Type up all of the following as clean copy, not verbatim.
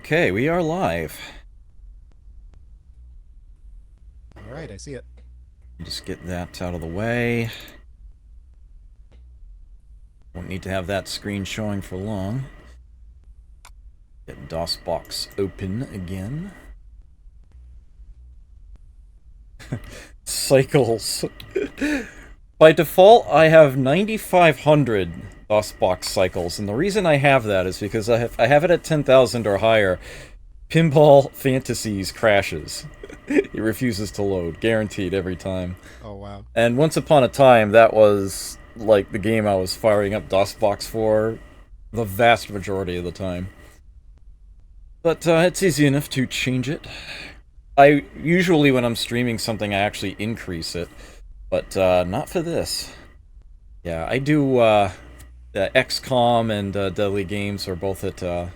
Okay, we are live. All right, I see it. Just get that out of the way. Won't need to have that screen showing for long. Get DOSBox open again. Cycles. By default, I have 9,500 DOSBox cycles, and the reason I have that is because I have it at 10,000 or higher. Pinball Fantasies crashes. It refuses to load, guaranteed every time. Oh, wow. And once upon a time, that was like the game I was firing up DOSBox for the vast majority of the time. But it's easy enough to change it. I usually, when I'm streaming something, I actually increase it, but not for this. Yeah, I do. XCOM and Deadly Games are both at.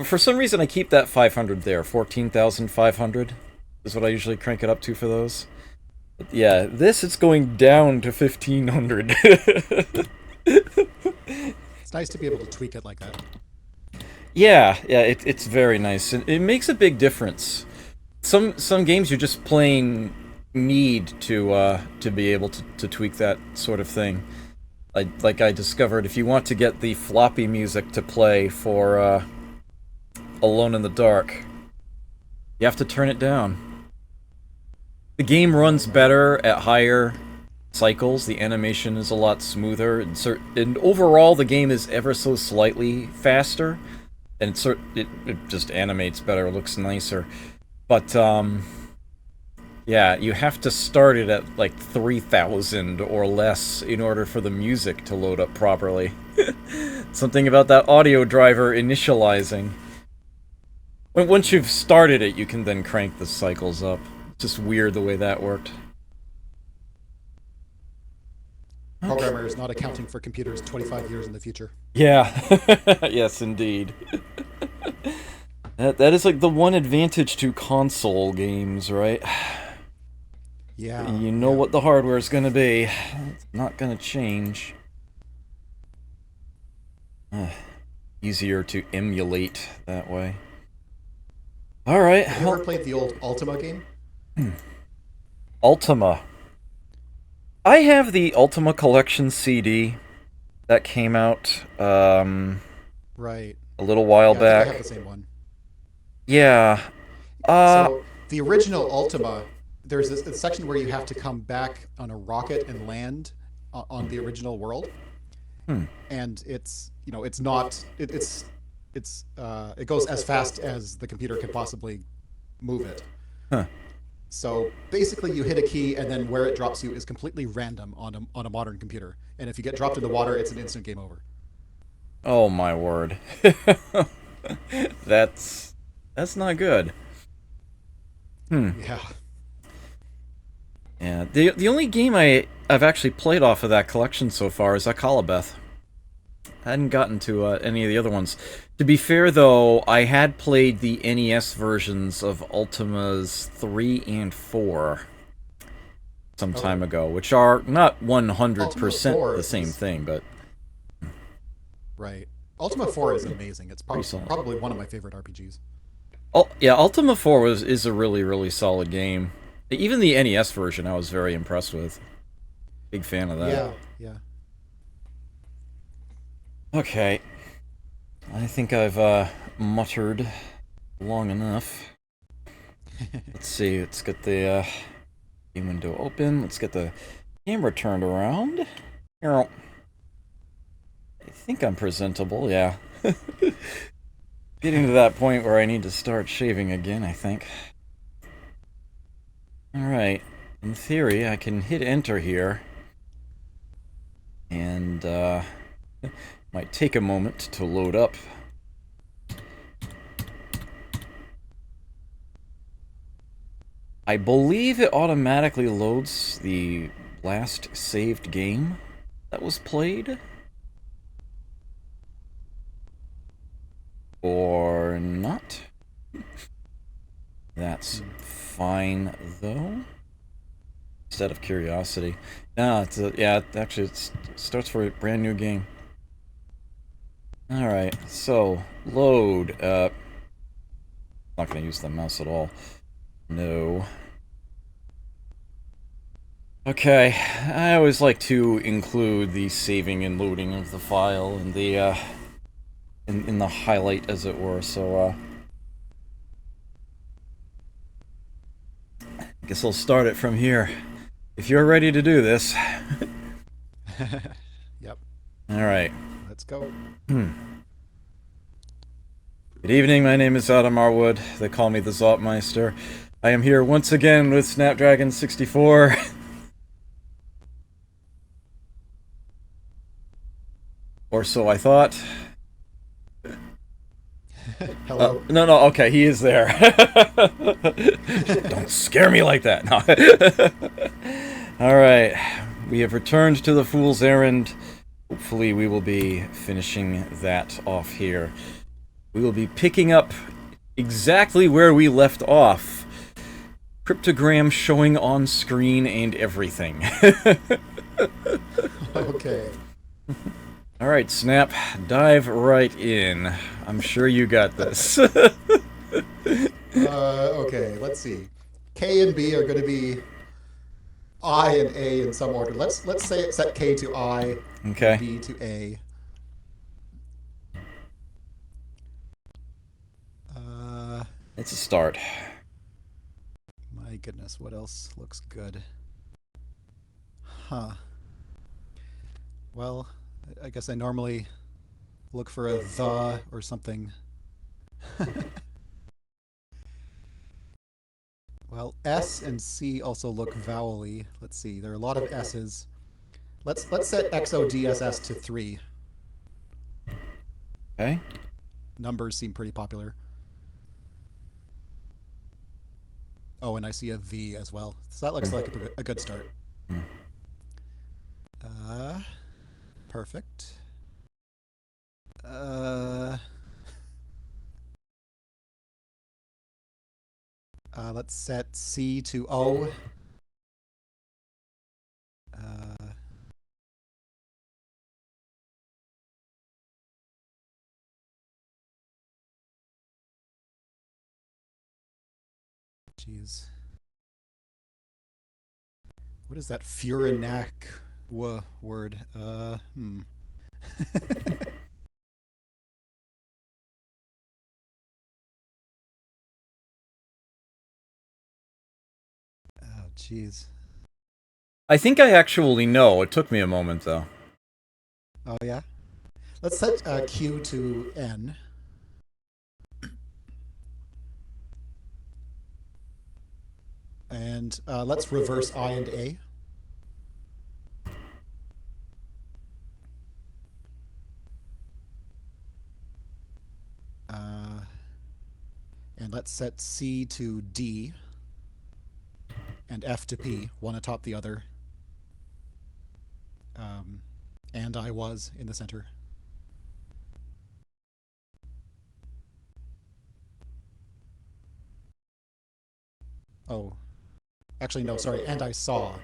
For some reason, I keep that 500 there. 14,500 is what I usually crank it up to for those. But yeah, this it's going down to 1,500. It's nice to be able to tweak it like that. Yeah, it's very nice. It makes a big difference. Some games you just plain need to be able to tweak that sort of thing. Like I discovered, if you want to get the floppy music to play for Alone in the Dark, you have to turn it down. The game runs better at higher cycles, the animation is a lot smoother, and overall the game is ever so slightly faster, and it just animates better, looks nicer. But, yeah, you have to start it at like 3,000 or less in order for the music to load up properly. Something about that audio driver initializing. Once you've started it, you can then crank the cycles up. Just weird the way that worked. Programmers not accounting for computers 25 years in the future. Yeah. Yes, indeed. That is like the one advantage to console games, right? Yeah. You know what the hardware is going to be. It's not going to change. Easier to emulate that way. Alright. Have you ever played the old Ultima game? Ultima. I have the Ultima Collection CD that came out Right. a little while Yeah, I think I back. have the same one. Yeah. So the original Ultima, there's this section where you have to come back on a rocket and land on the original world, and it's not it goes as fast as the computer can possibly move it. Huh. So basically, you hit a key, and then where it drops you is completely random on a modern computer. And if you get dropped in the water, it's an instant game over. Oh my word. That's not good. Yeah. Yeah. The only game I've actually played off of that collection so far is Akalabeth. I hadn't gotten to any of the other ones. To be fair, though, I had played the NES versions of Ultimas 3 and 4 some time ago, which are not 100% the same thing, but... Right. Ultima 4 is amazing. It's solid. probably one of my favorite RPGs. Yeah, Ultima 4 is a really, really solid game. Even the NES version I was very impressed with. Big fan of that. Yeah, yeah. Okay. I think I've muttered long enough. Let's see, let's get the game window open. Let's get the camera turned around. Here. I think I'm presentable, yeah. Getting to that point where I need to start shaving again, I think. Alright. In theory, I can hit enter here. And, might take a moment to load up. I believe it automatically loads the last saved game that was played. Or not. That's fine, though. Instead of curiosity. No, yeah, actually it starts for a brand new game. Alright, so, load. Not going to use the mouse at all. No. Okay, I always like to include the saving and loading of the file and the, in the highlight, as it were, so, I guess I'll start it from here. If you're ready to do this. Yep. Alright. Let's go. Good evening, my name is Adam Arwood. They call me the Zopmeister. I am here once again with SnapDragon64. Or so I thought. Hello. No, okay, he is there. Don't scare me like that. No. Alright, we have returned to the Fool's Errand. Hopefully we will be finishing that off here. We will be picking up exactly where we left off. Cryptogram showing on screen and everything. Okay. Alright, Snap, dive right in. I'm sure you got this. Okay, let's see. K and B are going to be I and A in some order. Let's say set K to I, Okay. B to A. It's a start. My goodness, what else looks good? Huh. Well, I guess I normally look for a the or something. Well, S and C also look vowel-y. Let's see, there are a lot of S's. Let's set XODSS to 3. Okay. Numbers seem pretty popular. Oh, and I see a V as well. So that looks like a good start. Perfect. Let's set C to O. Jeez. What is that Furinac word? Oh, jeez. I think I actually know. It took me a moment, though. Oh, yeah? Let's set Q to N. And let's reverse I and A. And let's set C to D. And F to P, one atop the other. And I was in the center. Oh. Actually, no, sorry. And I saw.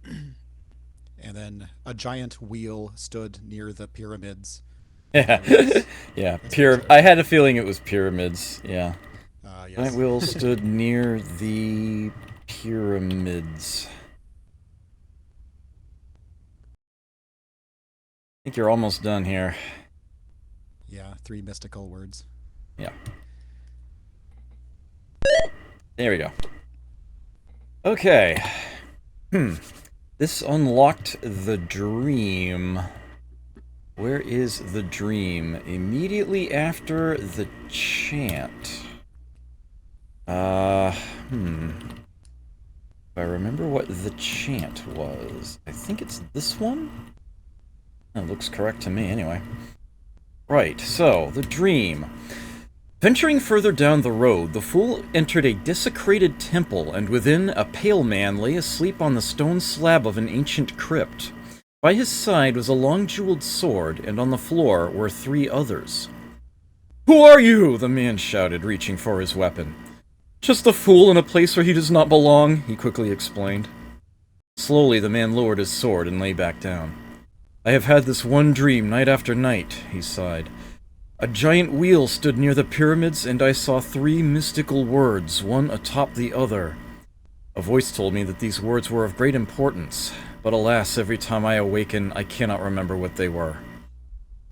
And then a giant wheel stood near the pyramids. Yeah. Yeah. I had a feeling it was pyramids. Yeah. Yes. Giant wheel stood near the pyramids. I think you're almost done here. Yeah, 3 mystical words. Yeah. There we go. Okay. This unlocked the dream. Where is the dream? Immediately after the chant. If I remember what the chant was. I think it's this one? That looks correct to me, anyway. Right, so, the dream. Venturing further down the road, the fool entered a desecrated temple, and within, a pale man lay asleep on the stone slab of an ancient crypt. By his side was a long-jeweled sword, and on the floor were 3 others. "Who are you?" the man shouted, reaching for his weapon. "Just a fool in a place where he does not belong," he quickly explained. Slowly, the man lowered his sword and lay back down. "I have had this one dream night after night," he sighed. A giant wheel stood near the pyramids, and I saw 3 mystical words, one atop the other. A voice told me that these words were of great importance, but alas, every time I awaken, I cannot remember what they were.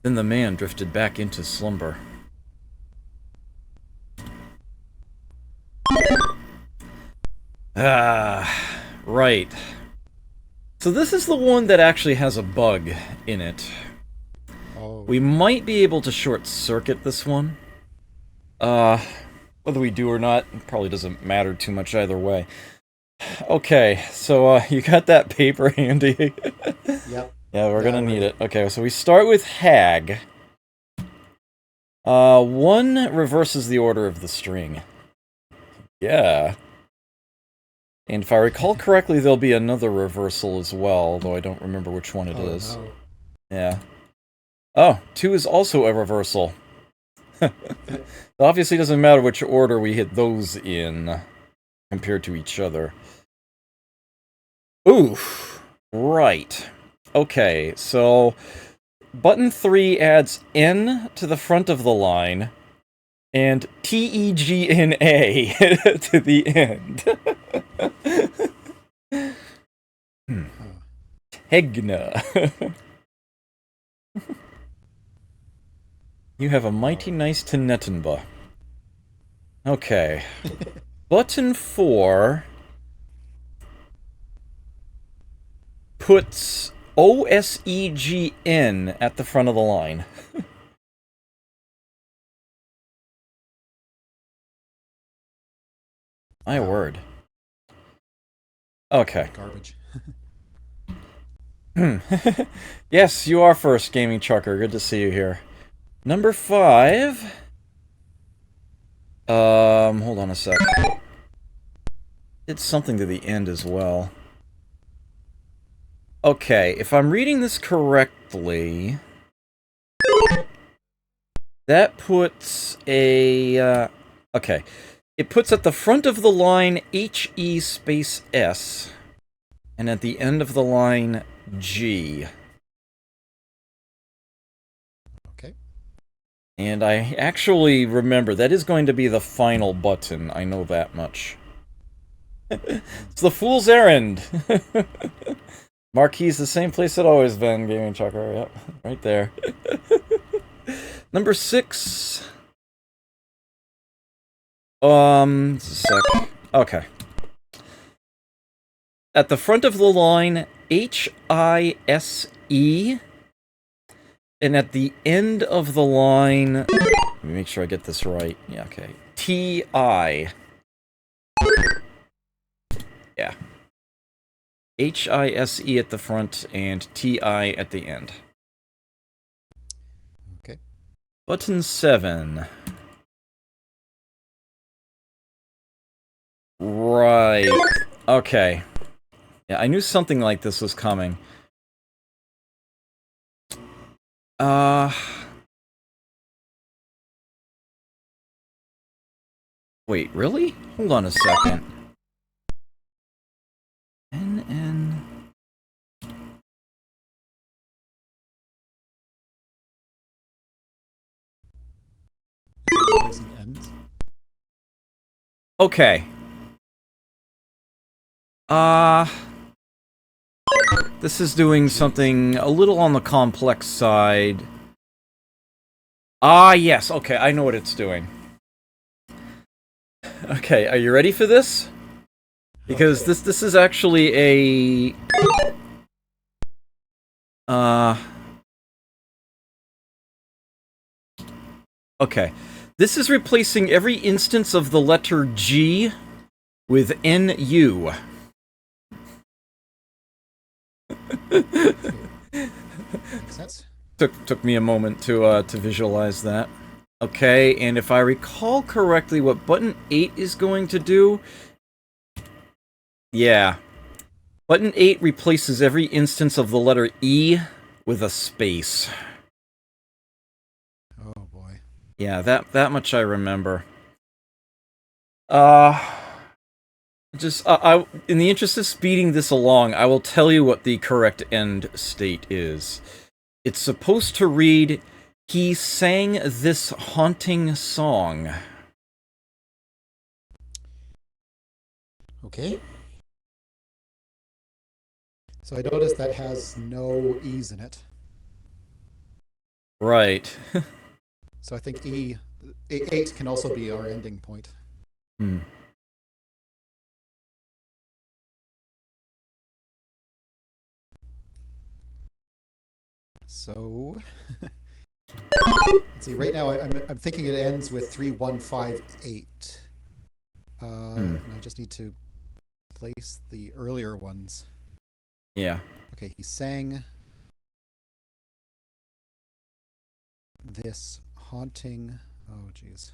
Then the man drifted back into slumber. Ah, right. So this is the one that actually has a bug in it. Oh. We might be able to short-circuit this one. Whether we do or not, probably doesn't matter too much either way. Okay, so, you got that paper handy? Yep. Yeah, we're gonna need it. Okay, so we start with Hag. 1 reverses the order of the string. Yeah. And if I recall correctly, there'll be another reversal as well, although I don't remember which one it is. No. Yeah. Oh, 2 is also a reversal. It obviously doesn't matter which order we hit those in, compared to each other. Oof. Right. Okay, so button 3 adds N to the front of the line, and T-E-G-N-A to the end. Tegna. You have a mighty nice Tenettenba. Okay. Button 4 puts O-S-E-G-N at the front of the line. My word. Okay. Garbage. Yes, you are first, Gaming Chucker. Good to see you here. Number 5. Hold on a sec. It's something to the end as well. Okay, if I'm reading this correctly, that puts a, okay. It puts at the front of the line H-E space S, and at the end of the line G. Okay. And I actually remember, that is going to be the final button, I know that much. It's the Fool's Errand! Marquee's the same place it always been, Gaming Chucker, yep, right there. Number 6. Just a sec. Okay. At the front of the line, H-I-S-E, and at the end of the line, let me make sure I get this right. Yeah, okay. T-I. Yeah. H-I-S-E at the front and T-I at the end. Okay. Button 7. Right. Okay. Yeah, I knew something like this was coming. Wait, really? Hold on a second. N. Okay. This is doing something a little on the complex side. Ah, yes, okay, I know what it's doing. Okay, are you ready for this? Because this is actually a... Okay. This is replacing every instance of the letter G with NU. Makes sense. Took me a moment to visualize that. Okay, and if I recall correctly, what button 8 is going to do... Yeah. Button 8 replaces every instance of the letter E with a space. Oh boy. Yeah, that much I remember. Just, in the interest of speeding this along, I will tell you what the correct end state is. It's supposed to read He sang this haunting song. Okay. So I noticed that has no E's in it. Right. So I think eight can also be our ending point. Hmm. So let's see. Right now, I'm thinking it ends with 3158. And I just need to place the earlier ones. Yeah. Okay, he sang this haunting. Oh, jeez.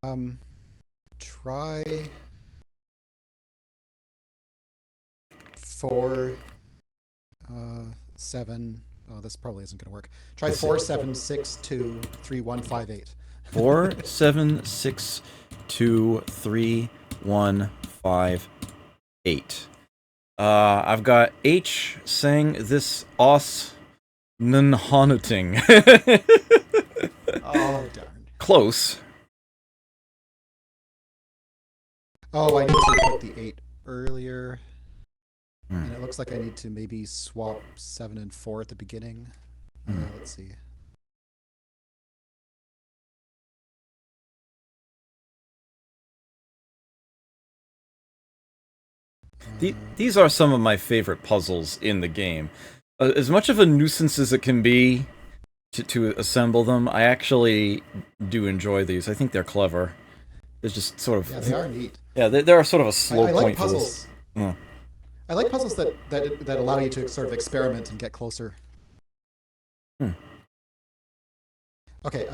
Um, try 4, 7. Oh, this probably isn't going to work. Try 47623158. 4, 7, 6, 2, 3, 1, 5, 8. I've got H sang this os nunhonuting. Oh, darn. Close. Oh, I need to put the 8 earlier. Hmm. And it looks like I need to maybe swap 7 and 4 at the beginning. Let's see. These are some of my favorite puzzles in the game. As much of a nuisance as it can be to assemble them, I actually do enjoy these. I think they're clever. They're just sort of... Yeah, they are neat. Yeah, they're sort of a slow I like point puzzles. for this. I like puzzles that allow you to sort of experiment and get closer. Hmm. Okay,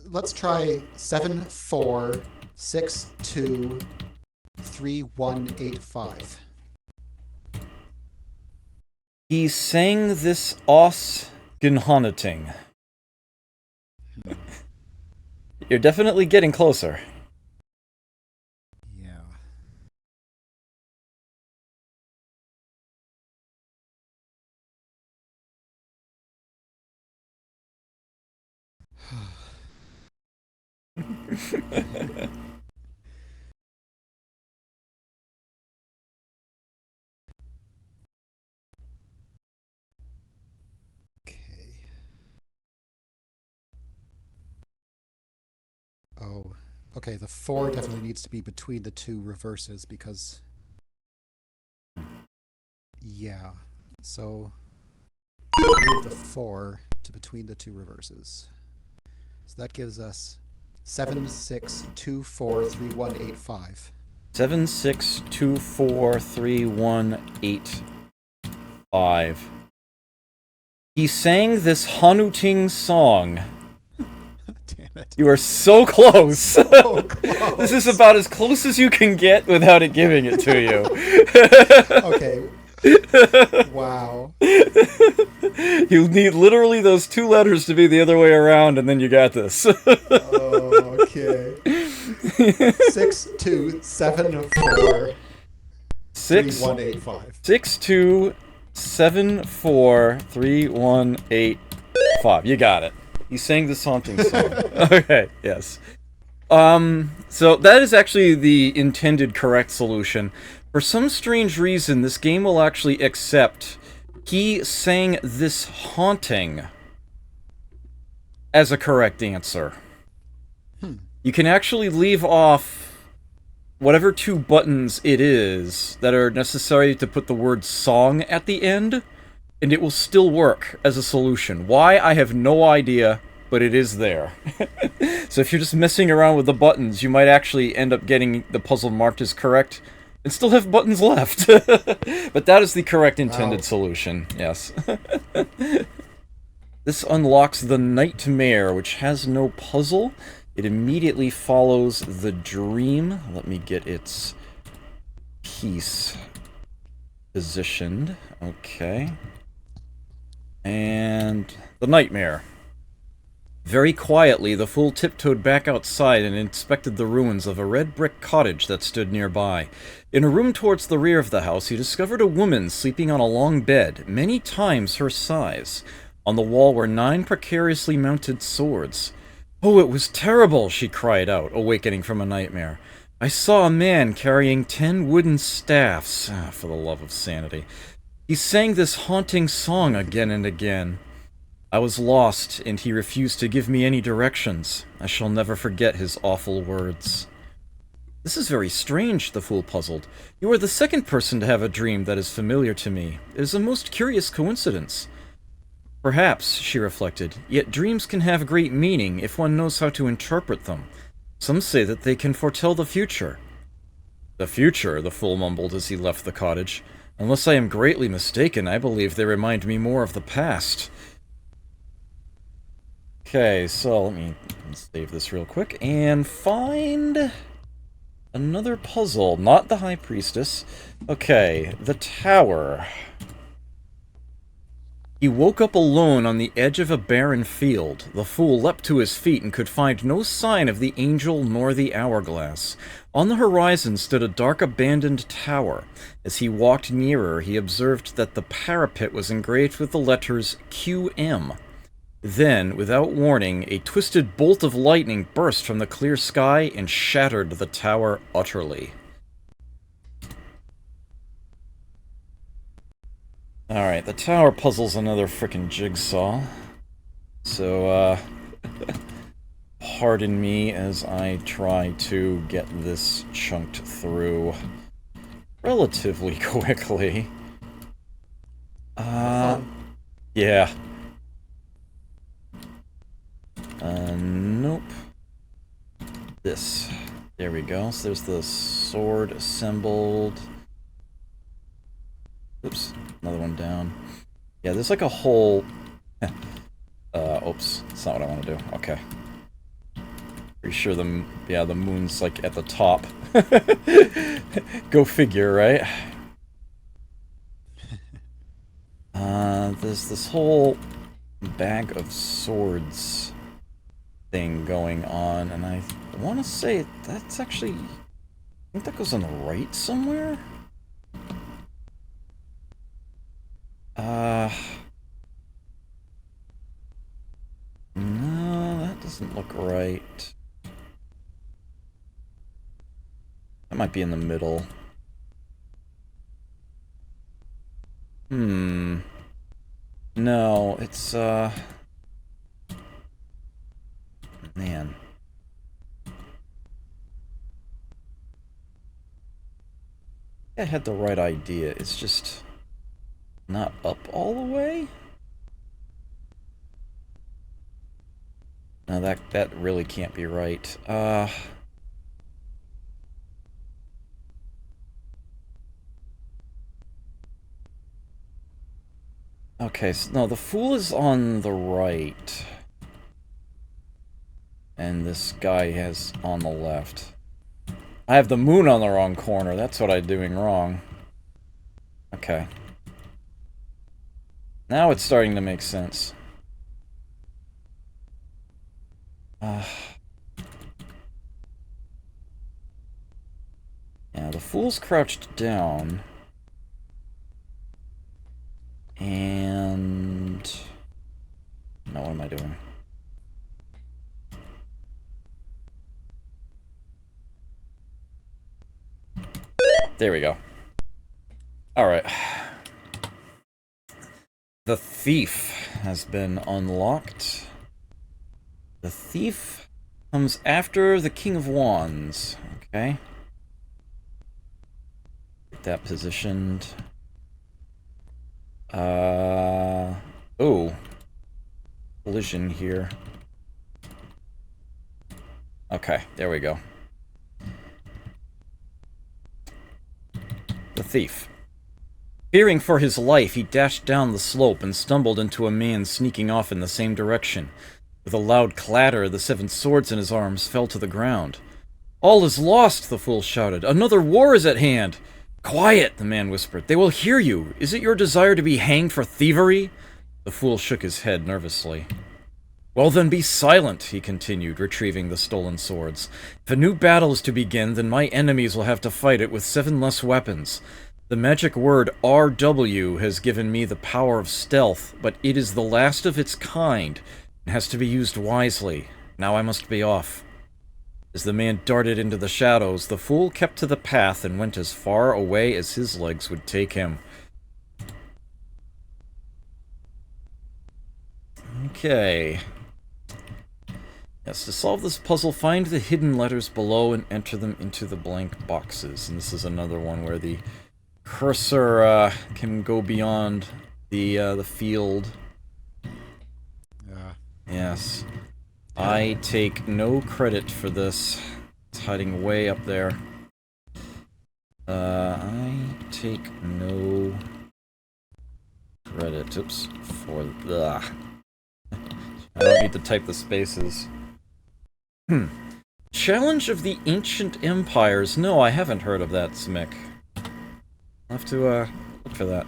let's try 7, 4, 6, 2, 3, 1, 8, 5. He sang this os gunhonating. You're definitely getting closer. Yeah. Okay. Oh, okay. The 4 definitely needs to be between the 2 reverses because, yeah. So move the 4 to between the 2 reverses. So that gives us 7, 6, 2, 4, 3, 1, 8, 5. 7, 6, 2, 4, 3, 1, 8, 5. He sang this haunting song. Damn it. You are so close. So close. This is about as close as you can get without it giving it to you. Okay. Wow. You need literally those 2 letters to be the other way around, and then you got this. Oh, okay. 6, 2, 7, 4, 6, 3, 1, 8, 5. 6, 2, 7, 4, 3, 1, 8, 5. You got it. You sang this haunting song. Okay, yes. So that is actually the intended correct solution. For some strange reason, this game will actually accept he sang this haunting as a correct answer. You can actually leave off whatever 2 buttons it is that are necessary to put the word song at the end, and it will still work as a solution. Why? I have no idea, but it is there. So if you're just messing around with the buttons, you might actually end up getting the puzzle marked as correct and still have buttons left. But that is the correct intended solution, yes. This unlocks the Nightmare, which has no puzzle. It immediately follows the Dream. Let me get its piece positioned. Okay. And the Nightmare. Very quietly, the fool tiptoed back outside and inspected the ruins of a red brick cottage that stood nearby. In a room towards the rear of the house, he discovered a woman sleeping on a long bed, many times her size. On the wall were 9 precariously mounted swords. "Oh, it was terrible!" she cried out, awakening from a nightmare. "I saw a man carrying 10 wooden staffs." For the love of sanity. He sang this haunting song again and again. I was lost, and he refused to give me any directions. I shall never forget his awful words. This is very strange, the fool puzzled. You are the second person to have a dream that is familiar to me. It is a most curious coincidence. Perhaps, she reflected, yet dreams can have great meaning if one knows how to interpret them. Some say that they can foretell the future. The future, the fool mumbled as he left the cottage. Unless I am greatly mistaken, I believe they remind me more of the past. Okay, so let me save this real quick and find another puzzle. Not the High Priestess. Okay, the tower. He woke up alone on the edge of a barren field. The fool leapt to his feet and could find no sign of the angel nor the hourglass. On the horizon stood a dark abandoned tower. As he walked nearer, he observed that the parapet was engraved with the letters QM. Then, without warning, a twisted bolt of lightning burst from the clear sky and shattered the tower utterly. Alright, the tower puzzle's another frickin' jigsaw. So, pardon me as I try to get this chunked through relatively quickly. Yeah. Nope. This. There we go. So there's the sword assembled. Oops. Another one down. Yeah, there's like a whole... oops. That's not what I want to do. Okay. Pretty sure the moon's like at the top. Go figure, right? There's this whole bag of swords thing going on, and I want to say that's actually... I think that goes on the right somewhere? No, that doesn't look right. That might be in the middle. No, it's, man. I had the right idea. It's just not up all the way? No, that really can't be right. Okay, so no, the fool is on the right. And this guy has on the left. I have the moon on the wrong corner. That's what I'm doing wrong. Okay. Now it's starting to make sense. Yeah, the fool's crouched down. And... now what am I doing? There we go. Alright. The thief has been unlocked. The thief comes after the King of Wands. Okay. Get that positioned. Oh. Collision here. Okay, there we go. The thief. Fearing for his life, he dashed down the slope and stumbled into a man sneaking off in the same direction. With a loud clatter, the 7 swords in his arms fell to the ground. "All is lost," the fool shouted. "Another war is at hand." "Quiet," the man whispered. "They will hear you. Is it your desire to be hanged for thievery?" The fool shook his head nervously. Well then be silent, he continued, retrieving the stolen swords. If a new battle is to begin, then my enemies will have to fight it with 7 less weapons. The magic word RW has given me the power of stealth, but it is the last of its kind, and has to be used wisely. Now I must be off. As the man darted into the shadows, the fool kept to the path and went as far away as his legs would take him. Okay. Yes, to solve this puzzle, find the hidden letters below and enter them into the blank boxes. And this is another one where the cursor can go beyond the field. Yes. I take no credit for this. It's hiding way up there. I take no credit. Oops. For the... I don't need to type the spaces. Challenge of the Ancient Empires. No, I haven't heard of that, Smick. I'll have to, look for that.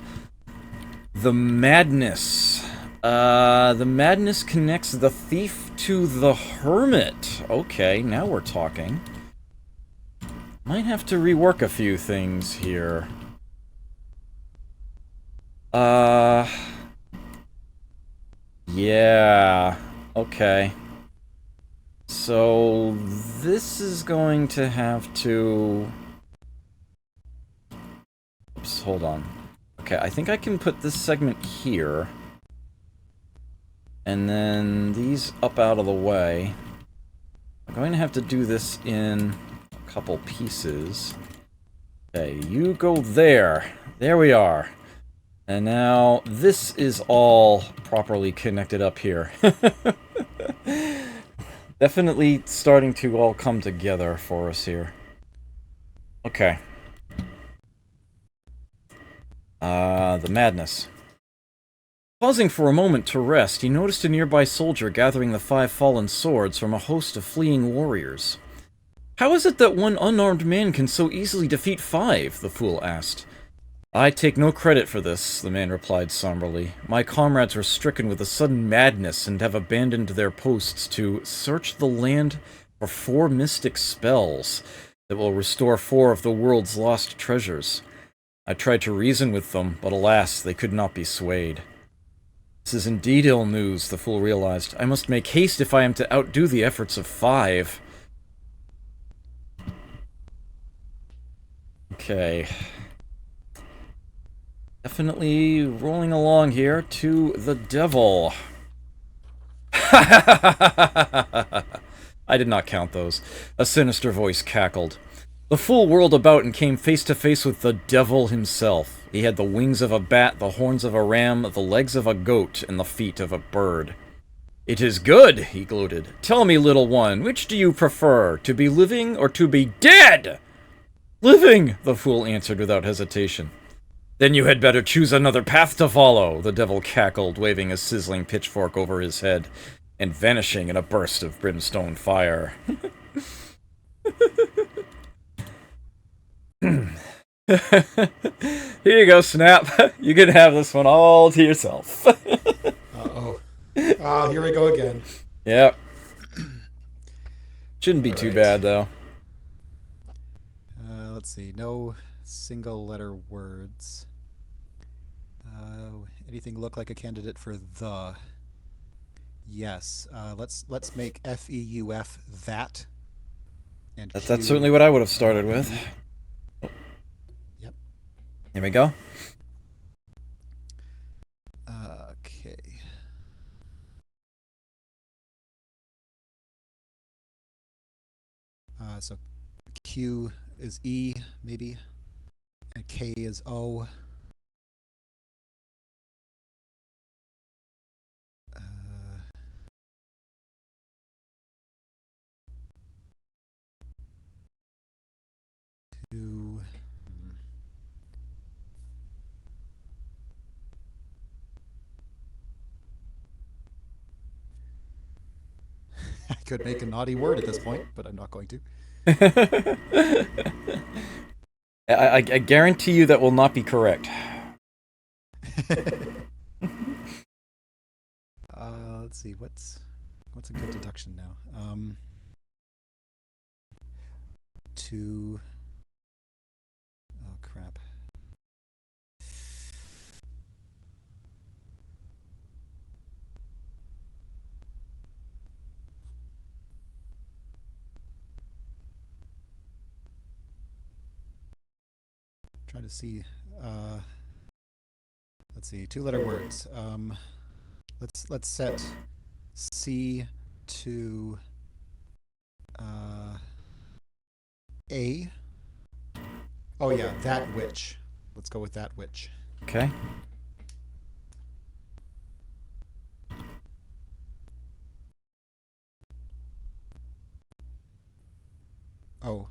The Madness. The Madness connects the thief to the hermit. Okay, now we're talking. Might have to rework a few things here. Yeah. Okay. So, this is going to have to... Oops, hold on. Okay, I think I can put this segment here. And then these up out of the way. I'm going to have to do this in a couple pieces. Okay, you go there. There we are. And now, this is all properly connected up here. Definitely starting to all come together for us here. Okay. The Madness. Pausing for a moment to rest, he noticed a nearby soldier gathering the 5 fallen swords from a host of fleeing warriors. How is it that one unarmed man can so easily defeat 5? The fool asked. I take no credit for this, the man replied somberly. My comrades were stricken with a sudden madness and have abandoned their posts to search the land for 4 mystic spells that will restore 4 of the world's lost treasures. I tried to reason with them, but alas, they could not be swayed. This is indeed ill news, the fool realized. I must make haste if I am to outdo the efforts of 5. Okay. Definitely rolling along here to the devil. I did not count those. A sinister voice cackled. The fool whirled about and came face to face with the devil himself. He had the wings of a bat, the horns of a ram, the legs of a goat, and the feet of a bird. It is good, he gloated. Tell me, little one, which do you prefer, to be living or to be dead? Living, the fool answered without hesitation. Then you had better choose another path to follow, the devil cackled, waving a sizzling pitchfork over his head, and vanishing in a burst of brimstone fire. Here you go, Snap. You can have this one all to yourself. Uh-oh. Ah, here we go again. Yep. Shouldn't be too bad, though. Let's see. No single letter words. Anything look like a candidate for the? Yes. Let's make FEUF that. And That's certainly what I would have started with. Yep. Here we go. Okay. So Q is E, maybe, and K is O. Two. I could make a naughty word at this point, but I'm not going to. I guarantee you that will not be correct. Let's see, what's... What's a good deduction now? To... Oh, crap. Try to see... let's see, two-letter words. Let's set C to A. Oh yeah, that which. Let's go with that which. Okay. Oh,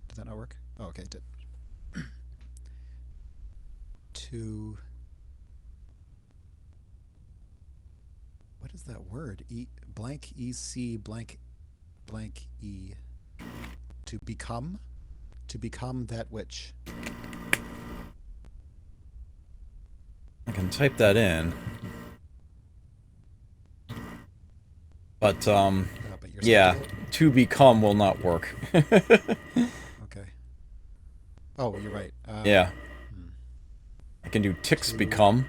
did that not work? Oh, okay, it did. To... What is that word? Blank EC blank blank E. To become? To become that which. I can type that in. But, yeah, to become will not work. Okay. Oh, you're right. Yeah. I can do ticks become.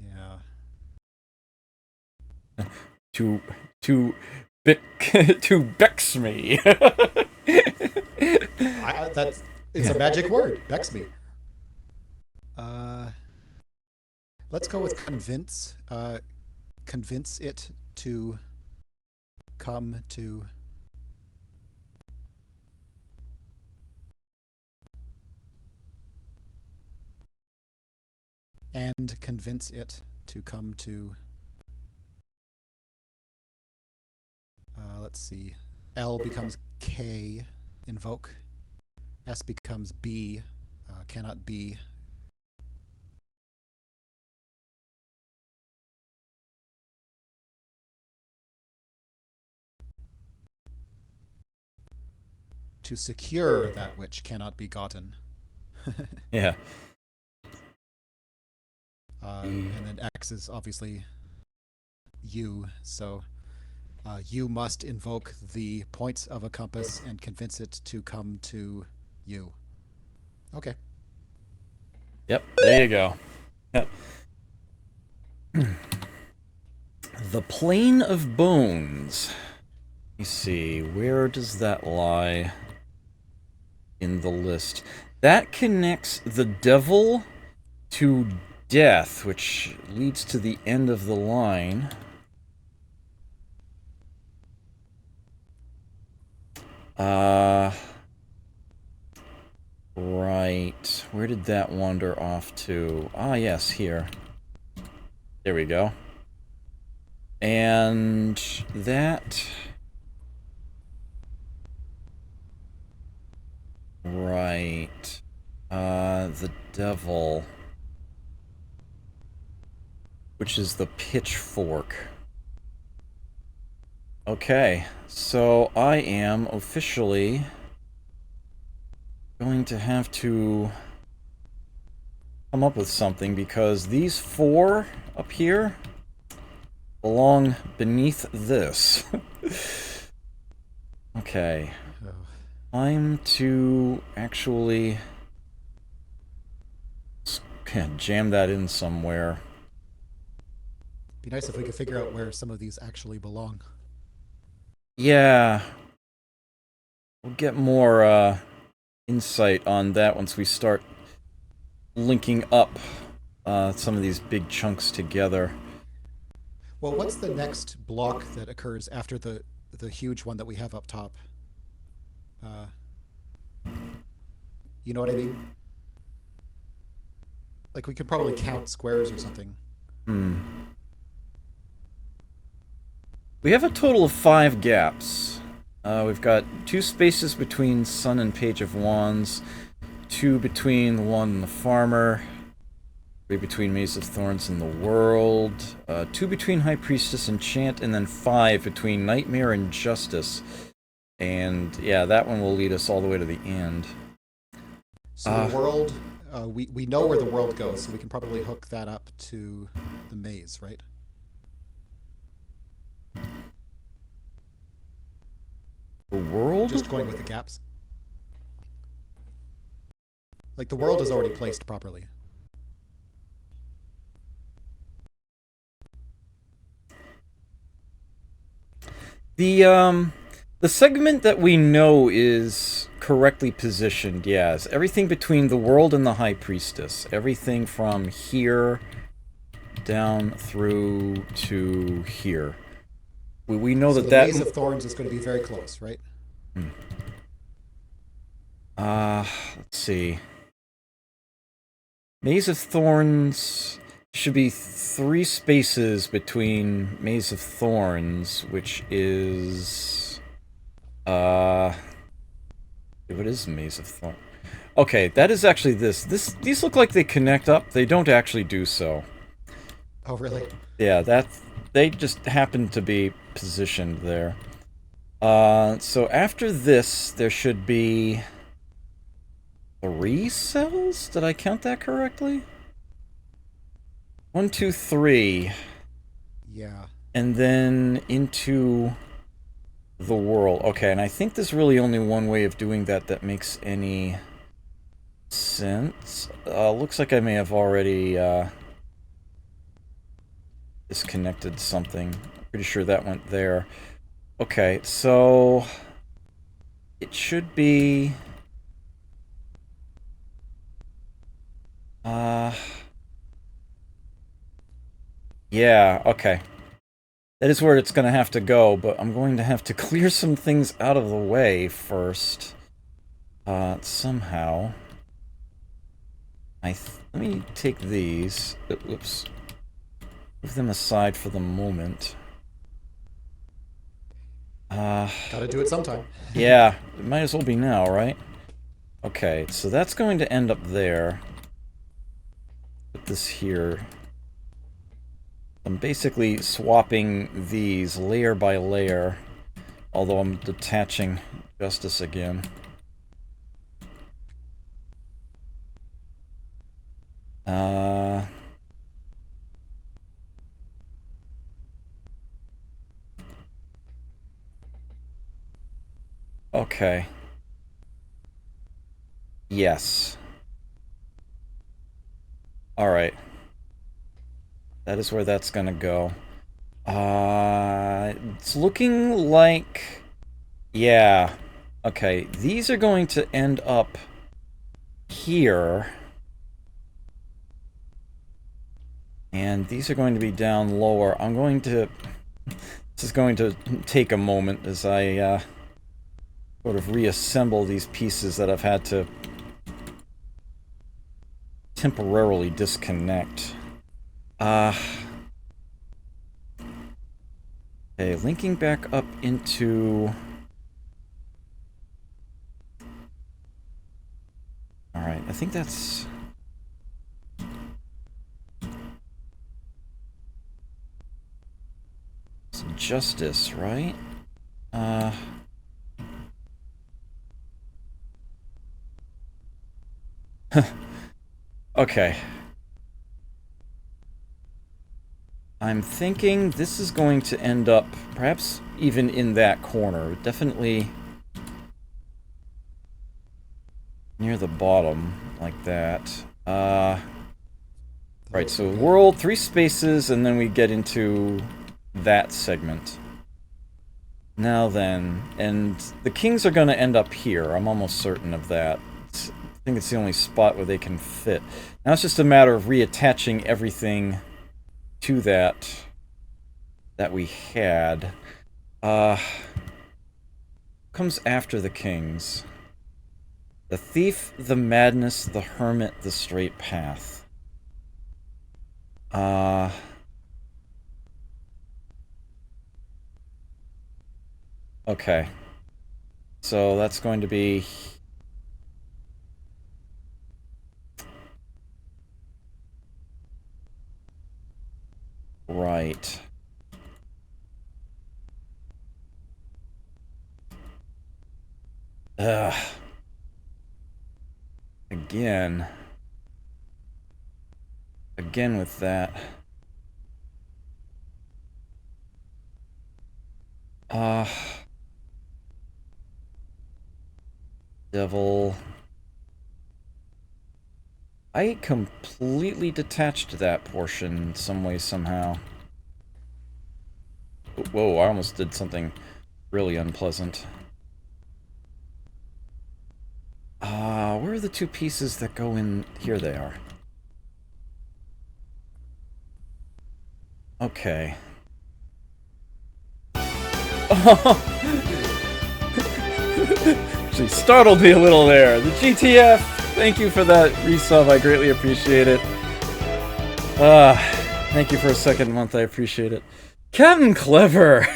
Yeah. To bex me. It's a magic word. Bex me. Let's go with convince. Convince it to come to... And convince it to come to... let's see. L becomes K, invoke. S becomes B, cannot be. To secure that which cannot be gotten. Yeah. And then X is obviously U, so you must invoke the points of a compass and convince it to come to you. Okay. Yep, there you go. Yep. The Plane of Bones. Let me see, where does that lie in the list? That connects the devil to death, which leads to the end of the line. Right. Where did that wander off to? Ah, yes, here. There we go. And that... Right. The devil. Which is the pitchfork. Okay, so I am officially going to have to come up with something, because these four up here belong beneath this. Okay. Time to actually jam that in somewhere. Be nice if we could figure out where some of these actually belong. Yeah. We'll get more insight on that once we start linking up some of these big chunks together. Well, what's the next block that occurs after the huge one that we have up top? You know what I mean? Like, we could probably count squares or something. We have a total of 5 gaps. We've got 2 spaces between Sun and Page of Wands, 2 between the Wand and the Farmer, 3 between Maze of Thorns and the World, 2 between High Priestess and Chant, and then 5 between Nightmare and Justice. And yeah, that one will lead us all the way to the end. So the World we know where the world goes, so we can probably hook that up to the maze, right? The world? Just going with the gaps. Like the world is already placed properly. The segment that we know is correctly positioned, yes. Everything between the world and the High Priestess. Everything from here down through to here. We know So that the that... Maze of Thorns is going to be very close, right? Hmm. Let's see. Maze of Thorns should be 3 spaces between Maze of Thorns, which is... What is Maze of Thorns? Okay, that is actually this. These look like they connect up. They don't actually do so. Oh, really? Yeah, they just happen to be positioned there. So after this, there should be 3 cells? Did I count that correctly? 1, 2, 3. Yeah. And then into the world. Okay, and I think there's really only one way of doing that that makes any sense. Looks like I may have already disconnected something. I'm pretty sure that went there. Okay, so it should be... yeah, okay. That is where it's going to have to go, but I'm going to have to clear some things out of the way first. Somehow. Let me take these. Oops. Move them aside for the moment. Gotta do it sometime. Yeah, it might as well be now, right? Okay, so that's going to end up there. Put this here. I'm basically swapping these layer by layer, although I'm detaching Justice again. Okay. Yes. Alright. That is where that's gonna go. It's looking like... yeah. Okay, these are going to end up here. And these are going to be down lower. I'm going to... this is going to take a moment as I, sort of reassemble these pieces that I've had to temporarily disconnect. Okay, linking back up into... alright, I think that's... some Justice, right? Okay. I'm thinking this is going to end up perhaps even in that corner. Definitely near the bottom, like that. Right, so world, 3 spaces, and then we get into that segment. Now then, and the kings are going to end up here. I'm almost certain of that. I think it's the only spot where they can fit. Now it's just a matter of reattaching everything to that we had. Comes after the kings. The thief, the madness, the hermit, the straight path. Okay. So that's going to be... right. Ugh. Again. again with that. Devil. I completely detached that portion in some way, somehow. Whoa, I almost did something really unpleasant. Where are the two pieces that go in? Here they are. Okay. Actually startled me a little there. The GTF! Thank you for that resub, I greatly appreciate it. Thank you for a second month, I appreciate it. Captain Clever!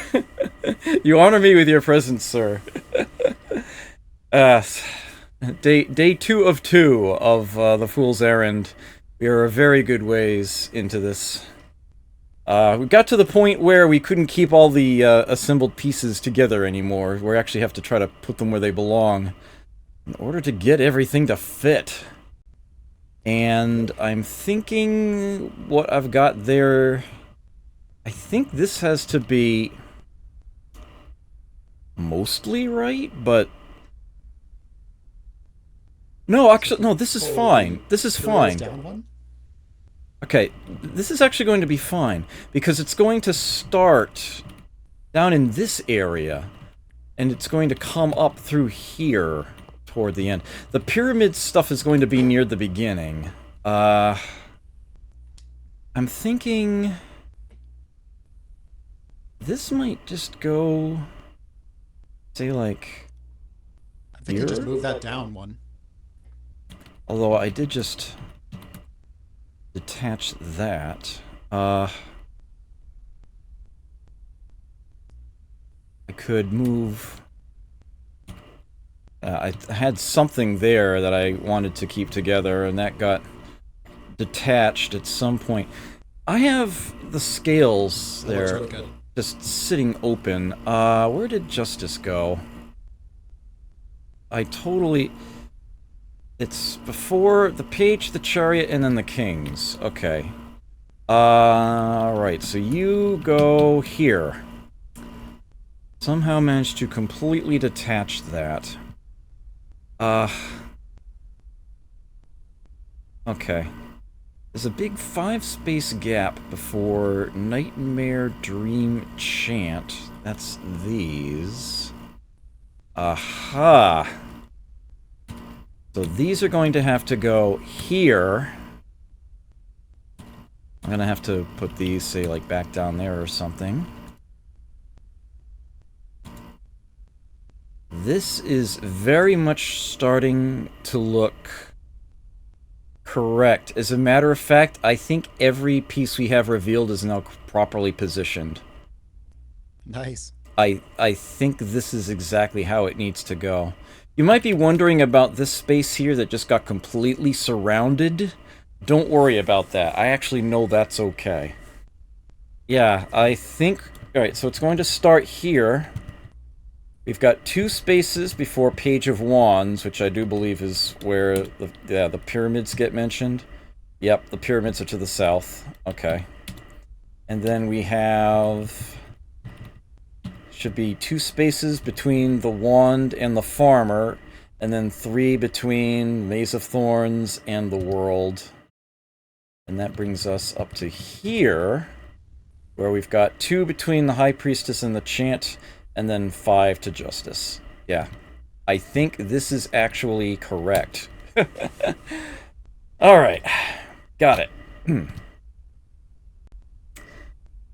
You honor me with your presence, sir. Day 2 of 2 of the Fool's Errand. We are a very good ways into this. We got to the point where we couldn't keep all the assembled pieces together anymore. We actually have to try to put them where they belong in order to get everything to fit. And I'm thinking what I've got there... I think this has to be mostly right, but... No, actually, no, this is fine. This is fine. Okay, this is actually going to be fine, because it's going to start down in this area, and it's going to come up through here toward the end. The pyramid stuff is going to be near the beginning. I'm thinking... this might just go... say, like... I think you just move that down one. Although I did just... detach that. I could move... I had something there that I wanted to keep together, and that got detached at some point. I have the scales there. Looks really good. Just sitting open. Where did Justice go? I totally... It's before the page, the chariot, and then the kings. Okay. Right, so you go here. Somehow managed to completely detach that. Okay. There's a big 5-space gap before Nightmare Dream Chant. That's these. Aha! So these are going to have to go here. I'm gonna have to put these, say, like, back down there or something. This is very much starting to look correct. As a matter of fact, I think every piece we have revealed is now properly positioned. Nice. I think this is exactly how it needs to go. You might be wondering about this space here that just got completely surrounded. Don't worry about that. I actually know that's okay. Yeah, I think... Alright, so it's going to start here. We've got 2 spaces before Page of Wands, which I do believe is where the pyramids get mentioned. Yep, the pyramids are to the south. Okay. And then we have... should be 2 spaces between the wand and the farmer, and then 3 between Maze of Thorns and the world. And that brings us up to here, where we've got 2 between the High Priestess and the Chant, and then 5 to Justice. Yeah. I think this is actually correct. Alright. Got it.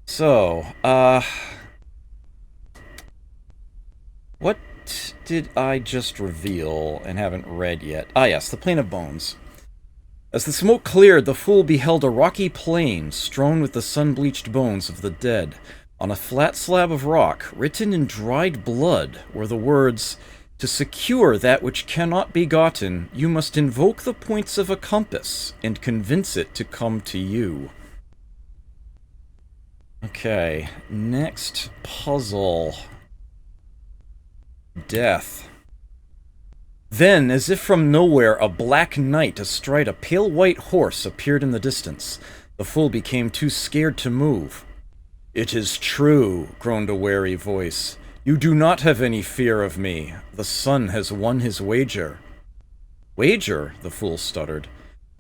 So, what did I just reveal and haven't read yet? Ah, yes, the Plain of Bones. As the smoke cleared, the fool beheld a rocky plain strewn with the sun-bleached bones of the dead. On a flat slab of rock, written in dried blood, were the words, "To secure that which cannot be gotten, you must invoke the points of a compass and convince it to come to you." Okay, next puzzle. Death. Then, as if from nowhere, a black knight astride a pale white horse appeared in the distance. The fool became too scared to move. "It is true," groaned a wary voice. "You do not have any fear of me. The sun has won his wager." "Wager?" the fool stuttered.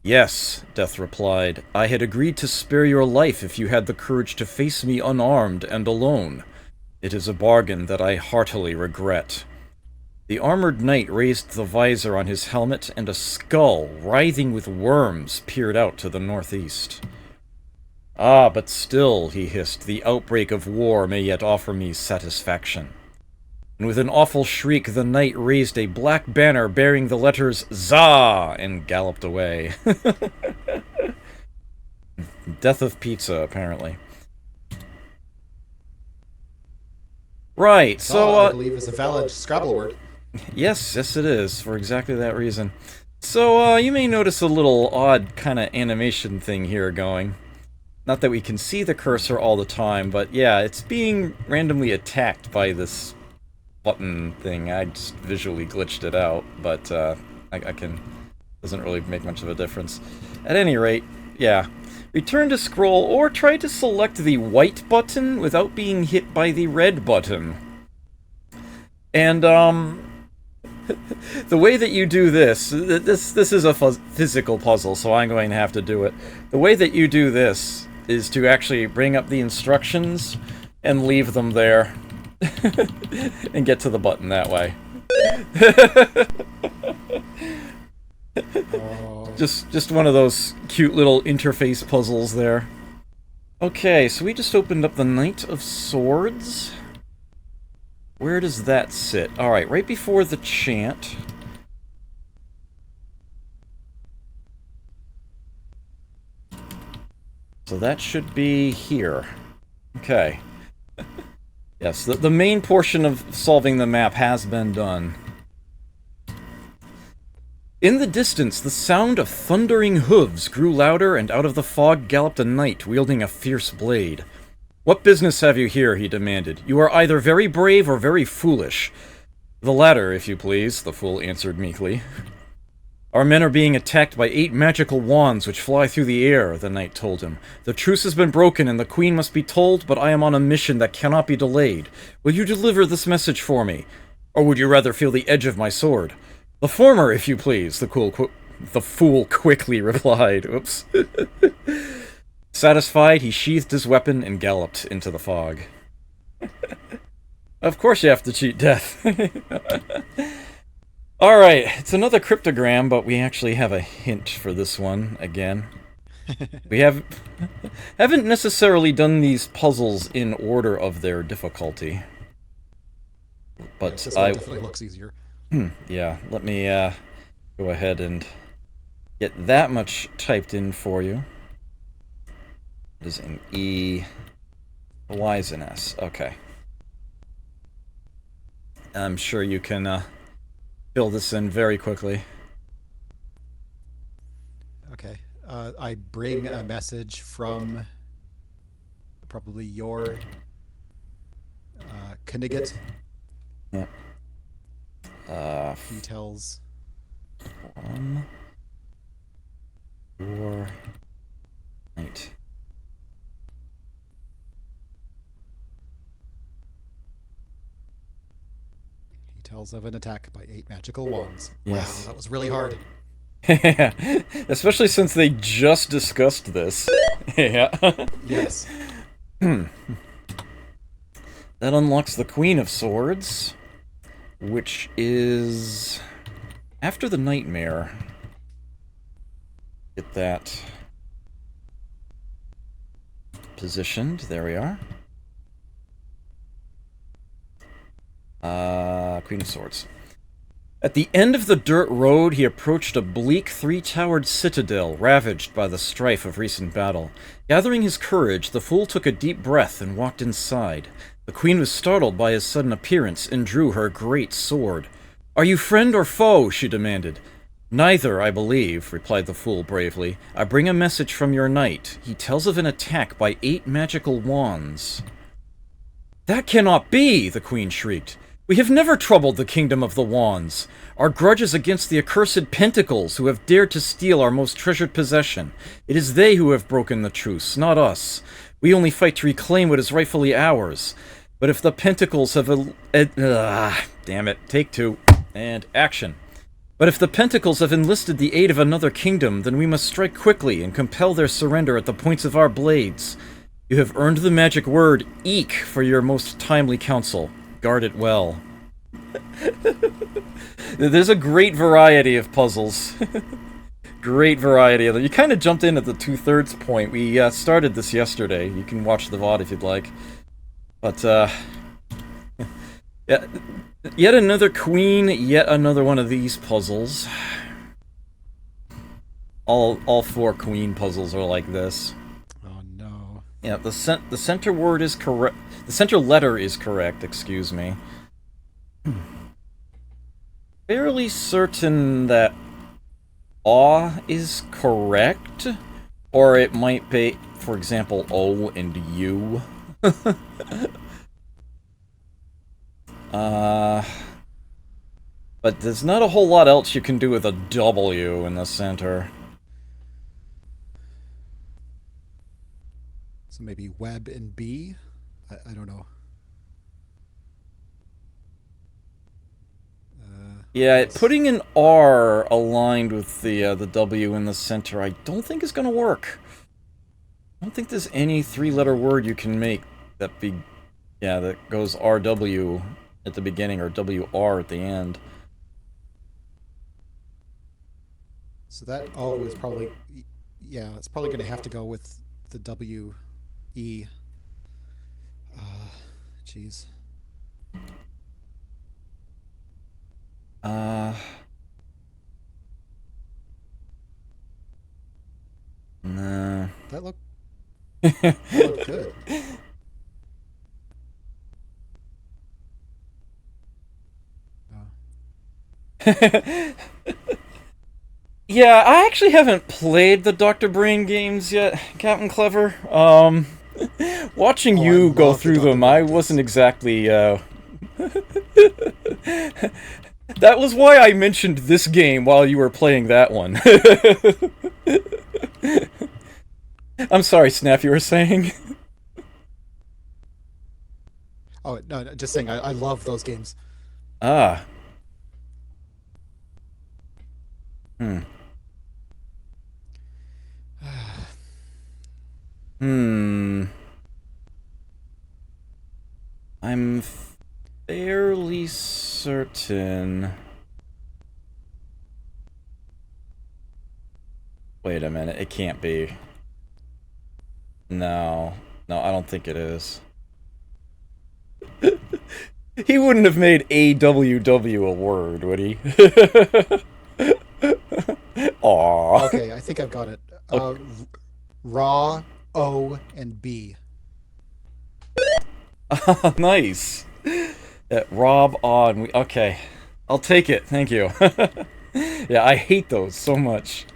"Yes," Death replied. "I had agreed to spare your life if you had the courage to face me unarmed and alone. It is a bargain that I heartily regret." The armored knight raised the visor on his helmet, and a skull, writhing with worms, peered out to the northeast. "Ah, but still," he hissed, "the outbreak of war may yet offer me satisfaction." And with an awful shriek, the knight raised a black banner bearing the letters ZA and galloped away. Death of pizza, apparently. Right, so, I believe is a valid Scrabble word. Yes, it is, for exactly that reason. So, you may notice a little odd kind of animation thing here going. Not that we can see the cursor all the time, but yeah, it's being randomly attacked by this button thing. I just visually glitched it out, but I can... doesn't really make much of a difference. At any rate, yeah. Return to scroll, or try to select the white button without being hit by the red button. And, the way that you do this is a physical puzzle, so I'm going to have to do it. The way that you do this is to actually bring up the instructions and leave them there. And get to the button that way. Just one of those cute little interface puzzles there. Okay, so we just opened up the Knight of Swords. Where does that sit? Alright, right before the chant. So that should be here. Okay. Yes, the main portion of solving the map has been done. In the distance, the sound of thundering hooves grew louder, and out of the fog galloped a knight wielding a fierce blade. "What business have you here?" he demanded. "You are either very brave or very foolish." "The latter, if you please," the fool answered meekly. "Our men are being attacked by 8 magical wands which fly through the air," the knight told him. "The truce has been broken and the queen must be told, but I am on a mission that cannot be delayed. Will you deliver this message for me? Or would you rather feel the edge of my sword?" "The former, if you please," the fool quickly replied. Oops. Satisfied, he sheathed his weapon and galloped into the fog. Of course you have to cheat death. Alright, it's another cryptogram, but we actually have a hint for this one, again. We haven't necessarily done these puzzles in order of their difficulty. But this one definitely looks easier. Yeah, let me go ahead and get that much typed in for you. It is an E. The Y is an S. Okay. I'm sure you can fill this in very quickly. Okay. I bring a message from probably your Knigget. Yeah. Details. From your knight. Details of an attack by 8 magical wands. Yes. Wow, that was really hard. Yeah, especially since they just discussed this. Yeah. Yes. That unlocks the Queen of Swords, which is after the Nightmare. Get that positioned. There we are. Queen of Swords. At the end of the dirt road, he approached a bleak, 3-towered citadel ravaged by the strife of recent battle. Gathering his courage, the fool took a deep breath and walked inside. The queen was startled by his sudden appearance and drew her great sword. "Are you friend or foe?" she demanded. "Neither, I believe," replied the fool bravely. "I bring a message from your knight. He tells of an attack by 8 magical wands." "That cannot be!" the queen shrieked. We have never troubled the kingdom of the Wands. Our grudge is against the accursed Pentacles, who have dared to steal our most treasured possession. It is they who have broken the truce, not us. We only fight to reclaim what is rightfully ours. But if the Pentacles have... damn it. Take two. And action. But if the Pentacles have enlisted the aid of another kingdom, then we must strike quickly and compel their surrender at the points of our blades. You have earned the magic word, Eek, for your most timely counsel. Guard it well. There's a great variety of puzzles. Great variety of them. You kind of jumped in at the 2/3 point. We started this yesterday. You can watch the VOD if you'd like. But, yeah, yet another queen, yet another one of these puzzles. All 4 queen puzzles are like this. Oh no. Yeah, the center word is correct. The center letter is correct, excuse me. Fairly certain that aw is correct, or it might be, for example, O and U. But there's not a whole lot else you can do with a W in the center. So maybe web and B? I don't know. Yeah, putting an R aligned with the W in the center, I don't think is going to work. I don't think there's any 3-letter word you can make that that goes RW at the beginning or WR at the end. So that O is probably, yeah, it's probably going to have to go with the W, E. Jeez. No. That looked good. Yeah, I actually haven't played the Dr. Brain games yet, Captain Clever. Watching you go through them, I wasn't exactly, That was why I mentioned this game while you were playing that one. I'm sorry, Snap, you were saying? Oh, no, just saying, I love those games. Ah. I'm fairly certain... Wait a minute, it can't be. No. No, I don't think it is. He wouldn't have made AWW a word, would he? Aww. Okay, I think I've got it. Raw, O, and B. Nice. Rob on. Okay. I'll take it. Thank you. Yeah, I hate those so much.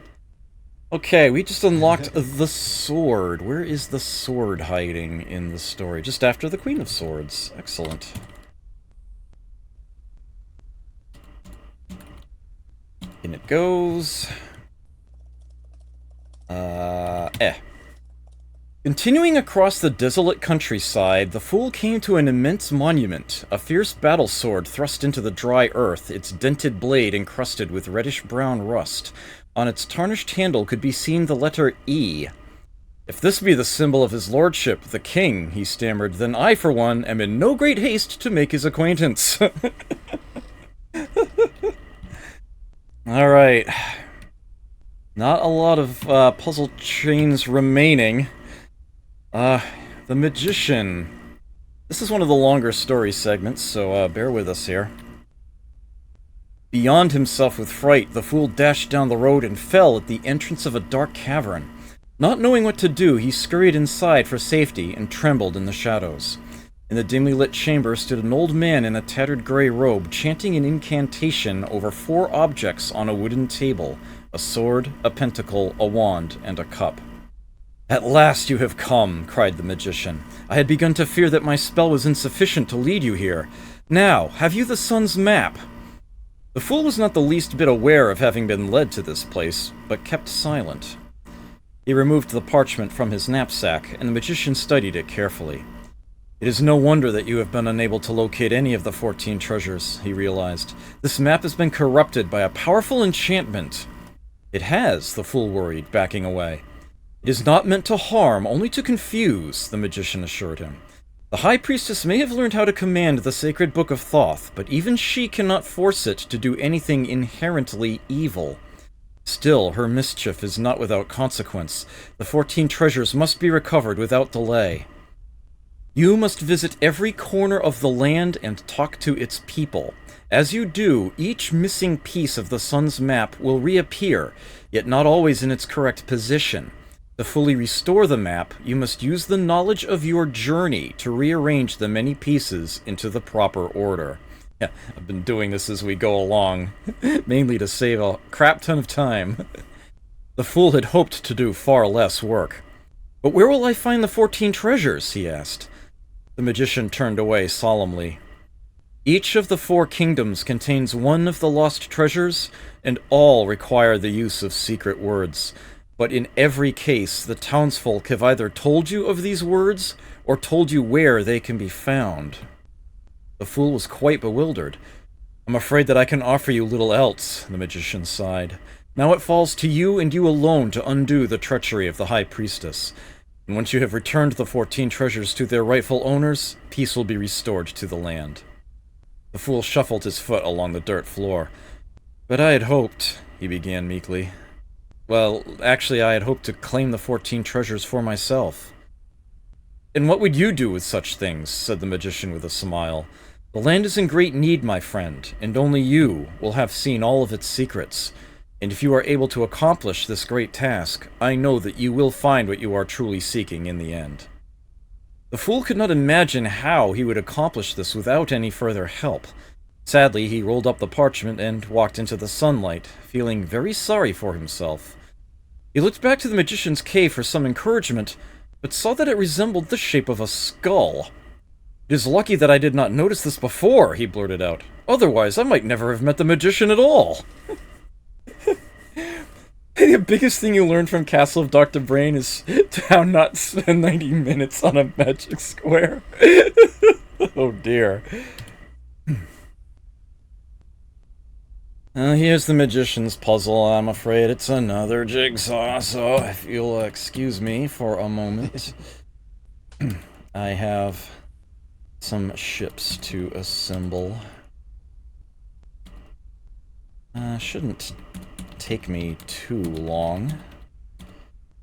Okay, we just unlocked the sword. Where is the sword hiding in the story? Just after the Queen of Swords. Excellent. In it goes. Continuing across the desolate countryside, the fool came to an immense monument, a fierce battle sword thrust into the dry earth, its dented blade encrusted with reddish-brown rust. On its tarnished handle could be seen the letter E. "If this be the symbol of his lordship, the king," he stammered, "then I, for one, am in no great haste to make his acquaintance." Alright. Not a lot of puzzle chains remaining. The Magician. This is one of the longer story segments, so bear with us here. Beyond himself with fright, the fool dashed down the road and fell at the entrance of a dark cavern. Not knowing what to do, he scurried inside for safety and trembled in the shadows. In the dimly lit chamber stood an old man in a tattered gray robe, chanting an incantation over 4 objects on a wooden table: a sword, a pentacle, a wand, and a cup. "At last you have come," cried the magician. "I had begun to fear that my spell was insufficient to lead you here. Now, have you the sun's map? The fool was not the least bit aware of having been led to this place, but kept silent. He removed the parchment from his knapsack, and the magician studied it carefully. It is no wonder that you have been unable to locate any of the 14 treasures, he realized. This map has been corrupted by a powerful enchantment. It has, the fool worried, backing away. It is not meant to harm, only to confuse, the magician assured him. The High Priestess may have learned how to command the sacred Book of Thoth, but even she cannot force it to do anything inherently evil. Still, her mischief is not without consequence. The 14 treasures must be recovered without delay. You must visit every corner of the land and talk to its people. As you do, each missing piece of the sun's map will reappear, yet not always in its correct position. To fully restore the map, you must use the knowledge of your journey to rearrange the many pieces into the proper order. Yeah, I've been doing this as we go along, mainly to save a crap ton of time. The fool had hoped to do far less work. But where will I find the 14 treasures? He asked. The magician turned away solemnly. Each of the 4 kingdoms contains one of the lost treasures, and all require the use of secret words. But in every case, the townsfolk have either told you of these words, or told you where they can be found. The fool was quite bewildered. I'm afraid that I can offer you little else, the magician sighed. Now it falls to you and you alone to undo the treachery of the High Priestess. And once you have returned the 14 treasures to their rightful owners, peace will be restored to the land. The fool shuffled his foot along the dirt floor. But I had hoped, he began meekly. Well, actually, I had hoped to claim the 14 treasures for myself. And what would you do with such things? Said the magician with a smile. The land is in great need, my friend, and only you will have seen all of its secrets. And if you are able to accomplish this great task, I know that you will find what you are truly seeking in the end. The fool could not imagine how he would accomplish this without any further help. Sadly, he rolled up the parchment and walked into the sunlight, feeling very sorry for himself. He looked back to the magician's cave for some encouragement, but saw that it resembled the shape of a skull. It is lucky that I did not notice this before, he blurted out. Otherwise, I might never have met the magician at all. The biggest thing you learned from Castle of Dr. Brain is how not to spend 90 minutes on a magic square. Oh dear. Here's the magician's puzzle. I'm afraid it's another jigsaw, so if you'll excuse me for a moment. I have some ships to assemble. Shouldn't take me too long,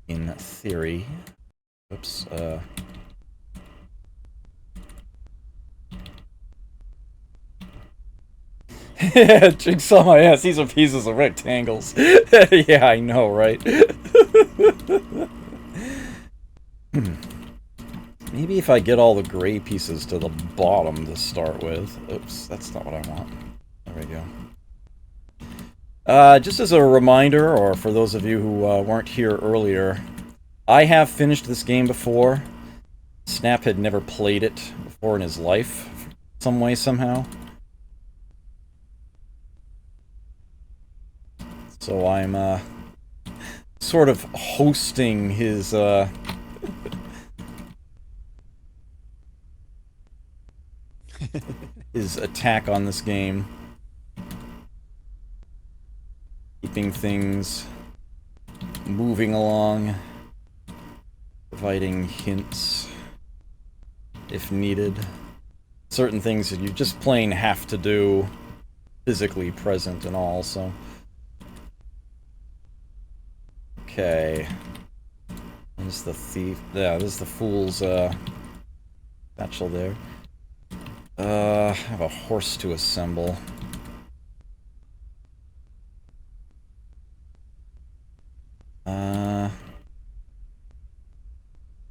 in theory. Oops, Jigsaw my ass, these are pieces of rectangles. Yeah, I know, right? Maybe if I get all the gray pieces to the bottom to start with. Oops, that's not what I want. There we go. Just as a reminder, or for those of you who weren't here earlier, I have finished this game before. Snap had never played it before in his life, some way, somehow. So I'm, sort of hosting his, his attack on this game. Keeping things moving along, providing hints if needed. Certain things that you just plain have to do, physically present and all, so. Okay. This is the thief. Yeah, this is the fool's, satchel there. I have a horse to assemble.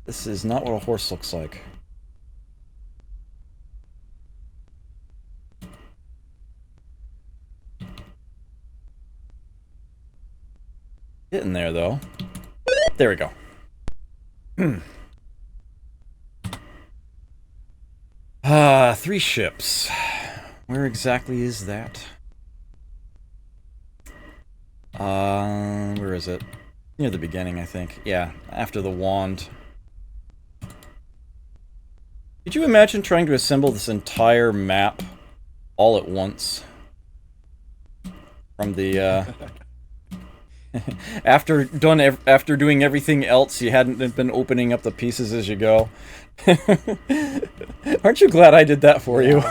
This is not what a horse looks like. Getting there, though. There we go. 3 ships. Where exactly is that? Where is it? Near the beginning, I think. Yeah, after the wand. Could you imagine trying to assemble this entire map all at once? From the, after doing everything else, you hadn't been opening up the pieces as you go. Aren't you glad I did that for you?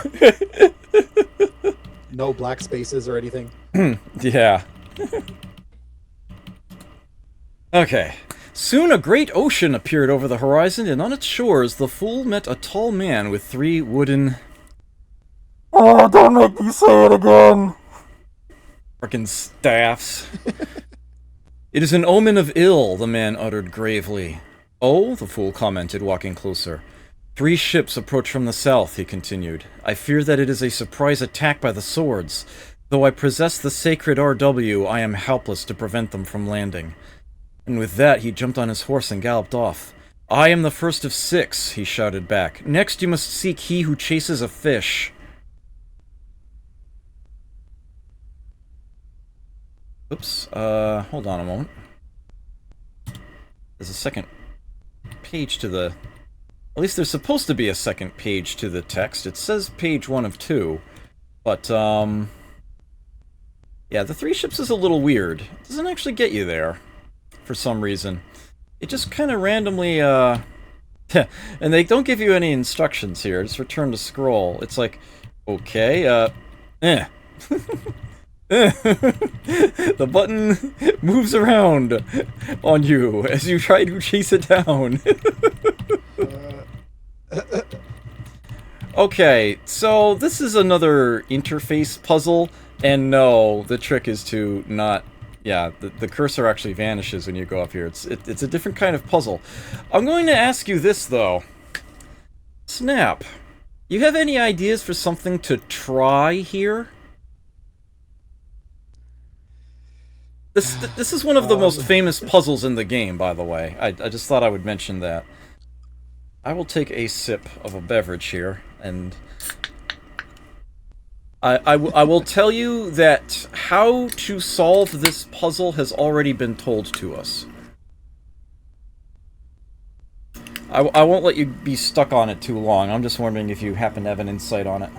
No black spaces or anything. Yeah. Okay. Soon a great ocean appeared over the horizon, and on its shores the fool met a tall man with 3 wooden... Oh, don't make me say it again! Frickin' staffs. It is an omen of ill, the man uttered gravely. Oh, the fool commented, walking closer. 3 ships approach from the south, he continued. I fear that it is a surprise attack by the swords. Though I possess the sacred RW, I am helpless to prevent them from landing. And with that, he jumped on his horse and galloped off. I am the first of 6, he shouted back. Next you must seek he who chases a fish. Oops, hold on a moment. There's a second page to the... At least there's supposed to be a second page to the text. It says page 1 of 2. But, yeah, the 3 ships is a little weird. It doesn't actually get you there, for some reason. It just kind of randomly, and they don't give you any instructions here. Just return to scroll. It's like, okay, The button moves around on you as you try to chase it down. Okay, so this is another interface puzzle, and no, the trick is to not... Yeah, the cursor actually vanishes when you go up here. It's a different kind of puzzle. I'm going to ask you this, though. Snap, you have any ideas for something to try here? This is one of the most famous puzzles in the game, by the way. I just thought I would mention that. I will take a sip of a beverage here, and... I will tell you that how to solve this puzzle has already been told to us. I won't let you be stuck on it too long. I'm just wondering if you happen to have an insight on it.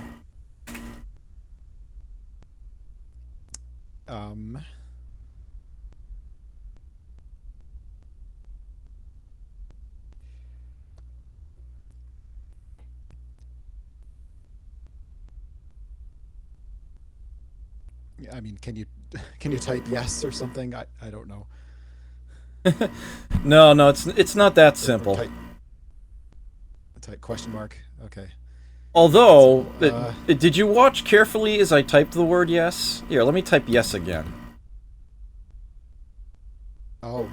I mean, can you type yes or something? I don't know. No, it's not that simple. Type question mark. Okay. Although, did you watch carefully as I typed the word yes? Here, let me type yes again. Oh.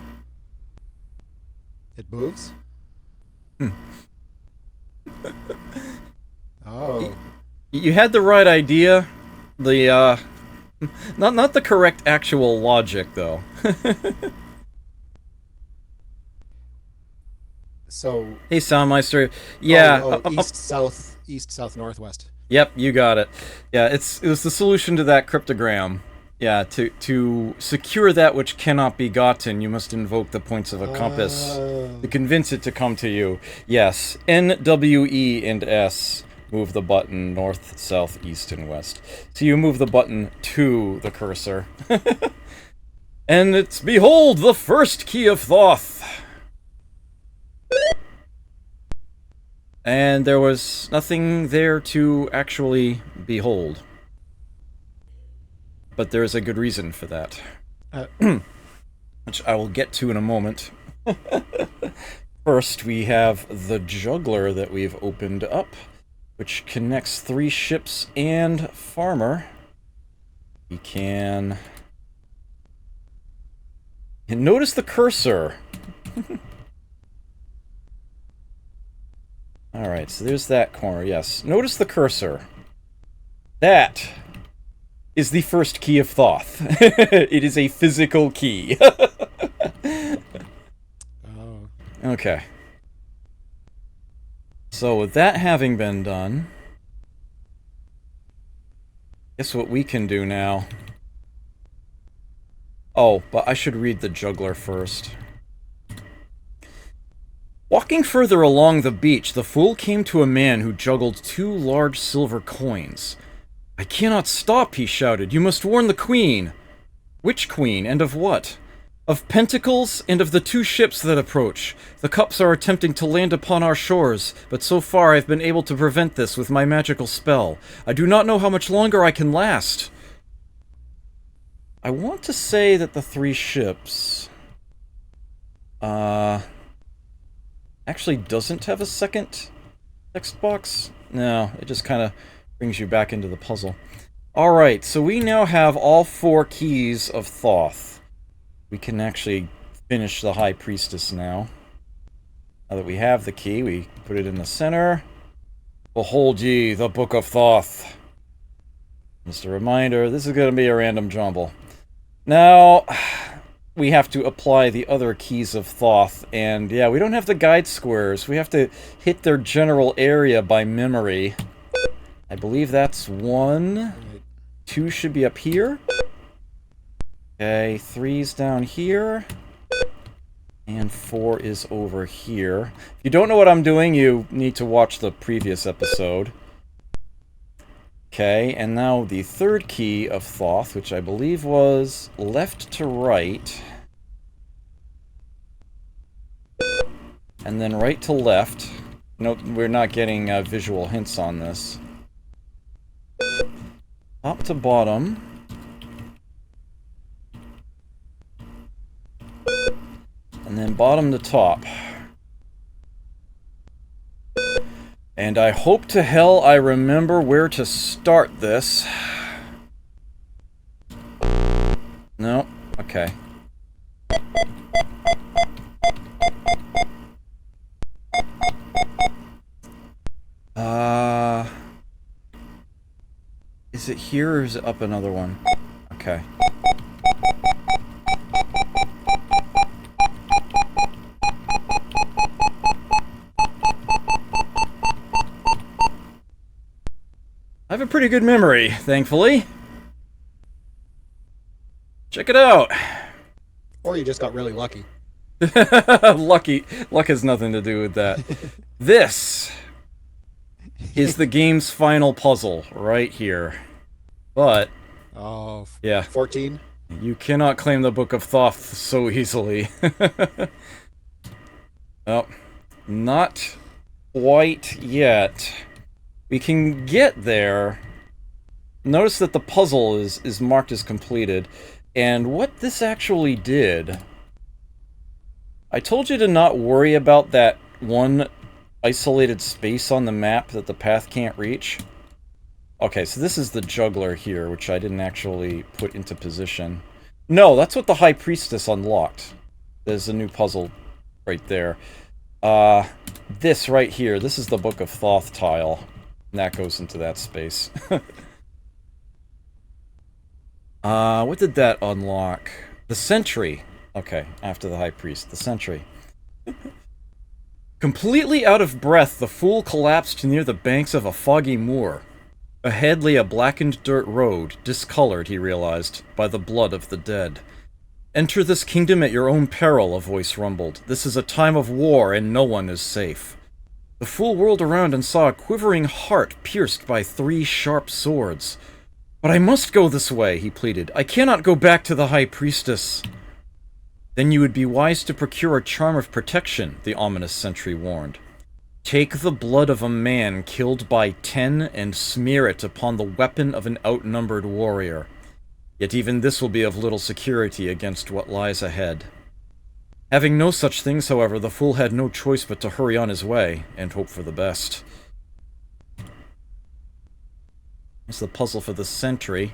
It moves? Oh. You had the right idea. The, not the correct actual logic, though. So... Hey, Soundmeister. Yeah. East, south, northwest. Yep, you got it. Yeah, it was the solution to that cryptogram. Yeah, to secure that which cannot be gotten, you must invoke the points of a compass to convince it to come to you. Yes, N, W, E, and S. Move the button north, south, east, and west. So you move the button to the cursor. And it's, behold, the first key of Thoth! And there was nothing there to actually behold. But there is a good reason for that. Which I will get to in a moment. First, we have the juggler that we've opened up, which connects 3 ships and Farmer. We can... And notice the cursor. Alright, so there's that corner, yes. Notice the cursor. That is the first key of Thoth. It is a physical key. Oh. Okay. So with that having been done, Guess what we can do now? Oh, but I should read the juggler first. Walking further along the beach, the fool came to a man who juggled 2 large silver coins. "I cannot stop," he shouted. "You must warn the queen." "Which queen, and of what?" "Of Pentacles, and of the 2 ships that approach. The cups are attempting to land upon our shores, but so far I've been able to prevent this with my magical spell. I do not know how much longer I can last." I want to say that the 3 ships... actually doesn't have a second text box? No, it just kind of brings you back into the puzzle. Alright, so we now have all 4 keys of Thoth. We can actually finish the High Priestess now. Now that we have the key, we put it in the center. Behold ye, the Book of Thoth. Just a reminder, this is going to be a random jumble. Now, we have to apply the other keys of Thoth, and yeah, we don't have the guide squares. We have to hit their general area by memory. I believe that's 1. 2 should be up here. Okay, 3's down here. And 4 is over here. If you don't know what I'm doing, you need to watch the previous episode. Okay, and now the 3rd key of Thoth, which I believe was left to right. And then right to left. Nope, we're not getting visual hints on this. Top to bottom. And then bottom to top. And I hope to hell I remember where to start this. No? Okay. Is it here or is it up another one? Okay. I have a pretty good memory, thankfully. Check it out. Or you just got really lucky. Luck has nothing to do with that. This is the game's final puzzle right here. But Oh, yeah, 14? you cannot claim the Book of Thoth so easily. Well, not quite yet. We can get there. Notice that the puzzle is marked as completed. And what this actually did... I told you to not worry about that one isolated space on the map that the path can't reach. Okay, so this is the juggler here, which I didn't actually put into position. No, that's what the High Priestess unlocked. There's a new puzzle right there. This right here, this is the Book of Thoth tile. And that goes into that space. What did that unlock? The Sentry. Okay, after the High Priest, the Sentry. Completely out of breath, the fool collapsed near the banks of a foggy moor. Ahead lay a blackened dirt road, discolored, he realized, by the blood of the dead. "Enter this kingdom at your own peril," a voice rumbled. "This is a time of war, and no one is safe." The fool whirled around and saw a quivering heart pierced by 3 sharp swords. "But I must go this way," he pleaded. "I cannot go back to the High Priestess." "Then you would be wise to procure a charm of protection," the ominous sentry warned. "Take the blood of a man killed by 10 and smear it upon the weapon of an outnumbered warrior. Yet even this will be of little security against what lies ahead." Having no such things, however, the fool had no choice but to hurry on his way, and hope for the best. It's the puzzle for the sentry.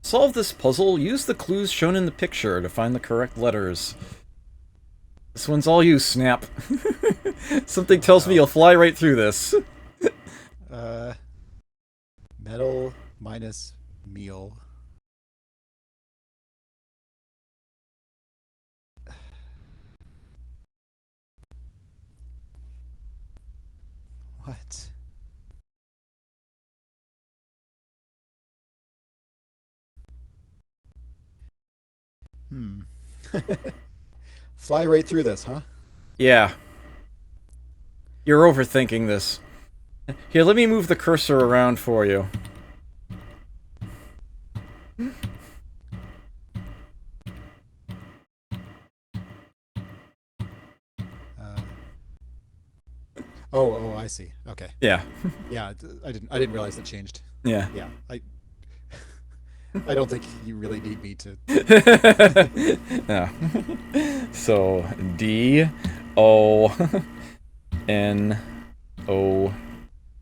Solve this puzzle, use the clues shown in the picture to find the correct letters. This one's all you, Snap. Something tells me you'll fly right through this. Metal minus meal. What? Hmm. Fly right through this, huh? Yeah, you're overthinking this. Here, let me move the cursor around for you. Uh, oh, I see. Okay. Yeah. Yeah, I didn't realize it changed. Yeah. Yeah, I don't think you really need me to. Yeah. So D O N O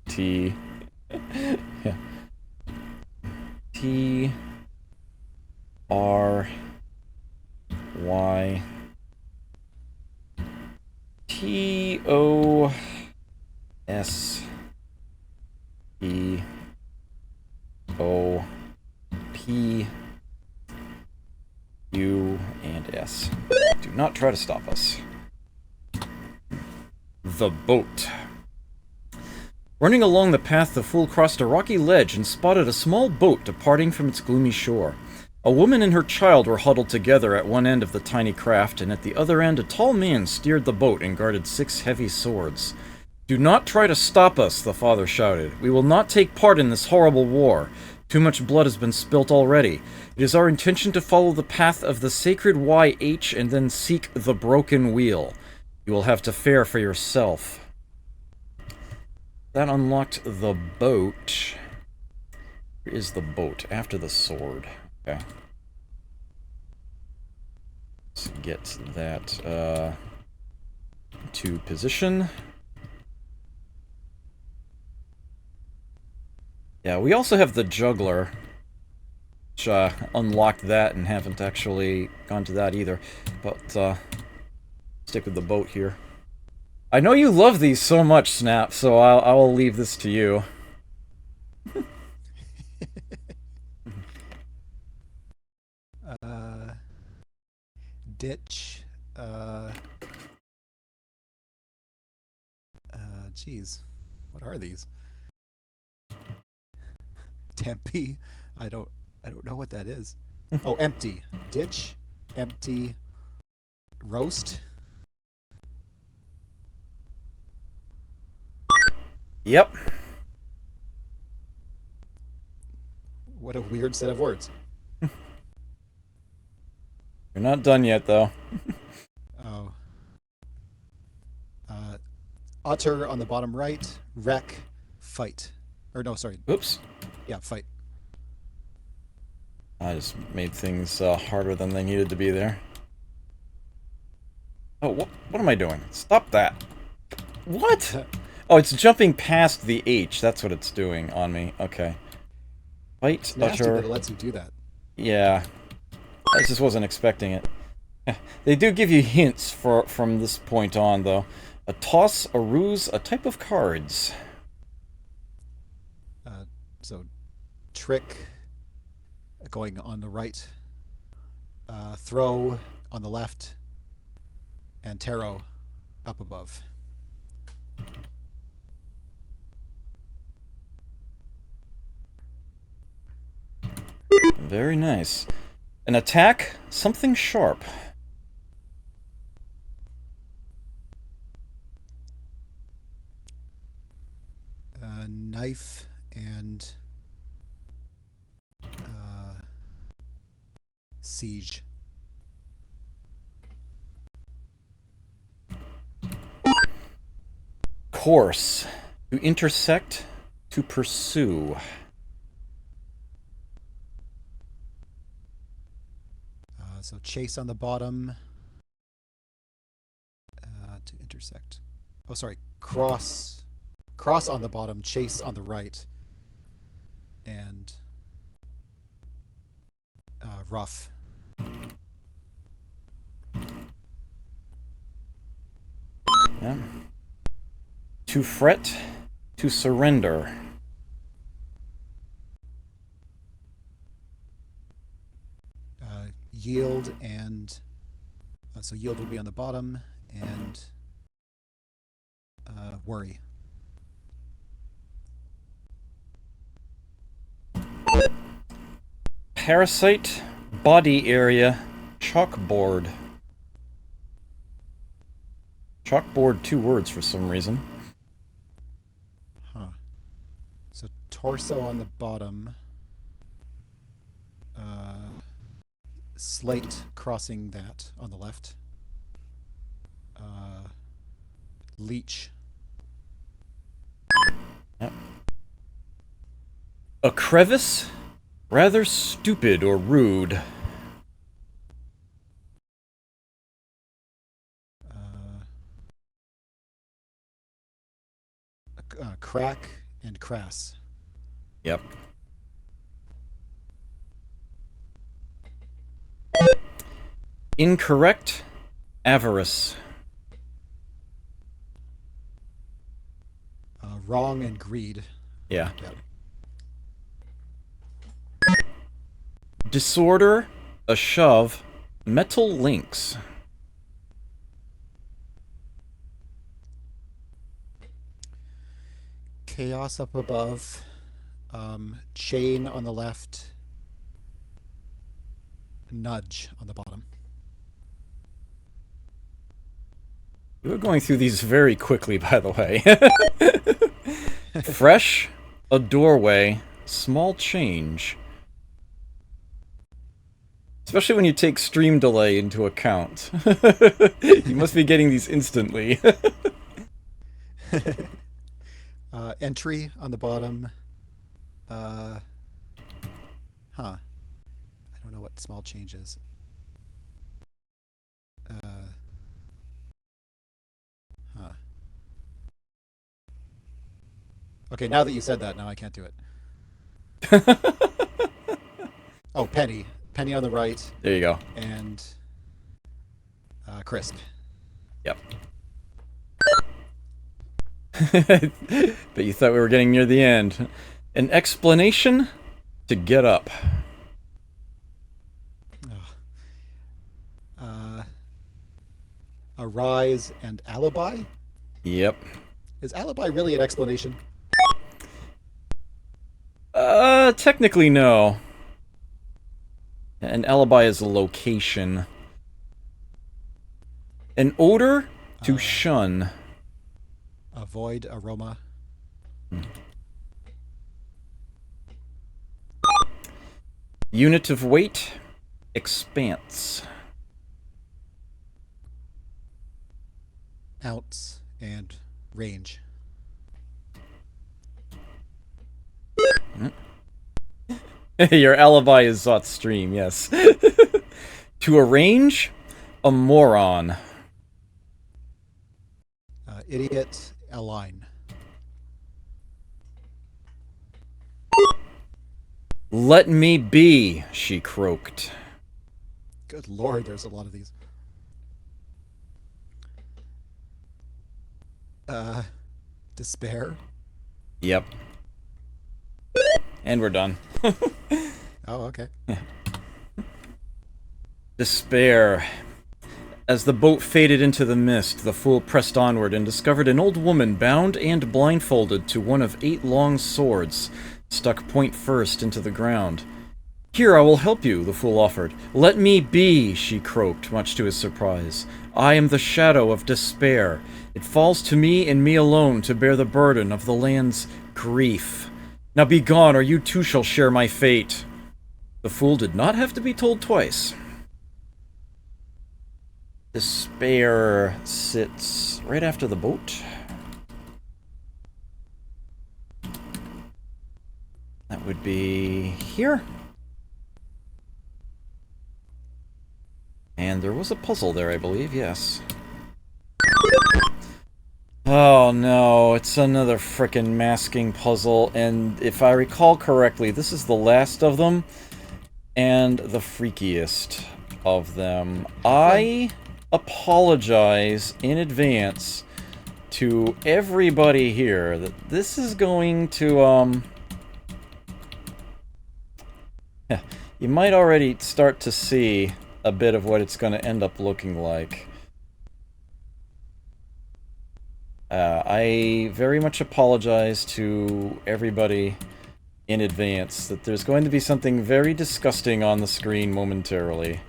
T. Yeah. T R Y T O S E O P U and S. Do not try to stop us. The boat. Running along the path, the fool crossed a rocky ledge and spotted a small boat departing from its gloomy shore. A woman and her child were huddled together at one end of the tiny craft, and at the other end a tall man steered the boat and guarded 6 heavy swords. "Do not try to stop us," the father shouted. "We will not take part in this horrible war. Too much blood has been spilt already. It is our intention to follow the path of the sacred YH and then seek the broken wheel. You will have to fare for yourself." That unlocked the boat. Where is the boat? After the sword. Okay. Let's get that to position. Yeah, we also have the juggler, which unlocked that and haven't actually gone to that either. But stick with the boat here. I know you love these so much, Snap, so I will leave this to you. Uh, Ditch. Geez, what are these? Tempe. I don't. I don't know what that is. Oh, empty. Ditch. Empty. Roast. Yep. What a weird set of words. You're not done yet, though. Oh. Utter on the bottom right. Wreck. Fight. Or no, sorry. Oops. Yeah, fight. I just made things harder than they needed to be there. Oh, what am I doing? Stop that. What? Oh, it's jumping past the H. That's what it's doing on me. Okay. Fight, It's nasty utter. that it lets you do that. Yeah. I just wasn't expecting it. They do give you hints from this point on, though. A toss, a ruse, a type of cards. So, trick going on the right. Throw on the left. And tarot up above. Very nice. An attack, something sharp. Knife and siege. Course. To intersect, to pursue. So chase on the bottom. To intersect. Oh, sorry. Cross. Cross on the bottom. Chase on the right. And rough. Yeah. To fret, to surrender. Yield and so yield will be on the bottom and worry. Parasite, body area, Chalkboard. Chalkboard, 2 words for some reason. Huh. So torso on the bottom. Slate crossing that on the left. Leech. Yep. A crevice? Rather stupid or rude. Crack and crass. Yep. Incorrect. Avarice. Wrong and greed. Yeah. Yep. Disorder. A shove. Metal links. Chaos up above. Chain on the left. Nudge on the bottom. We're going through these very quickly, by the way. Fresh. A doorway. Small change. Especially when you take stream delay into account. You must be getting these instantly. Entry on the bottom. I don't know what small change is. Okay, now that you said that, now I can't do it. Oh, penny. Penny on the right. There you go. And crisp. Yep. But you thought we were getting near the end. An explanation to get up. A rise and alibi? Yep. Is alibi really an explanation? Technically no. An alibi is a location. An odor to shun. Avoid aroma. Unit of weight. Expanse. Ounce and range. Your alibi is Zot's stream, yes. To arrange, a moron. Idiot, align. Let me be, she croaked. Good lord, there's a lot of these. Despair. Yep. And we're done. Oh, okay. Despair. As the boat faded into the mist, the fool pressed onward and discovered an old woman bound and blindfolded to one of 8 long swords, stuck point first into the ground. Here, I will help you, the fool offered. Let me be, she croaked, much to his surprise. I am the shadow of despair. It falls to me and me alone to bear the burden of the land's grief. Now be gone, or you too shall share my fate. The fool did not have to be told twice. Despair sits right after the boat. That would be here. And there was a puzzle there, I believe, yes. Oh no, it's another frickin' masking puzzle, and if I recall correctly, this is the last of them, and the freakiest of them. I apologize in advance to everybody here that this is going to, you might already start to see a bit of what it's going to end up looking like. I very much apologize to everybody in advance that there's going to be something very disgusting on the screen momentarily.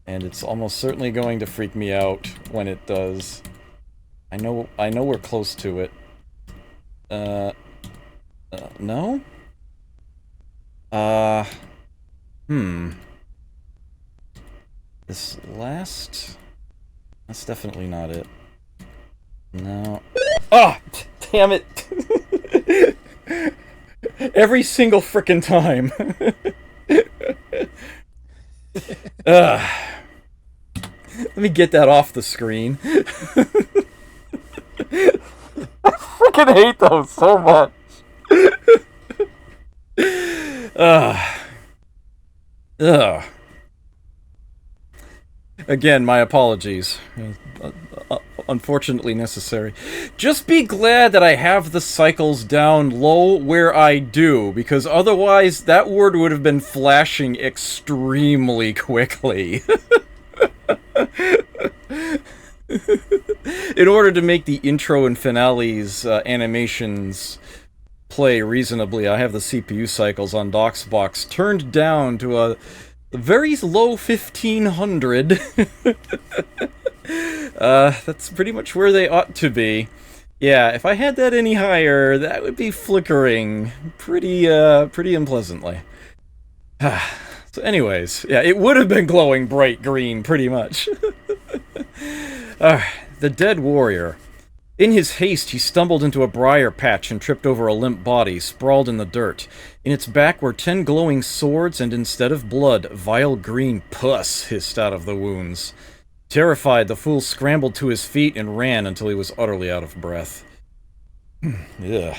And it's almost certainly going to freak me out when it does. I know we're close to it. No? This last... That's definitely not it. No. Ah! Damn it! Every single frickin' time. Let me get that off the screen. I freaking hate those so much. Again, my apologies. Unfortunately necessary. Just be glad that I have the cycles down low where I do, because otherwise that word would have been flashing extremely quickly. In order to make the intro and finales animations play reasonably, I have the CPU cycles on DOSBox turned down to a very low 1500. That's pretty much where they ought to be. Yeah, if I had that any higher, that would be flickering pretty unpleasantly. So anyways, yeah, it would have been glowing bright green, pretty much. The dead warrior. In his haste, he stumbled into a briar patch and tripped over a limp body, sprawled in the dirt. In its back were 10 glowing swords, and instead of blood, vile green pus hissed out of the wounds. Terrified, the fool scrambled to his feet and ran until he was utterly out of breath. Ugh.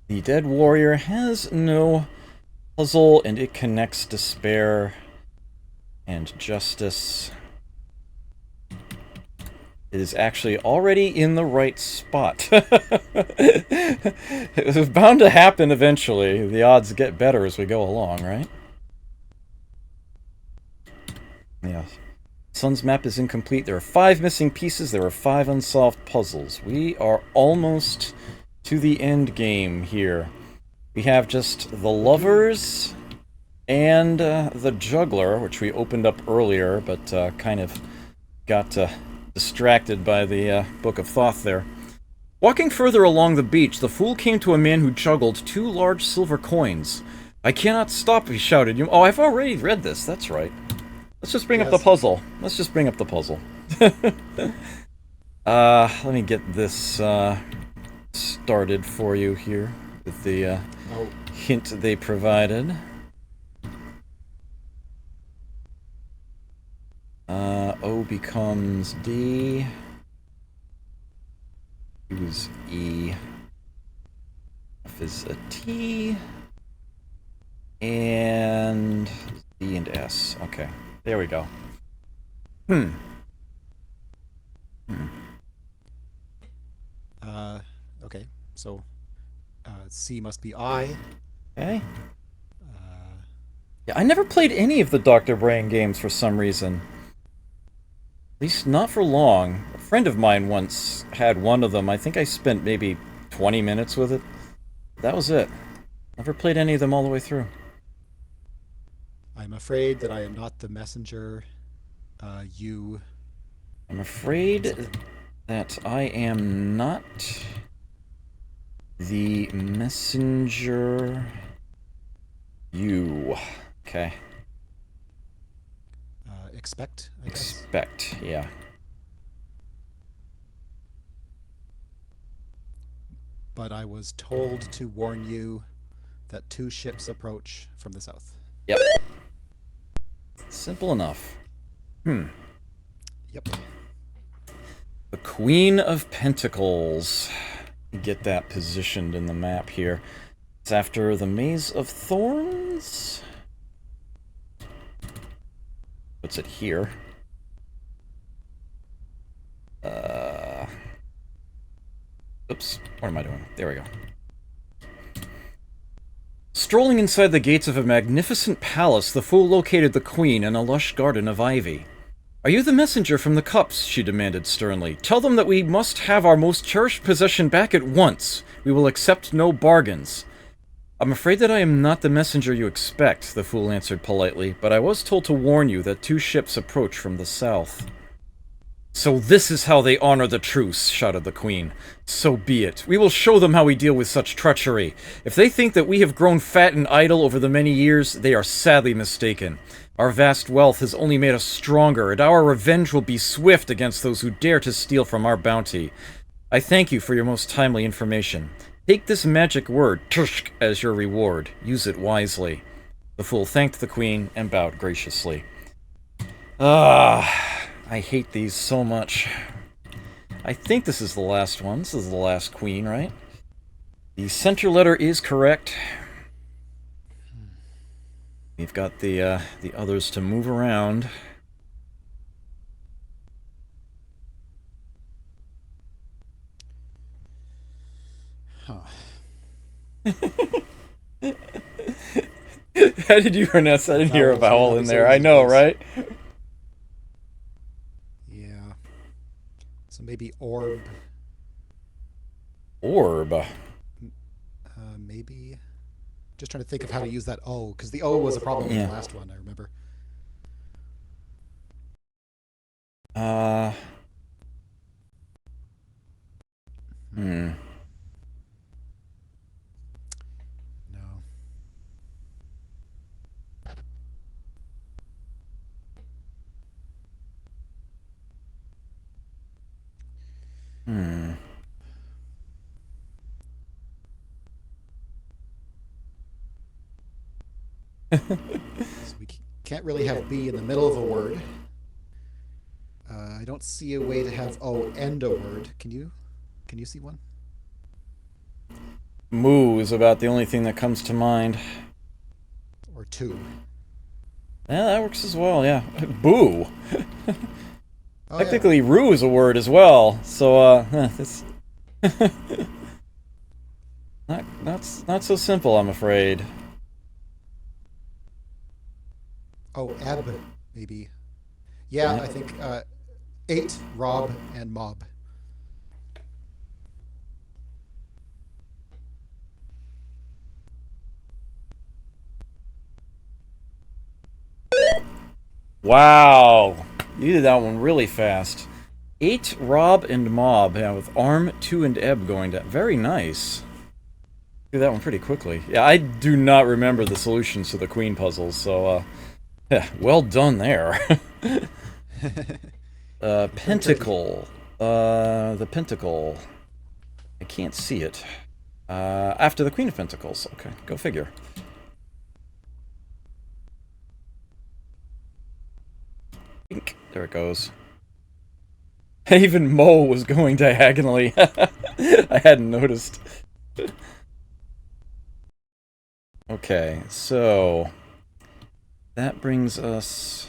The dead warrior has no puzzle, and it connects despair and justice. It is actually already in the right spot. It was bound to happen eventually. The odds get better as we go along, right? Yes. Sun's map is incomplete. There are 5 missing pieces. There are 5 unsolved puzzles. We are almost to the end game here. We have just the lovers and the juggler, which we opened up earlier, but kind of got distracted by the Book of Thoth there. Walking further along the beach, the fool came to a man who juggled 2 large silver coins. "I cannot stop," he shouted. Oh, I've already read this, that's right. Let's just bring up the puzzle. Let's just bring up the puzzle. Let me get this started for you here with the hint they provided. O becomes D. U is E. F is a T. And D and S. Okay, there we go. Okay, so C must be I. Okay. Yeah, I never played any of the Dr. Brain games for some reason. At least not for long. A friend of mine once had one of them. I think I spent maybe 20 minutes with it. That was it. Never played any of them all the way through. I'm afraid that I am not the messenger. You... I'm afraid that I am not the messenger. You. Okay. Expect, I guess. Expect, yeah. But I was told to warn you that 2 ships approach from the south. Yep. Simple enough. Yep. The Queen of Pentacles. Get that positioned in the map here. It's after the Maze of Thorns. Puts it here. Oops. What am I doing? There we go. Strolling inside the gates of a magnificent palace, the fool located the queen in a lush garden of ivy. "Are you the messenger from the cups?" she demanded sternly. "Tell them that we must have our most cherished possession back at once. We will accept no bargains." I'm afraid that I am not the messenger you expect, the fool answered politely, but I was told to warn you that 2 ships approach from the south. So this is how they honor the truce, shouted the queen. So be it. We will show them how we deal with such treachery. If they think that we have grown fat and idle over the many years, they are sadly mistaken. Our vast wealth has only made us stronger, and our revenge will be swift against those who dare to steal from our bounty. I thank you for your most timely information. Take this magic word, Tushk, as your reward. Use it wisely. The fool thanked the queen and bowed graciously. I hate these so much. I think this is the last one. This is the last queen, right? The center letter is correct. We've got the others to move around. Huh. How did you pronounce that? I didn't hear a vowel in there. I Vowels. know, right? Yeah. So maybe orb. Orb. Maybe. Just trying to think of how to use that O, because the O was a problem in Yeah. the last one, I remember. Hmm. No. Hmm. So we can't really have B in the middle of a word. I don't see a way to have O end a word. Can you? Can you see one? Moo is about the only thing that comes to mind. Or two? Yeah, that works as well, yeah. Boo! Oh, Technically, rue is a word as well, so, it's... not so simple, I'm afraid. Oh, ebb, maybe. Yeah, I think 8, rob, and mob. Wow! You did that one really fast. 8, rob, and mob, yeah, with arm, 2, and ebb going down. Very nice. Do that one pretty quickly. Yeah, I do not remember the solutions to the queen puzzles, so, yeah, well done there. Pentacle. The pentacle. I can't see it. After the Queen of Pentacles. Okay, go figure. Pink. There it goes. Even Mo was going diagonally. I hadn't noticed. Okay, so... that brings us...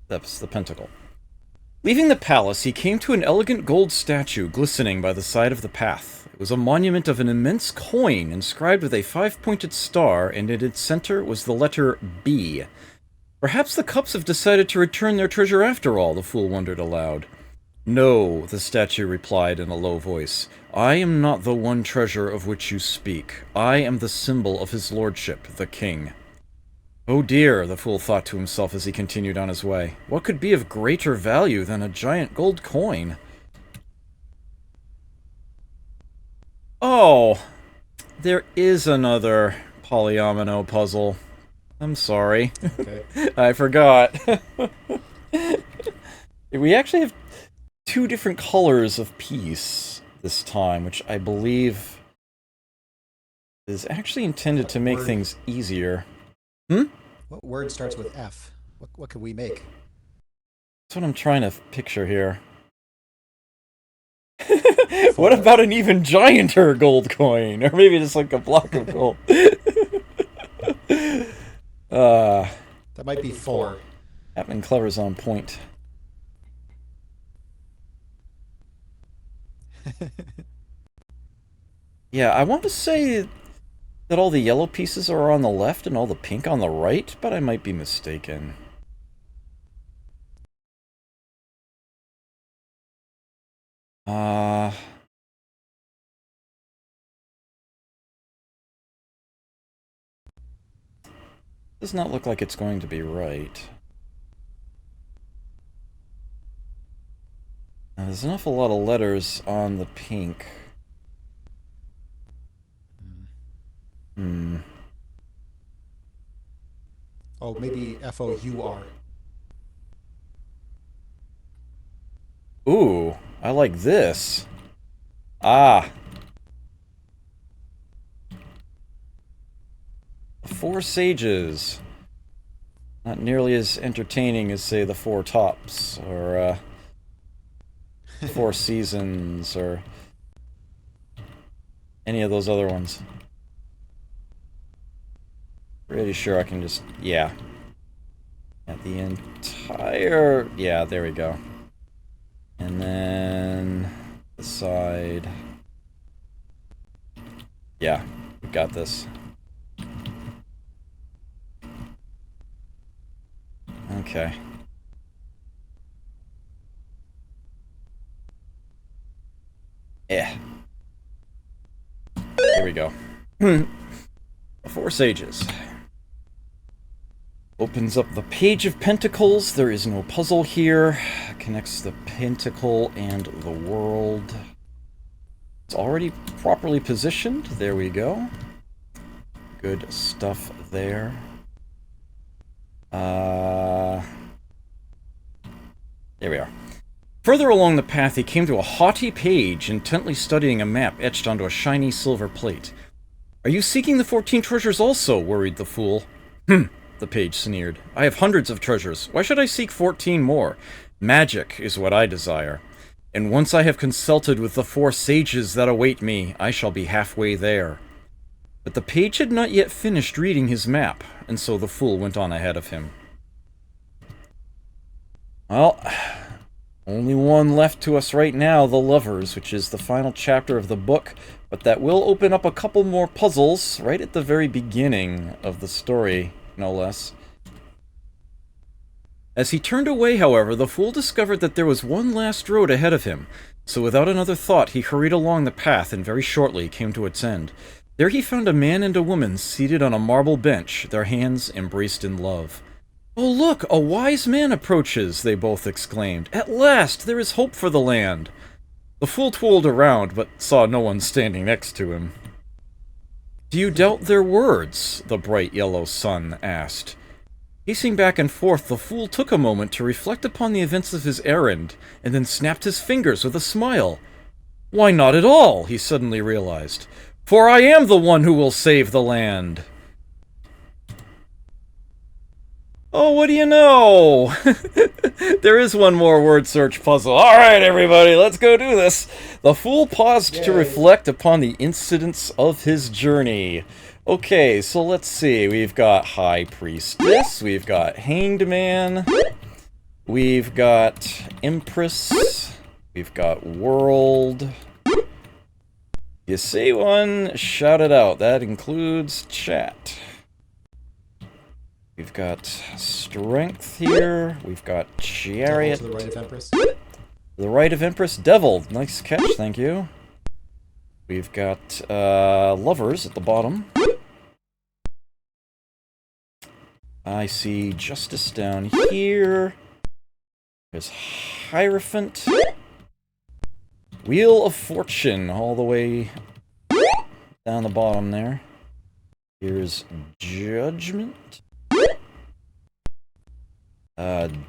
that's the pentacle. Leaving the palace, he came to an elegant gold statue glistening by the side of the path. It was a monument of an immense coin inscribed with a 5-pointed star, and in its center was the letter B. Perhaps the Cups have decided to return their treasure after all, the fool wondered aloud. No, the statue replied in a low voice. I am not the one treasure of which you speak. I am the symbol of his lordship, the king. Oh dear, the fool thought to himself as he continued on his way. What could be of greater value than a giant gold coin? Oh, there is another polyomino puzzle. I'm sorry. Okay. I forgot. We actually have 2 different colors of piece this time, which I believe is actually intended to make things easier. What word starts with F? What can we make? That's what I'm trying to picture here. What about an even gianter gold coin? Or maybe just like a block of gold. That might be 4. Captain Clever's on point. Yeah, I want to say that all the yellow pieces are on the left and all the pink on the right, but I might be mistaken. Does not look like it's going to be right. Now, there's an awful lot of letters on the pink. Hmm. Oh, maybe F-O-U-R. Ooh, I like this. Ah. The Four Sages. Not nearly as entertaining as, say, the Four Tops, or, Four Seasons, or any of those other ones. Pretty sure I can just... yeah. At the entire... yeah, there we go. And then... the side... yeah, we got this. Okay. Yeah. Here we go. Four Sages. Opens up the Page of Pentacles. There is no puzzle here. Connects the pentacle and the world. It's already properly positioned. There we go. Good stuff there. There we are. Further along the path, he came to a haughty page, intently studying a map etched onto a shiny silver plate. "Are you seeking the 14 treasures also?" worried the fool. The page sneered. "I have hundreds of treasures. Why should I seek 14 more? Magic is what I desire. And once I have consulted with the 4 sages that await me, I shall be halfway there." But the page had not yet finished reading his map, and so the fool went on ahead of him. Well, only one left to us right now, the Lovers, which is the final chapter of the book, but that will open up a couple more puzzles right at the very beginning of the story, no less. As he turned away, however, the fool discovered that there was one last road ahead of him, so without another thought he hurried along the path and very shortly came to its end. There he found a man and a woman seated on a marble bench, their hands embraced in love. "Oh look, a wise man approaches," they both exclaimed. "At last, there is hope for the land." The fool twirled around, but saw no one standing next to him. "Do you doubt their words?" the bright yellow sun asked. Pacing back and forth, the fool took a moment to reflect upon the events of his errand, and then snapped his fingers with a smile. "Why, not at all," he suddenly realized. "For I am the one who will save the land." Oh, what do you know? There is one more word search puzzle. Alright, everybody, let's go do this. The fool paused to reflect upon the incidents of his journey. Okay, so let's see. We've got High Priestess. We've got Hanged Man. We've got Empress. We've got World. You see one? Shout it out. That includes chat. We've got Strength here. We've got Chariot. To the right of Empress. The right of Empress. Devil. Nice catch, thank you. We've got Lovers at the bottom. I see Justice down here. There's Hierophant. Wheel of Fortune all the way down the bottom there. Here's Judgment.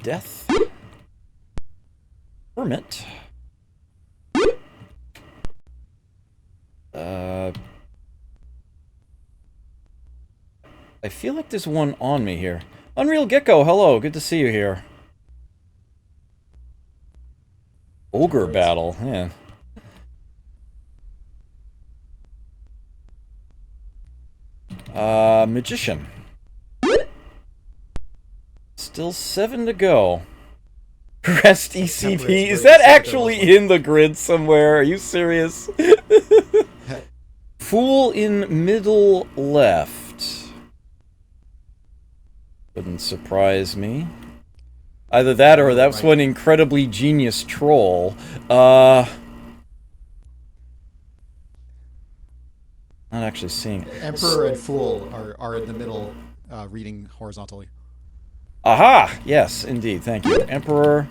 Death. Hermit. I feel like there's one on me here. Unreal Gecko, hello, good to see you here. Ogre Battle, yeah. Magician. Still 7 to go. Rest ECP. Is that actually in the grid somewhere? Are you serious? Fool in middle left. Wouldn't surprise me. Either that or that's one incredibly genius troll. Not actually seeing it. Emperor and Fool are in the middle reading horizontally. Aha! Yes, indeed. Thank you. Emperor.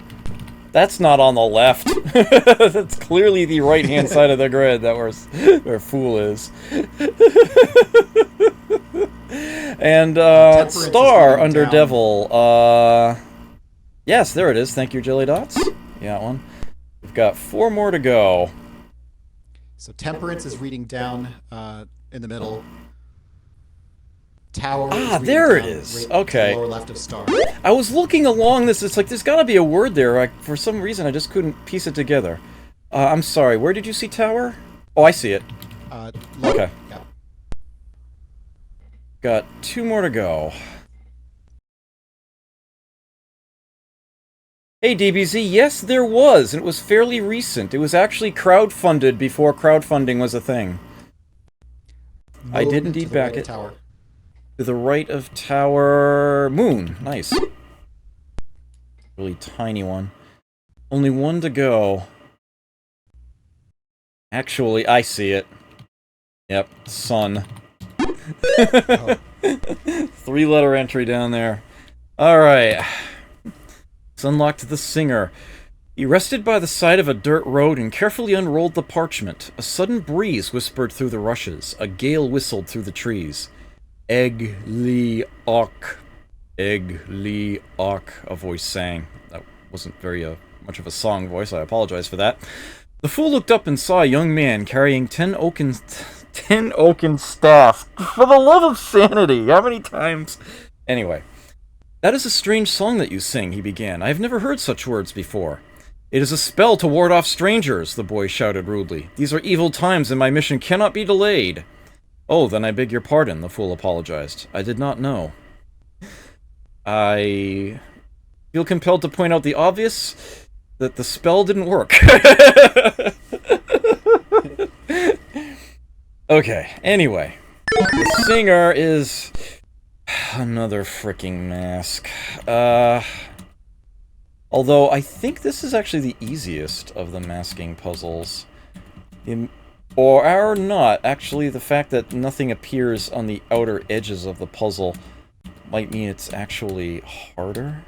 That's not on the left. That's clearly the right-hand side of the grid that where Fool is. And, Star under down. Devil. Yes, there it is. Thank you, Jelly Dots. You got one. We've got 4 more to go. So Temperance is reading down in the middle. Tower. Ah, there it is. Right okay. Lower left of Star. I was looking along this. It's like there's got to be a word there. For some reason, I just couldn't piece it together. I'm sorry. Where did you see tower? Oh, I see it. Okay. Yeah. Got 2 more to go. Hey, DBZ. Yes, there was. And it was fairly recent. It was actually crowdfunded before crowdfunding was a thing. I did indeed back it. Tower. To the right of tower... Moon. Nice. Really tiny one. Only 1 to go. Actually, I see it. Yep, sun. Oh. 3-letter entry down there. Alright. It's unlocked the singer. He rested by the side of a dirt road and carefully unrolled the parchment. A sudden breeze whispered through the rushes. A gale whistled through the trees. Egg Lee Ok. Egg Lee Ok, a voice sang. That wasn't very much of a song voice, I apologize for that. The fool looked up and saw a young man carrying 10 oaken staffs. For the love of sanity, how many times? Anyway, that is a strange song that you sing, he began. I have never heard such words before. It is a spell to ward off strangers, the boy shouted rudely. These are evil times and my mission cannot be delayed. Oh, then I beg your pardon, the fool apologized. I did not know. I feel compelled to point out the obvious, that the spell didn't work. Okay, anyway. The singer is... another freaking mask. Although, I think this is actually the easiest of the masking puzzles. Or not. Actually, the fact that nothing appears on the outer edges of the puzzle might mean it's actually harder.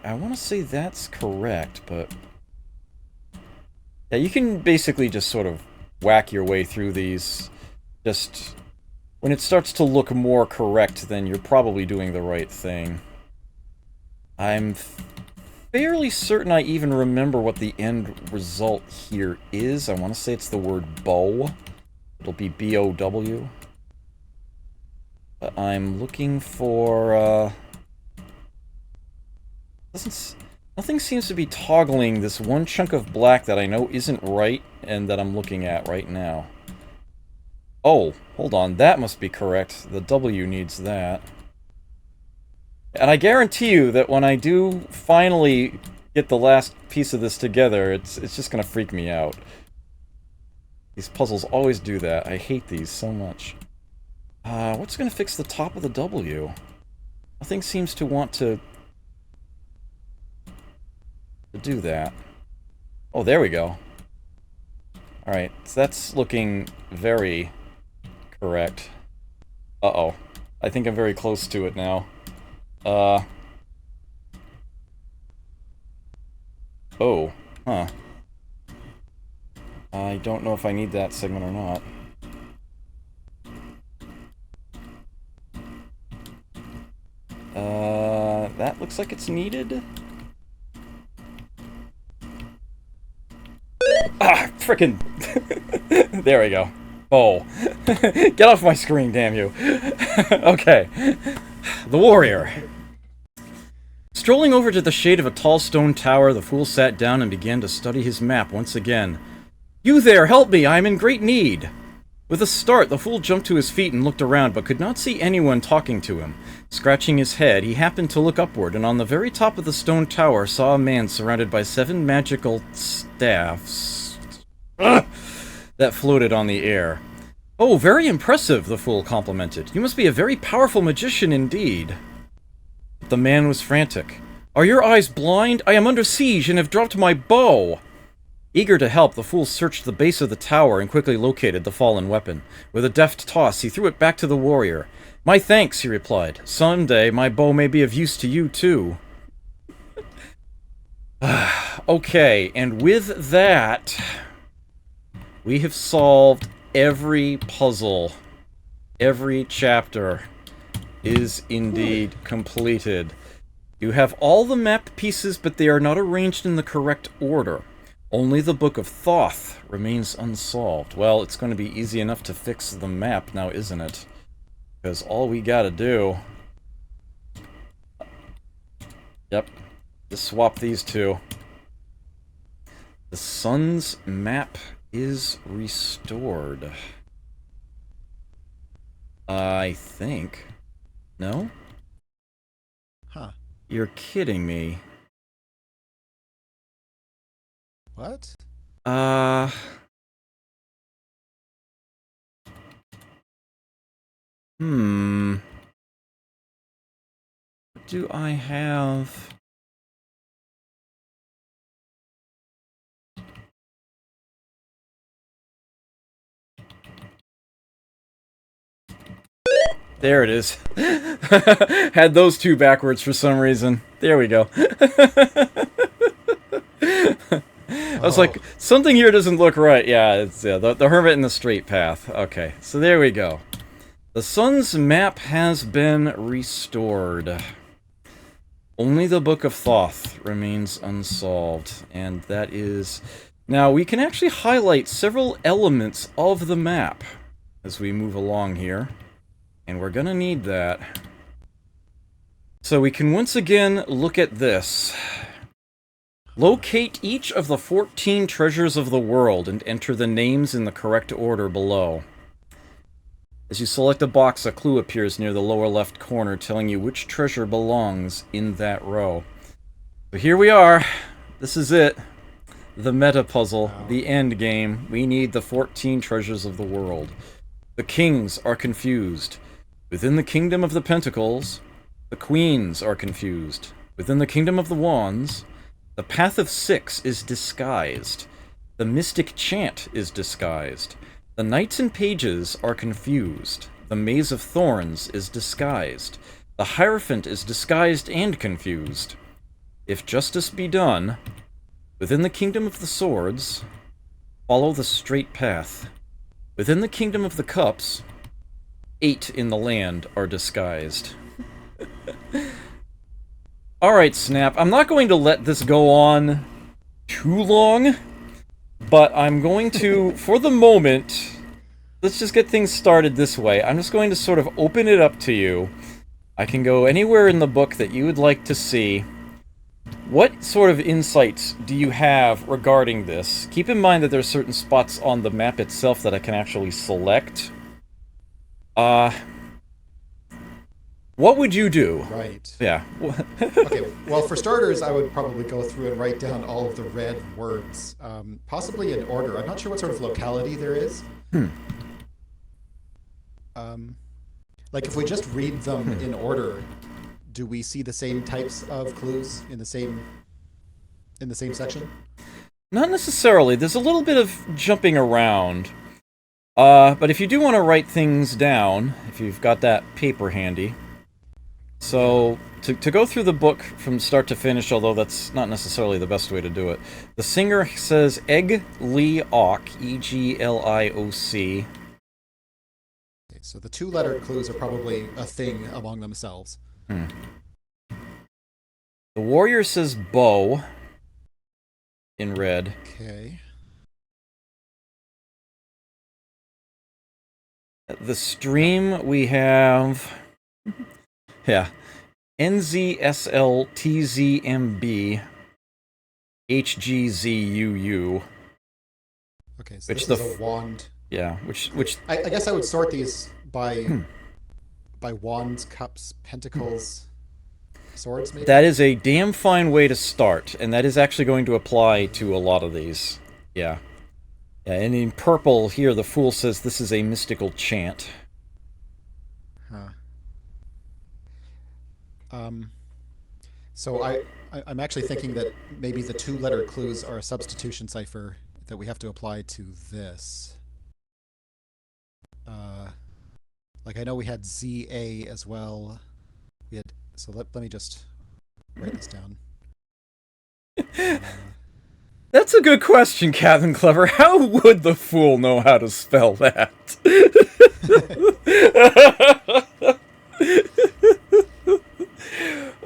I want to say that's correct, but... yeah, you can basically just sort of whack your way through these. Just... when it starts to look more correct, then you're probably doing the right thing. I'm fairly certain I even remember what the end result here is. I want to say it's the word bow. It'll be B-O-W. But I'm looking for, nothing seems to be toggling this one chunk of black that I know isn't right, and that I'm looking at right now. Oh, hold on, that must be correct. The W needs that. And I guarantee you that when I do finally get the last piece of this together, it's just gonna freak me out. These puzzles always do that. I hate these so much. What's gonna fix the top of the W? Nothing seems to want to do that. Oh, there we go. Alright, so that's looking very correct. Uh-oh. I think I'm very close to it now. Oh, huh. I don't know if I need that segment or not. That looks like it's needed. Ah, frickin'! There we go. Oh. Get off my screen, damn you. Okay. The warrior. Strolling over to the shade of a tall stone tower, the fool sat down and began to study his map once again. You there, help me, I am in great need! With a start, the fool jumped to his feet and looked around, but could not see anyone talking to him. Scratching his head, he happened to look upward, and on the very top of the stone tower saw a man surrounded by 7 magical staffs that floated on the air. Oh, very impressive, the fool complimented. You must be a very powerful magician indeed. The man was frantic. Are your eyes blind? I am under siege and have dropped my bow. Eager to help, the fool searched the base of the tower and quickly located the fallen weapon. With a deft toss, he threw it back to the warrior. My thanks, he replied. Someday my bow may be of use to you, too. Okay, and with that, we have solved every puzzle. Every chapter is indeed completed. You have all the map pieces, but they are not arranged in the correct order. Only the Book of Thoth remains unsolved. Well, it's going to be easy enough to fix the map now, isn't it? Because all we gotta do... Yep. Just swap these two. The sun's map is restored. I think. No? Huh. You're kidding me. What? What do I have? There it is. Had those two backwards for some reason. There we go. I was like, something here doesn't look right. Yeah, it's the hermit in the straight path. Okay, so there we go. The sun's map has been restored. Only the Book of Thoth remains unsolved, and that is... Now, we can actually highlight several elements of the map as we move along here, and we're gonna need that. So we can once again look at this. Locate each of the 14 treasures of the world and enter the names in the correct order below. As you select a box, a clue appears near the lower left corner telling you which treasure belongs in that row. So here we are. This is it. The meta puzzle. The end game. We need the 14 treasures of the world. The kings are confused. Within the kingdom of the pentacles, the queens are confused. Within the kingdom of the wands, the path of 6 is disguised. The mystic chant is disguised. The knights and pages are confused. The maze of thorns is disguised. The hierophant is disguised and confused. If justice be done, within the kingdom of the swords, follow the straight path. Within the kingdom of the cups, 8 in the land are disguised. Alright, Snap, I'm not going to let this go on too long, but I'm going to, for the moment, let's just get things started this way. I'm just going to sort of open it up to you. I can go anywhere in the book that you would like to see. What sort of insights do you have regarding this? Keep in mind that there are certain spots on the map itself that I can actually select. What would you do? Right. Yeah. Okay, well, for starters, I would probably go through and write down all of the red words, possibly in order. I'm not sure what sort of locality there is. Like, if we just read them in order, do we see the same types of clues in the same section? Not necessarily. There's a little bit of jumping around. But if you do want to write things down, if you've got that paper handy... So, to go through the book from start to finish, although that's not necessarily the best way to do it, the singer says Eglioc, E-G-L-I-O-C. Okay, so the two-letter clues are probably a thing among themselves. The warrior says bow, in red. Okay. The stream we have... Yeah. NZSLTZMB HGZUU. Okay, so this is a wand. Yeah, which I guess I would sort these by wands, cups, pentacles, swords, maybe? That is a damn fine way to start, and that is actually going to apply to a lot of these. Yeah. Yeah, and in purple here, the Fool says this is a mystical chant. Huh. So I'm actually thinking that maybe the two-letter clues are a substitution cipher that we have to apply to this. Uh, like I know we had ZA as well. We had so let me just write this down. Uh, That's a good question, Captain Clever. How would the fool know how to spell that?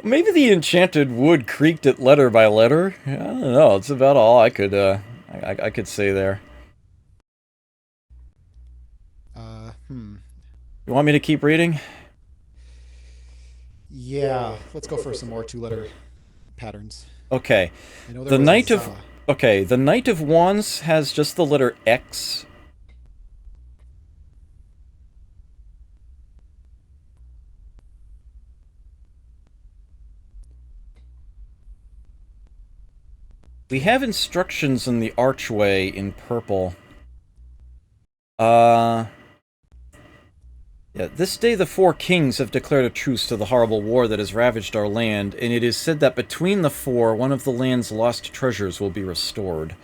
Maybe the enchanted wood creaked it letter by letter. I don't know. It's about all I could I could say there. You want me to keep reading? Yeah, let's go for some more two-letter patterns. Okay. I know there The was Knight za. of Okay, the Knight of Wands has just the letter X. We have instructions in the archway in purple. Yeah, this day the four kings have declared a truce to the horrible war that has ravaged our land, and it is said that between the four, one of the land's lost treasures will be restored.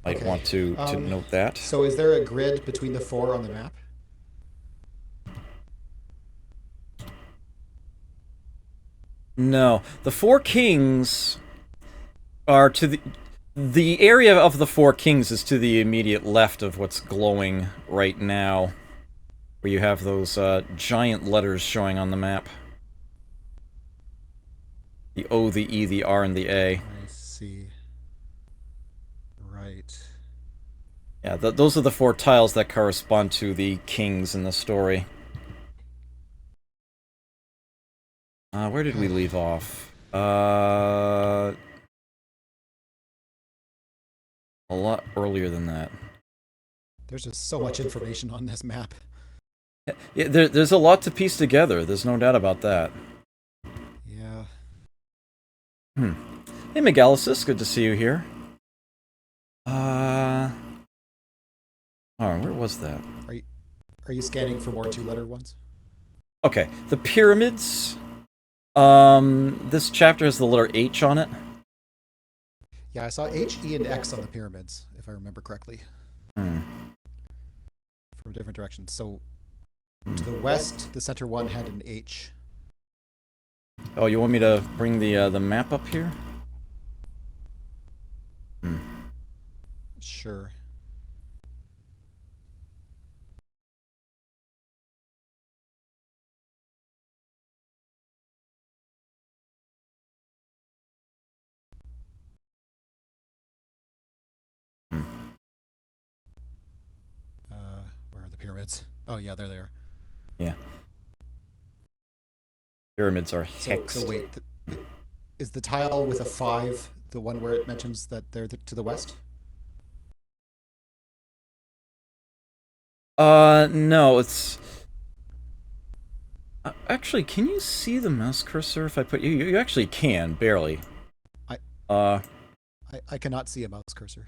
Might Okay. want to note that. So is there a grid between the four on the map? No. The four kings are to the area of the four kings is to the immediate left of what's glowing right now, where you have those giant letters showing on the map. The O, the E, the R, and the A. I see. Right. Yeah, those are the four tiles that correspond to the kings in the story. Where did we leave off? A lot earlier than that. There's just so much information on this map. Yeah, there's a lot to piece together. There's no doubt about that. Yeah. Hey, Megalicis, good to see you here. Oh, where was that? Are you scanning for more two-letter ones? Okay, the pyramids. This chapter has the letter H on it. Yeah, I saw H, E, and X on the pyramids, if I remember correctly. From different directions. So to the west, the center one had an H. Oh, you want me to bring the map up here? Sure. Where are the pyramids? Oh yeah, there they are. Yeah. Pyramids are hexed. So wait, is the tile with a 5 the one where it mentions that they're to the west? No, it's... actually, can you see the mouse cursor if I put... You actually can, barely. I cannot see a mouse cursor.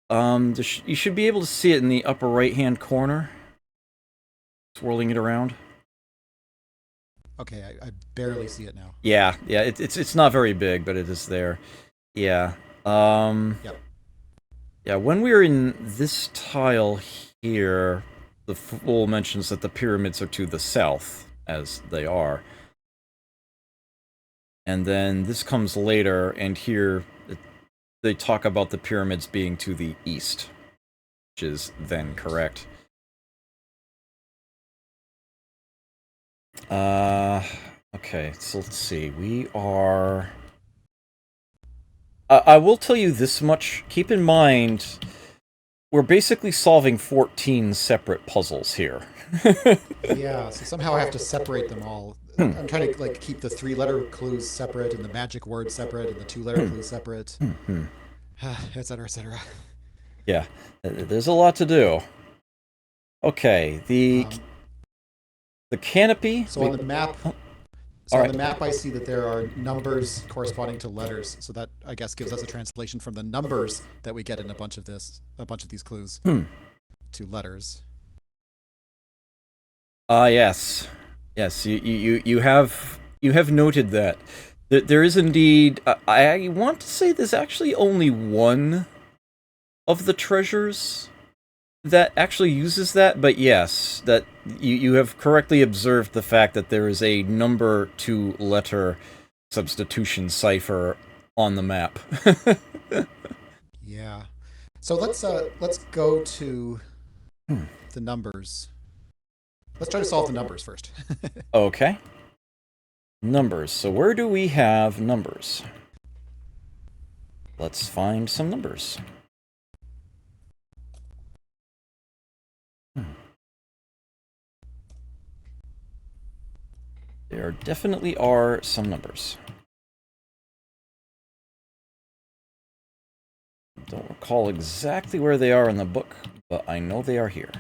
You should be able to see it in the upper right-hand corner. Swirling it around. Okay, I barely see it now. Yeah, it's not very big, but it is there. Yeah. Yep. Yeah, when we're in this tile here, the fool mentions that the pyramids are to the south, as they are. And then this comes later, and here they talk about the pyramids being to the east, which is then correct. Okay, so let's see. We are... I will tell you this much. Keep in mind, we're basically solving 14 separate puzzles here. Yeah, so somehow I have to separate them all. I'm trying to like keep the 3-letter clues separate and the magic word separate and the 2-letter clues separate, etc., etc. Yeah, there's a lot to do. Okay, the canopy. So on the map, on the map, I see that there are numbers corresponding to letters. So that I guess gives us a translation from the numbers that we get in a bunch of these clues to letters. Yes, you have noted that. There is indeed. I want to say there's actually only one of the treasures that actually uses that, but yes, that you have correctly observed the fact that there is a number to letter substitution cipher on the map. Yeah. So let's go to the numbers. Let's try to solve the numbers first. Okay. Numbers. So where do we have numbers? Let's find some numbers. There definitely are some numbers. Don't recall exactly where they are in the book, but I know they are here.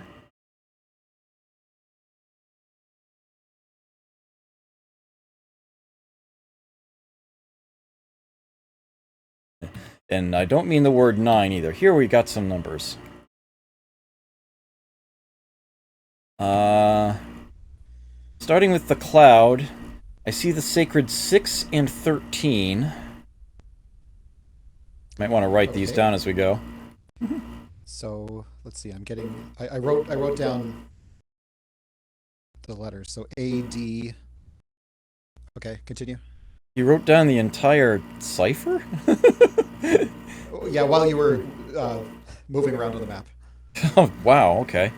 And I don't mean the word 9 either. Here we got some numbers. Starting with the cloud, I see the sacred 6 and 13. Might want to write these down as we go. So let's see. I wrote down the letters. So A D. Okay, continue. You wrote down the entire cipher? Yeah, while you were moving around on the map. Oh, wow, okay.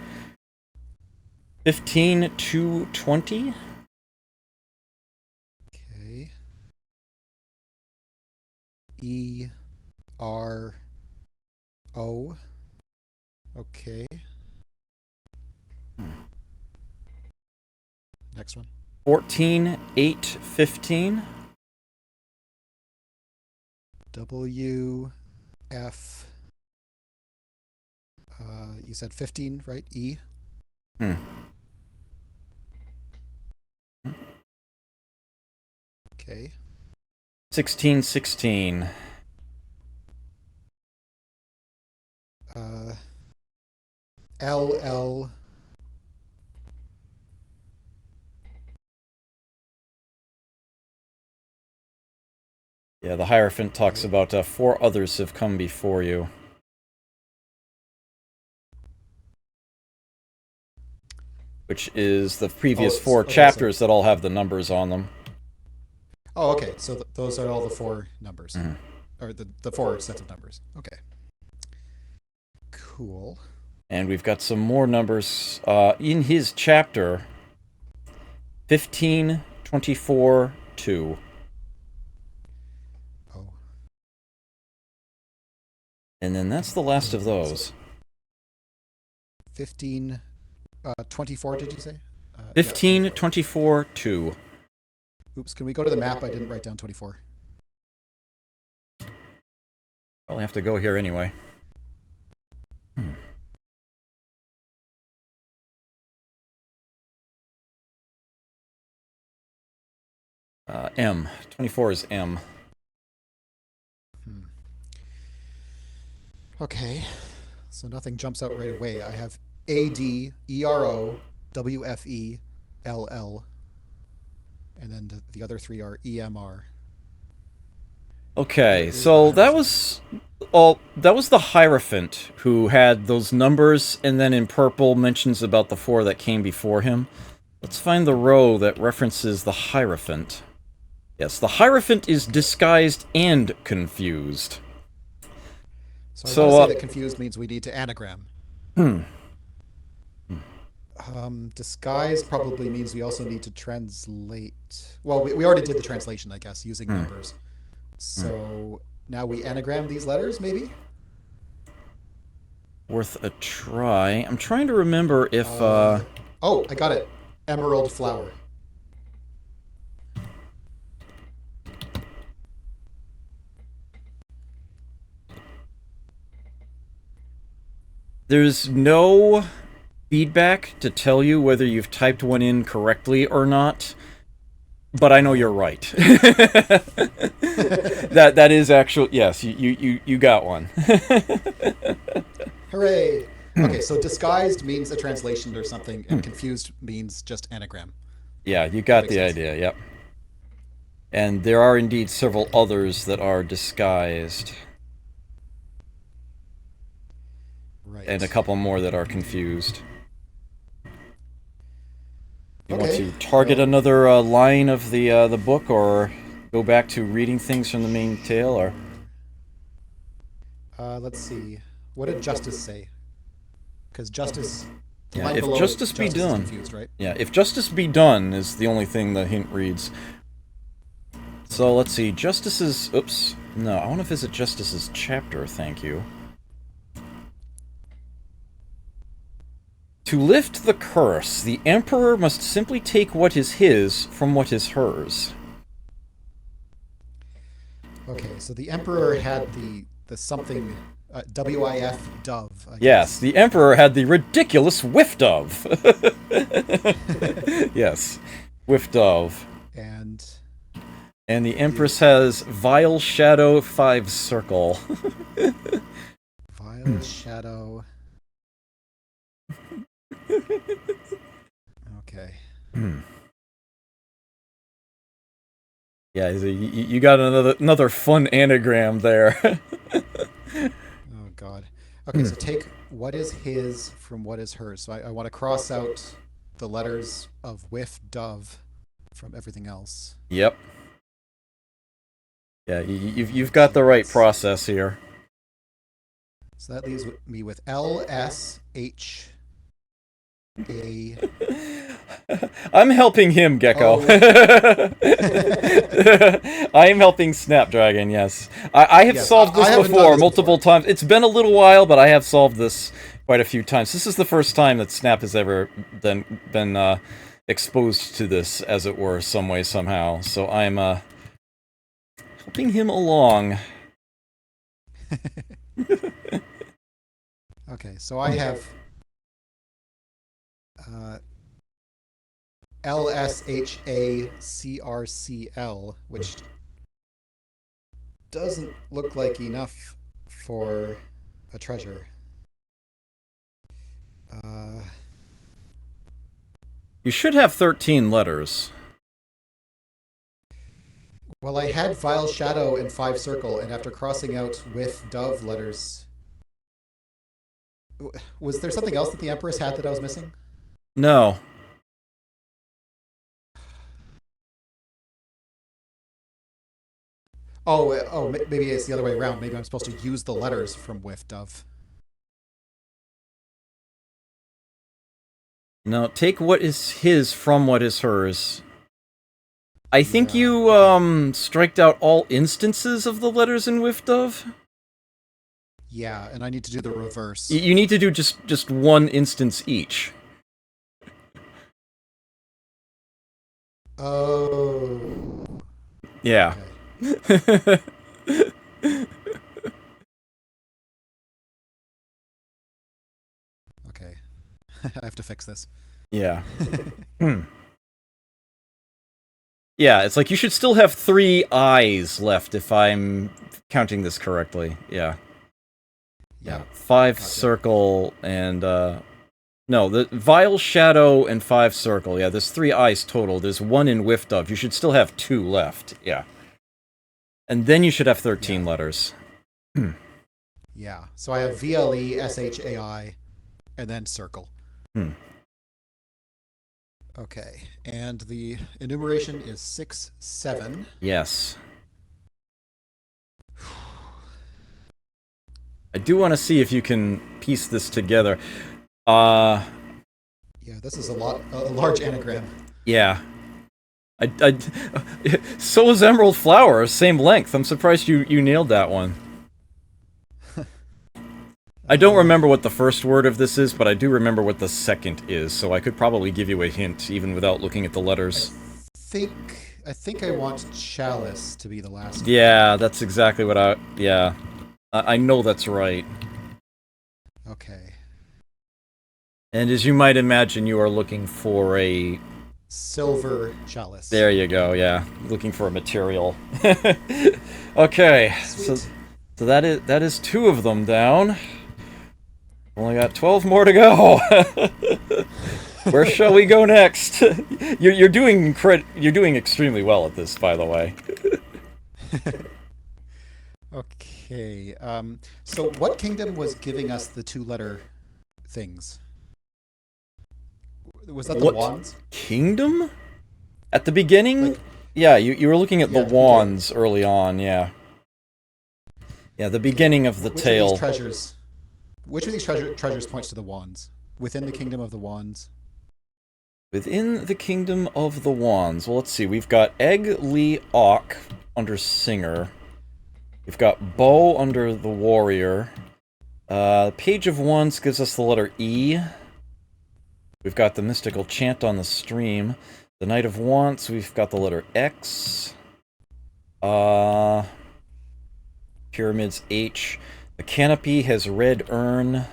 15 to 20? Okay. E R O. Okay. Next one. 14, 8, 15. W F. You said 15, right? E. Okay. 16, 16. L L. Yeah, the Hierophant talks about 4 others have come before you. Which is the previous 4 chapters that all have the numbers on them. Oh, okay. So those are all the 4 numbers. Or the 4 sets of numbers. Okay. Cool. And we've got some more numbers in his chapter. 15, 24, 2. Oh. And then that's the last of those. 15, 24, did you say? 15, yeah, 24, 2. Oops, can we go to the map? I didn't write down 24. I'll have to go here anyway. M. 24 is M. Okay. So nothing jumps out right away. I have A D E R O W F E L L. And then the other 3 are E M R. Okay, so that was the Hierophant who had those numbers, and then in purple mentions about the 4 that came before him. Let's find the row that references the Hierophant. Yes, the Hierophant is disguised and confused. So I want to say that confused means we need to anagram. Disguise probably means we also need to translate. Well, we already did the translation, I guess, using numbers. So now we anagram these letters, maybe? Worth a try. I'm trying to remember if... Oh, I got it. Emerald flower. There's no feedback to tell you whether you've typed one in correctly or not, but I know you're right. that is actual. Yes, you got one. Hooray! Okay, so disguised means a translation or something, and confused means just anagram. Yeah, you got the idea. Yep. And there are indeed several others that are disguised. Right. And a couple more that are confused. You want to target another line of the book, or go back to reading things from the main tale, or? Let's see. What did Justice say? Because Justice... Yeah, if justice be done. Confused, right? Yeah, if justice be done is the only thing the hint reads. So let's see, Justice's... Oops. No, I want to visit Justice's chapter, thank you. To lift the curse, the Emperor must simply take what is his from what is hers. Okay, so the Emperor had the something... WIF dove. Yes, the Emperor had the ridiculous whiff dove. Yes, whiff dove. And the Empress has vile shadow 5 circle. Vile shadow. Okay. Yeah, you got another fun anagram there. Oh God. Okay, so take what is his from what is hers. So I want to cross out the letters of whiff dove from everything else. Yep. Yeah, you've got the right process here. So that leaves me with LSHA. I'm helping him, Gecko. Oh. I am helping Snapdragon, yes. I have solved this before, multiple times. It's been a little while, but I have solved this quite a few times. This is the first time that Snap has ever been exposed to this, as it were, some way, somehow. So I'm helping him along. Okay, so I have LSHACRCL, which doesn't look like enough for a treasure. You should have 13 letters. Well, I had Vile Shadow and 5 Circle, and after crossing out with Dove letters... Was there something else that the Empress had that I was missing? No. Oh, maybe it's the other way around. Maybe I'm supposed to use the letters from Whiff Dove. No, take what is his from what is hers. I think you, striked out all instances of the letters in Whiff Dove? Yeah, and I need to do the reverse. You need to do just one instance each. Oh. Yeah. Okay. Okay. I have to fix this. Yeah. Yeah, it's like you should still have 3 eyes left if I'm counting this correctly. Yeah. Yeah. 5 circle and no, the Vile Shadow and 5 circle. Yeah, there's 3 eyes total. There's 1 in Whiff Dove. You should still have 2 left. Yeah. And then you should have 13 letters. Yeah. So I have VLESHAI and then circle. Okay. And the enumeration is 6, 7. Yes. I do want to see if you can piece this together. Yeah, this is a large anagram. Yeah. So is Emerald Flower, same length. I'm surprised you nailed that one. I don't remember what the first word of this is, but I do remember what the second is, so I could probably give you a hint, even without looking at the letters. I think I want chalice to be the last one. Yeah, that's exactly what I know that's right. Okay. And as you might imagine, you are looking for a... silver chalice. There you go, yeah. Looking for a material. Okay, Sweet. so that is 2 of them down. Only got 12 more to go. Where shall we go next? You're doing you're doing extremely well at this, by the way. Okay. So what kingdom was giving us the two-letter things? Was that the What wands? kingdom? At the beginning? Like, Yeah, you were looking at the yeah, at the beginning. wands early on, yeah. Yeah, the beginning of the Which of these tale. treasures? Which of these treasures points to the wands? Within the kingdom of the wands. Within the kingdom of the wands. Well, let's see. We've got Egg Lee Auk under Singer. We've got Bow under the Warrior. Page of Wands gives us the letter E. We've got the Mystical Chant on the stream. The Knight of Wands, we've got the letter X. Pyramids H. The Canopy has Red Urn.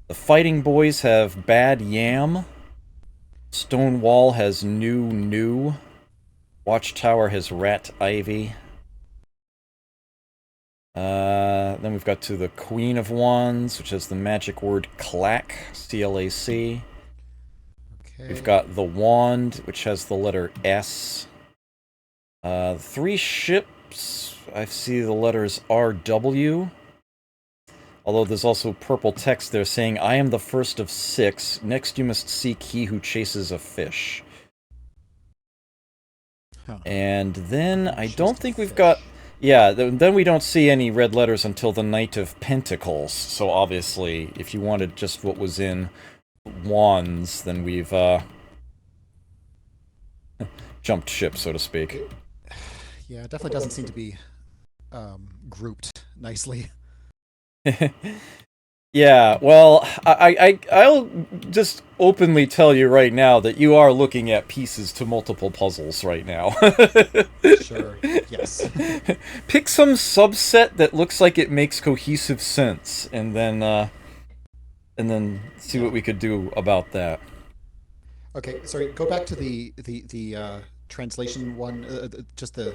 The Fighting Boys have Bad Yam. Stone Wall has New. Watchtower has Rat Ivy. Then we've got to the Queen of Wands, which has the magic word Clack, C-L-A-C. Okay. We've got the Wand, which has the letter S. Three ships, I see the letters R-W. Although there's also purple text there saying, I am the first of 6. Next you must seek he who chases a fish. Huh. And then I don't think we've got... Yeah, then we don't see any red letters until the Knight of Pentacles. So obviously, if you wanted just what was in Wands, then we've jumped ship, so to speak. Yeah, it definitely doesn't seem to be grouped nicely. Yeah, well, I'll just openly tell you right now that you are looking at pieces to multiple puzzles right now. Sure, yes. Pick some subset that looks like it makes cohesive sense, and then see what we could do about that. Okay, sorry. Go back to the translation one. Just the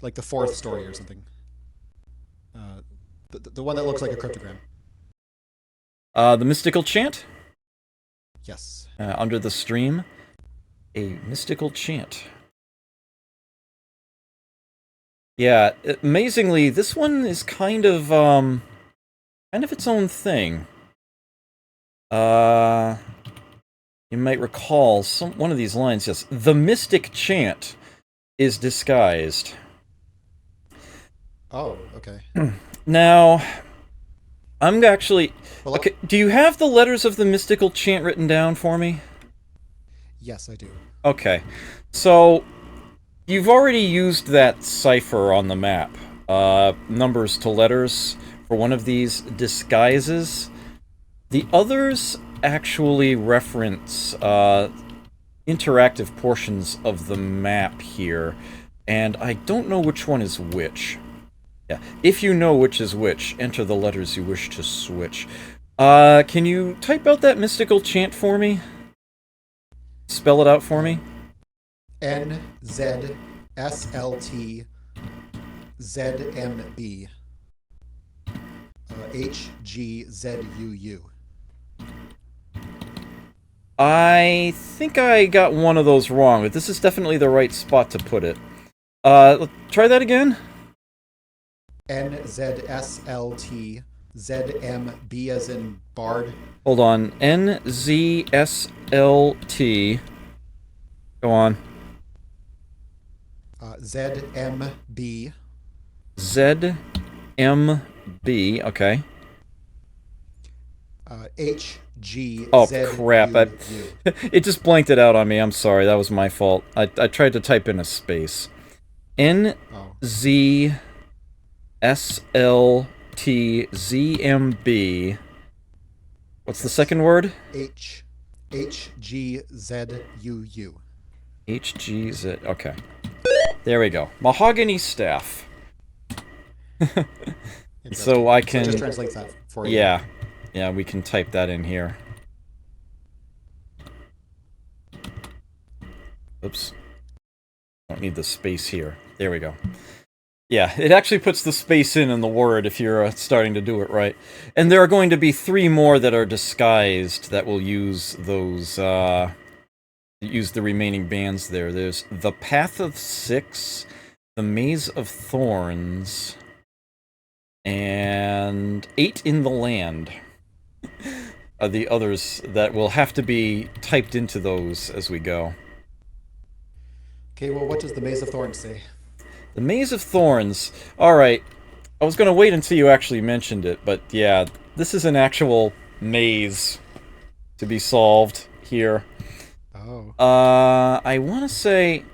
like the fourth story or something. The one that looks like a cryptogram. The Mystical Chant? Yes. Under the stream. A Mystical Chant. Yeah, amazingly, this one is kind of its own thing. You might recall one of these lines, yes. The Mystic Chant is disguised. Oh, okay. Now, I'm actually... Well, okay, do you have the letters of the Mystical Chant written down for me? yes, I do. Okay. So, you've already used that cipher on the map. Numbers to letters for one of these disguises. The others actually reference interactive portions of the map here, and I don't know which one is which. Yeah, if you know which is which, enter the letters you wish to switch. Can you type out that Mystical Chant for me? Spell it out for me. NZSLTZMB HGZUU. I think I got one of those wrong, but this is definitely the right spot to put it. Try that again. NZSLTZMB as in Bard. Hold on. NZSLT. Go on. ZMB. ZMB. Okay. HGZUU. Oh, crap. It just blanked it out on me. I'm sorry. That was my fault. I tried to type in a space. NZSLTZMB. What's the second word? HGZUU. HGZ. Okay. There we go. Mahogany staff. So I can... So it just translates that for you. Yeah. Yeah, we can type that in here. Oops. Don't need the space here. There we go. Yeah, it actually puts the space in the word if you're starting to do it right. And there are going to be 3 more that are disguised that will use those, use the remaining bands there. There's The Path of Six, The Maze of Thorns, and 8 in the Land are the others that will have to be typed into those as we go. Okay, well, what does the Maze of Thorns say? The Maze of Thorns. Alright, I was going to wait until you actually mentioned it, but yeah, this is an actual maze to be solved here. Oh. I want to say...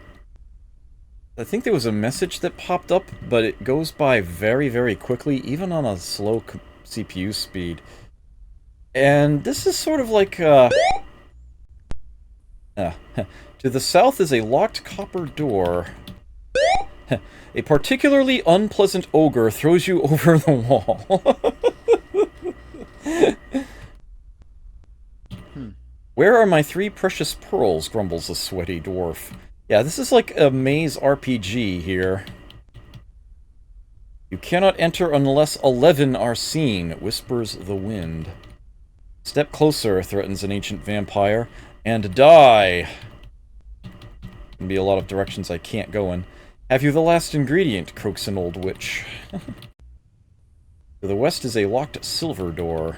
I think there was a message that popped up, but it goes by very, very quickly, even on a slow CPU speed. And this is sort of like, to the south is a locked copper door. A particularly unpleasant ogre throws you over the wall. Where are my 3 precious pearls? Grumbles the sweaty dwarf. Yeah, this is like a maze RPG here. You cannot enter unless 11 are seen, whispers the wind. Step closer, threatens an ancient vampire, and die! Can be a lot of directions I can't go in. Have you the last ingredient? Croaks an old witch. To the west is a locked silver door.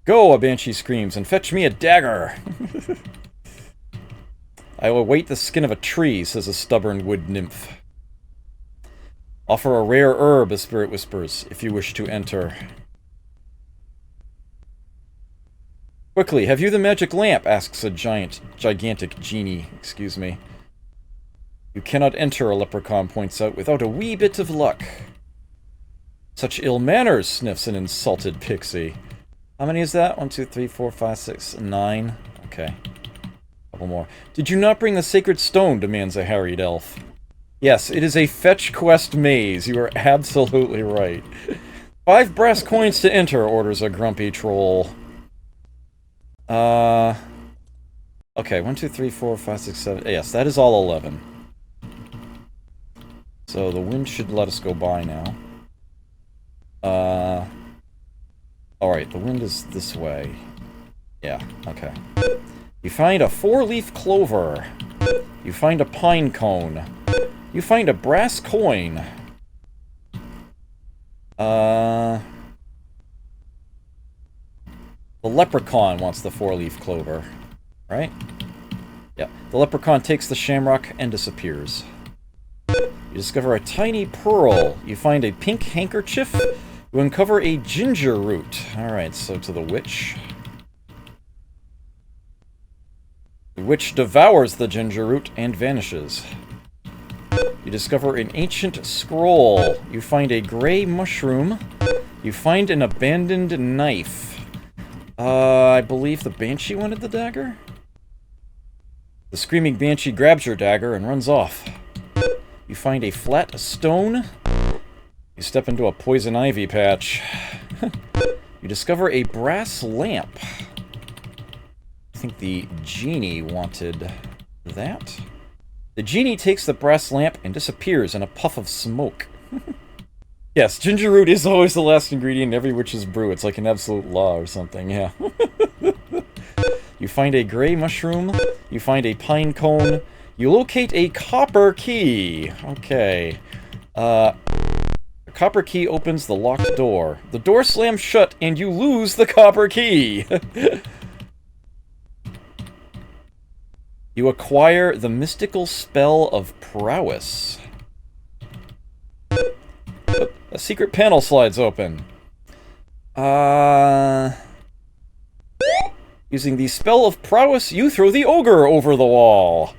Go, a banshee screams, and fetch me a dagger! I will await the skin of a tree, says a stubborn wood nymph. Offer a rare herb, a spirit whispers, if you wish to enter. Quickly, have you the magic lamp? Asks a gigantic genie, excuse me. You cannot enter, a leprechaun points out, without a wee bit of luck. Such ill manners, sniffs an insulted pixie. How many is that? 1, 2, 3, 4, 5, 6, 9. Okay. Couple more. Did you not bring the sacred stone? Demands a harried elf. Yes, it is a fetch quest maze. You are absolutely right. 5 brass coins to enter, orders a grumpy troll. Okay, 1, 2, 3, 4, 5, 6, 7. Yes, that is all 11. So the wind should let us go by now. Alright, the wind is this way. Yeah, okay. You find a 4-leaf clover. You find a pine cone. You find a brass coin. The leprechaun wants the 4-leaf clover. Right? Yeah. The leprechaun takes the shamrock and disappears. You discover a tiny pearl. You find a pink handkerchief. You uncover a ginger root. Alright, so to the witch. The witch devours the ginger root and vanishes. You discover an ancient scroll. You find a gray mushroom. You find an abandoned knife. I believe the banshee wanted the dagger? The screaming banshee grabs your dagger and runs off. You find a flat stone. You step into a poison ivy patch. You discover a brass lamp. I think the genie wanted that. The genie takes the brass lamp and disappears in a puff of smoke. Yes, ginger root is always the last ingredient in every witch's brew. It's like an absolute law or something, yeah. You find a gray mushroom. You find a pine cone. You locate a copper key. Okay. The copper key opens the locked door. The door slams shut, and you lose the copper key. You acquire the mystical spell of prowess. A secret panel slides open. Using the spell of prowess, you throw the ogre over the wall.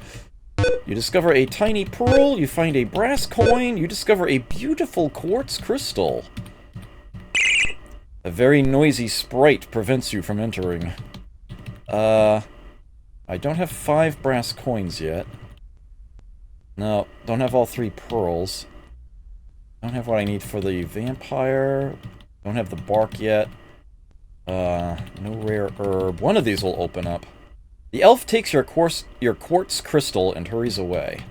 You discover a tiny pearl, you find a brass coin, you discover a beautiful quartz crystal. A very noisy sprite prevents you from entering. I don't have 5 brass coins yet. No, don't have all 3 pearls. Don't have what I need for the vampire. Don't have the bark yet. No rare herb. One of these will open up. The elf takes your quartz crystal and hurries away.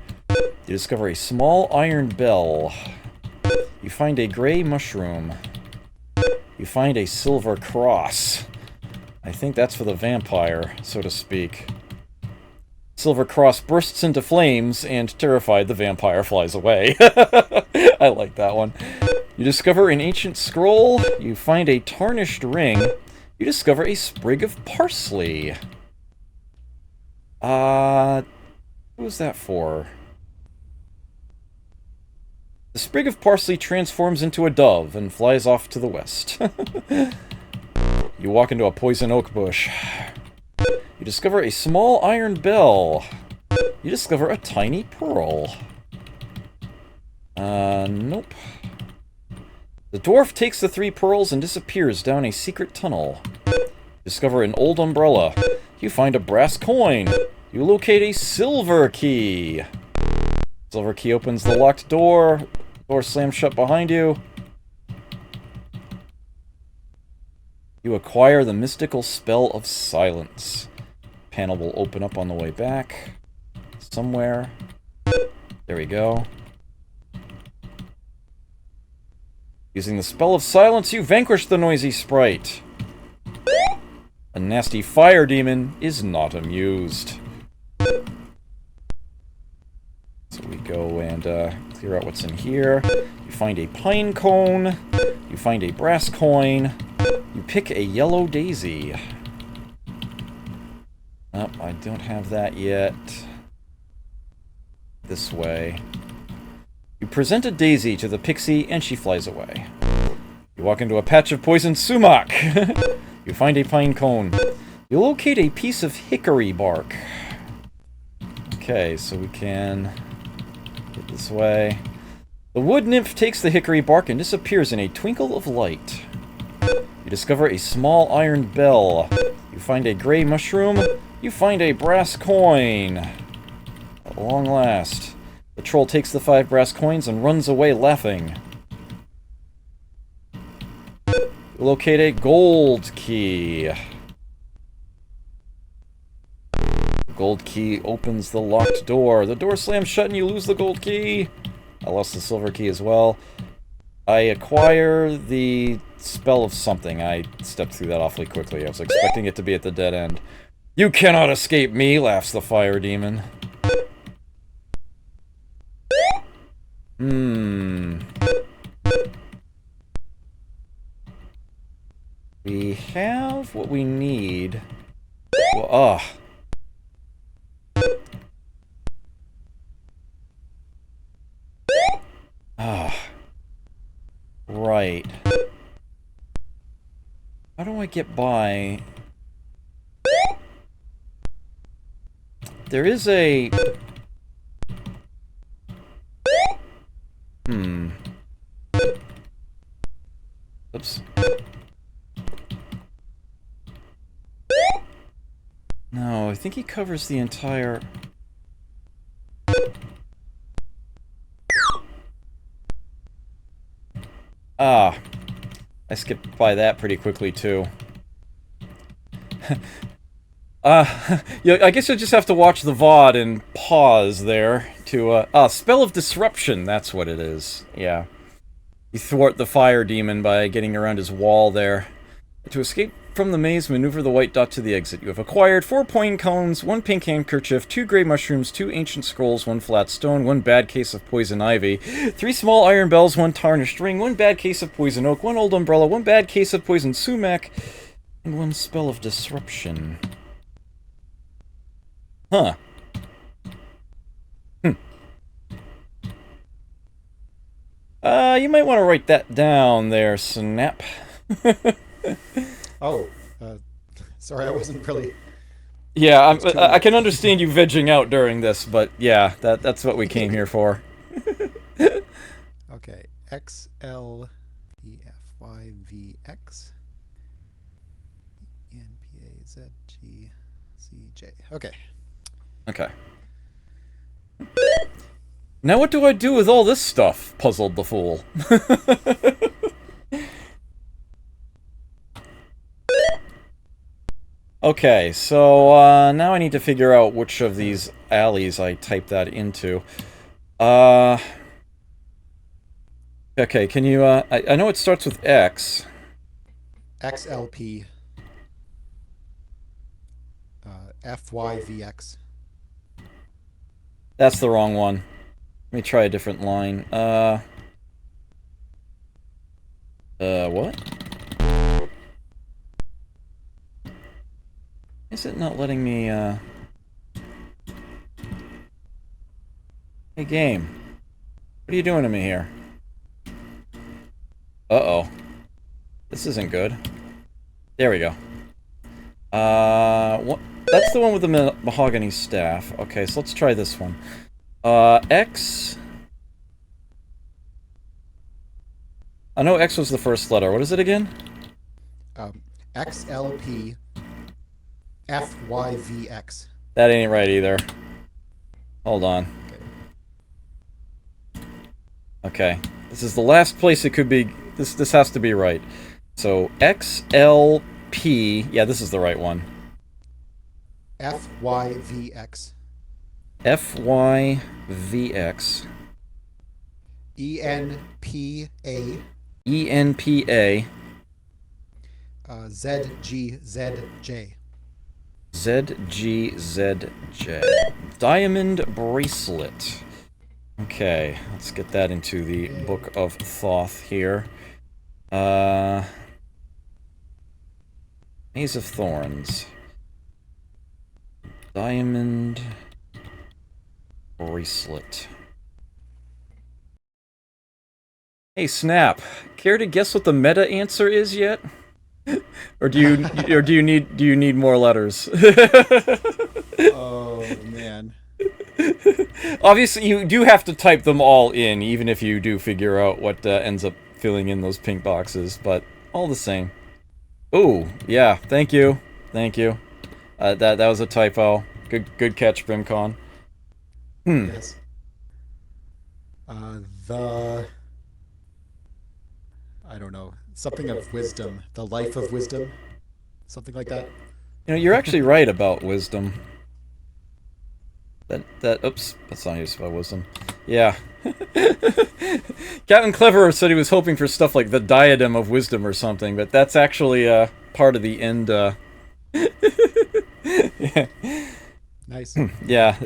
You discover a small iron bell. You find a gray mushroom. You find a silver cross. I think that's for the vampire, so to speak. Silver cross bursts into flames, and terrified, the vampire flies away. I like that one. You discover an ancient scroll. You find a tarnished ring. You discover a sprig of parsley. What was that for? The sprig of parsley transforms into a dove and flies off to the west. You walk into a poison oak bush. You discover a small iron bell. You discover a tiny pearl. Nope. The dwarf takes the 3 pearls and disappears down a secret tunnel. Discover an old umbrella. You find a brass coin. You locate a silver key. Silver key opens the locked door. Door slams shut behind you. You acquire the mystical spell of silence. Panel will open up on the way back. Somewhere. There we go. Using the spell of silence, you vanquish the noisy sprite. A nasty fire demon is not amused. So we go and clear out what's in here. You find a pine cone. You find a brass coin. You pick a yellow daisy. Oh, I don't have that yet. This way. You present a daisy to the pixie, and she flies away. You walk into a patch of poisoned sumac. You find a pine cone. You locate a piece of hickory bark. Okay, so we can get this way. The wood nymph takes the hickory bark and disappears in a twinkle of light. You discover a small iron bell. You find a gray mushroom. You find a brass coin. At long last. The troll takes the 5 brass coins and runs away laughing. You locate a gold key. The gold key opens the locked door. The door slams shut and you lose the gold key. I lost the silver key as well. I acquire the spell of something. I stepped through that awfully quickly. I was expecting it to be at the dead end. You cannot escape me, laughs the fire demon. We have what we need. Well, right. How do I get by? There is a... Oops. No, I think he covers the entire... I skipped by that pretty quickly, too. Yeah, I guess you'll just have to watch the VOD and pause there to, Spell of Disruption, that's what it is. Yeah. You thwart the fire demon by getting around his wall there. To escape from the maze, maneuver the white dot to the exit. You have acquired 4 pine cones, 1 pink handkerchief, 2 gray mushrooms, 2 ancient scrolls, 1 flat stone, 1 bad case of poison ivy, 3 small iron bells, 1 tarnished ring, 1 bad case of poison oak, 1 old umbrella, 1 bad case of poison sumac, and 1 spell of disruption. Huh. You might want to write that down there, Snap. Sorry, I wasn't really... Yeah, I can understand you vegging out during this, but yeah, that's what we came here for. Okay, X, L, E, F, Y, V, X, E, N, P, A, Z, G, C, J. Okay. Okay. Now what do I do with all this stuff? Puzzled the fool. Okay, so now I need to figure out which of these alleys I type that into. Uh... Okay, can you, I know it starts with X. XLP. FYVX. That's the wrong one. Let me try a different line. What? Is it not letting me, Hey, game. What are you doing to me here? Uh-oh. This isn't good. There we go. What? That's the one with the mahogany staff. Okay, so let's try this one. X... I know X was the first letter. What is it again? XLP FYVX. That ain't right either. Hold on. Okay. This is the last place it could be. This has to be right. So XLP. Yeah, this is the right one. FYVX. FYVX. ENPA. ENPA. ZGZJ. ZGZJ. Diamond bracelet. Okay, let's get that into the Book of Thoth here. Maze of Thorns. Diamond bracelet. Hey, Snap. Care to guess what the meta answer is yet? Or do you need more letters? Oh man. Obviously, you do have to type them all in, even if you do figure out what ends up filling in those pink boxes. But all the same. Ooh, yeah. Thank you. Thank you. That was a typo. Good catch, Brimcon. Yes. I don't know. Something of wisdom. The life of wisdom. Something like that. You know, you're actually right about wisdom. Oops, that's not how you spell wisdom. Yeah. Captain Cleverer said he was hoping for stuff like the diadem of wisdom or something, but that's actually, part of the end, yeah. Nice. Yeah,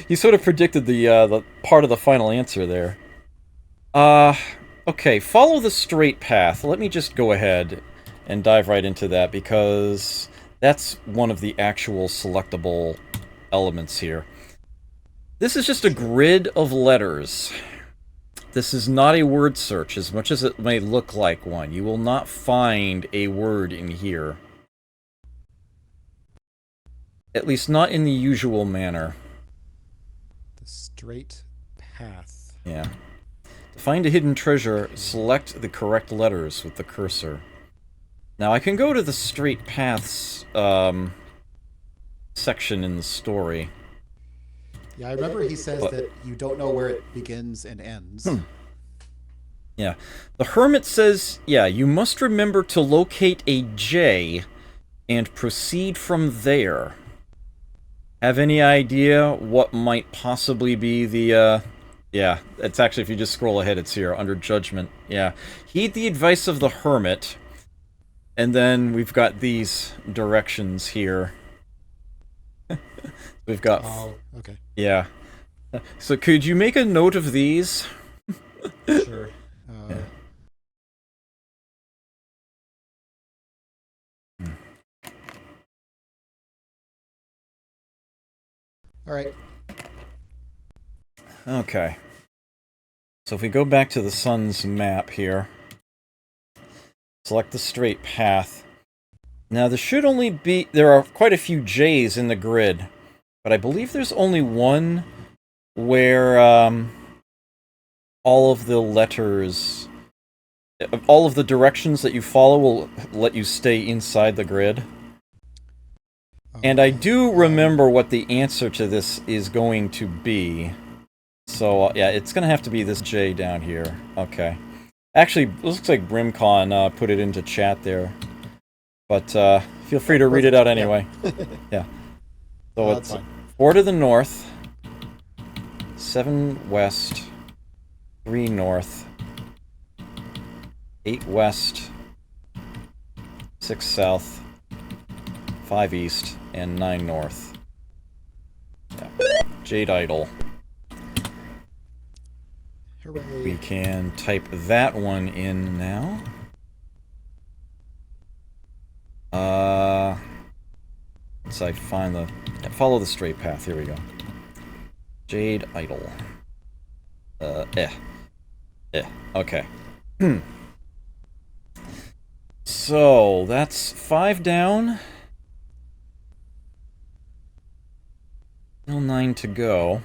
he sort of predicted the part of the final answer there. Okay, follow the straight path. Let me just go ahead and dive right into that, because that's one of the actual selectable elements here. This is just a grid of letters. This is not a word search, as much as it may look like one. You will not find a word in here. At least not in the usual manner. The straight path. Yeah. To find a hidden treasure, select the correct letters with the cursor. Now, I can go to the straight paths, section in the story. Yeah, I remember he says that you don't know where it begins and ends. Yeah. The hermit says, yeah, you must remember to locate a J and proceed from there. Have any idea what might possibly be the, yeah, it's actually, if you just scroll ahead, it's here, under judgment. Yeah. Heed the advice of the hermit. And then we've got these directions here. We've got... Oh, okay. Yeah. So could you make a note of these? Sure. Yeah. All right. Okay. So if we go back to the sun's map here, select the straight path. Now there should only be... There are quite a few J's in the grid, but I believe there's only one where all of the letters... All of the directions that you follow will let you stay inside the grid. And I do remember what the answer to this is going to be. So, yeah, it's going to have to be this J down here. Okay. Actually, it looks like Brimcon put it into chat there. But feel free to read it out anyway. Yeah. So it's 4 to the north, 7 west, 3 north, 8 west, 6 south, 5 east, and 9 north. Yeah. Jade Idol. Hooray. We can type that one in now. Once I find the... follow the straight path. Here we go. Jade Idol. Okay. So, that's 5 down. Still 9 to go.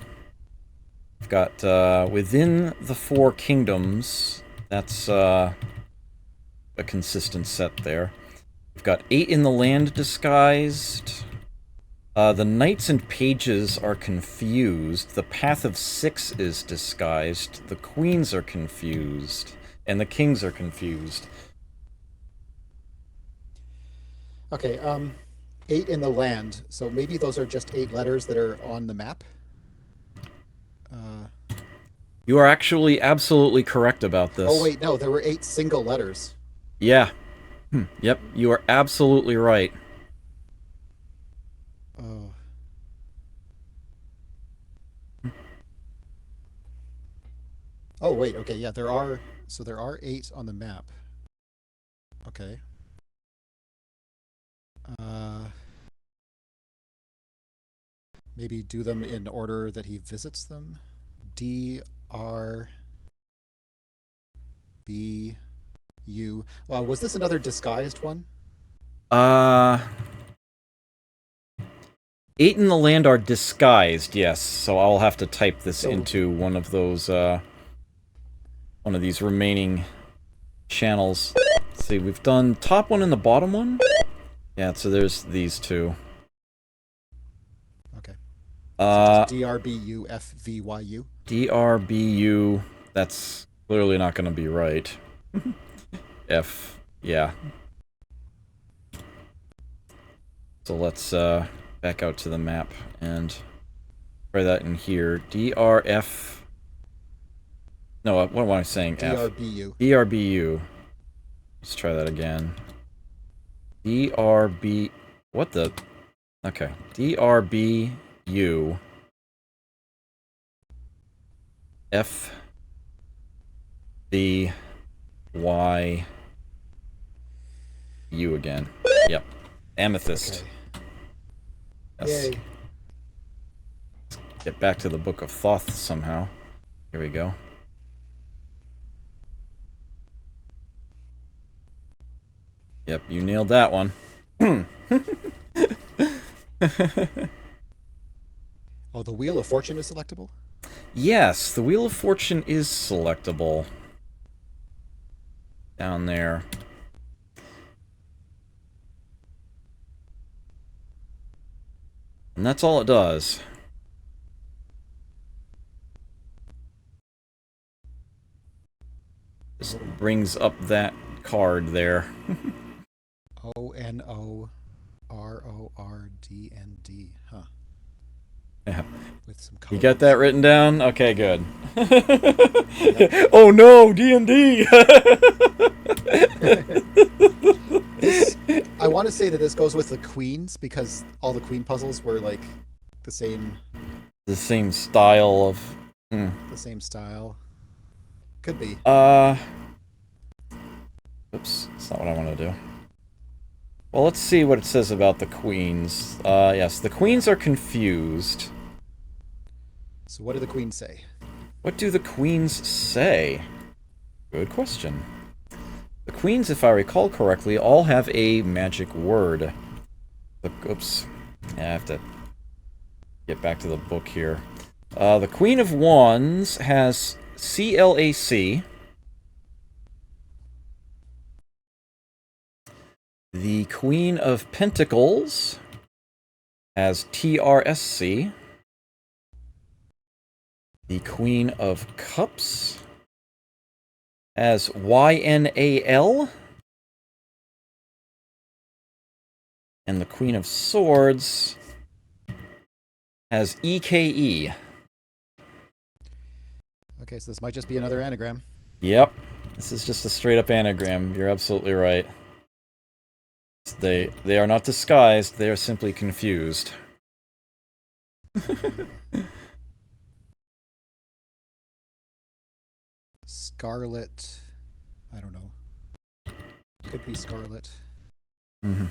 We've got, within the 4 kingdoms, that's, a consistent set there. We've got 8 in the land disguised. The knights and pages are confused. The path of 6 is disguised. The queens are confused. And the kings are confused. Okay, 8 in the land. So maybe those are just 8 letters that are on the map? You are actually absolutely correct about this. Oh, wait, no, there were 8 single letters. Yeah. Yep, you are absolutely right. Oh. Oh, wait, okay, yeah, there are 8 on the map. Okay. Maybe do them in order that he visits them. D, R, B, U. Was this another disguised one? 8 in the land are disguised, yes. So I'll have to type this into one of those, one of these remaining channels. Let's see, we've done top one and the bottom one? Yeah, so there's these 2. Okay. So DRBUFVYU? DRBU, that's clearly not going to be right. F, yeah. So let's, back out to the map and try that in here. DRF... No, what am I saying? DRBU. F. DRBU. Let's try that again. DRB... What the... Okay. DRBU. F. B. Y. U again. Yep. Amethyst. Okay. Yes. Yay. Let's get back to the Book of Thoth somehow. Here we go. Yep, you nailed that one. Oh, the Wheel of Fortune is selectable? Yes, the Wheel of Fortune is selectable. Down there. And that's all it does. Just brings up that card there. ONORORDND, huh? Yeah. With some You got that written down? Okay, good. Yep. Oh no, D&D! I want to say that this goes with the queens because all the queen puzzles were like the same. The same style of... The same style. Could be. Oops, that's not what I want to do. Well, let's see what it says about the queens. Yes, the queens are confused. So what do the queens say? What do the queens say? Good question. The queens, if I recall correctly, all have a magic word. Oops. I have to get back to the book here. The Queen of Wands has CLAC. The Queen of Pentacles has TRSC. The Queen of Cups has YNAL. And the Queen of Swords has EKE. Okay, so this might just be another anagram. Yep. This is just a straight up anagram. You're absolutely right. They are not disguised, they are simply confused. Scarlet. I don't know. Could be Scarlet. Mm-hmm.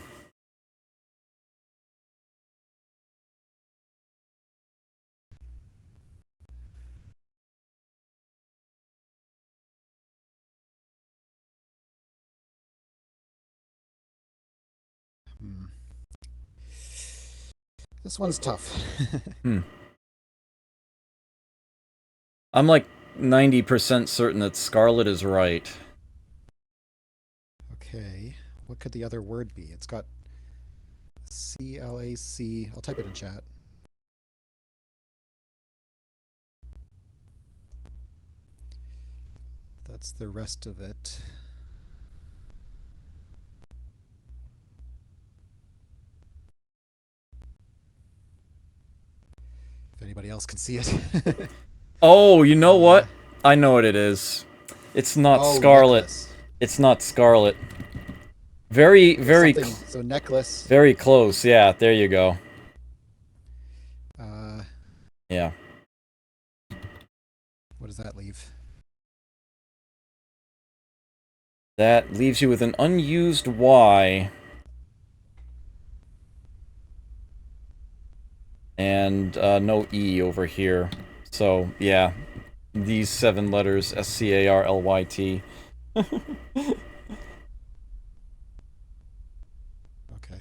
Hmm. This one's tough. Hmm. I'm like 90% certain that Scarlet is right. Okay, what could the other word be? It's got C-L-A-C. I'll type it in chat. That's the rest of it. If anybody else can see it. Oh, you know what? I know what it is. It's not Scarlet. Necklace. It's not Scarlet. Very So necklace. very close. Yeah, there you go. Yeah. What does that leave? That leaves you with an unused Y. And no E over here. So, yeah. These 7 letters, S-C-A-R-L-Y-T. Okay.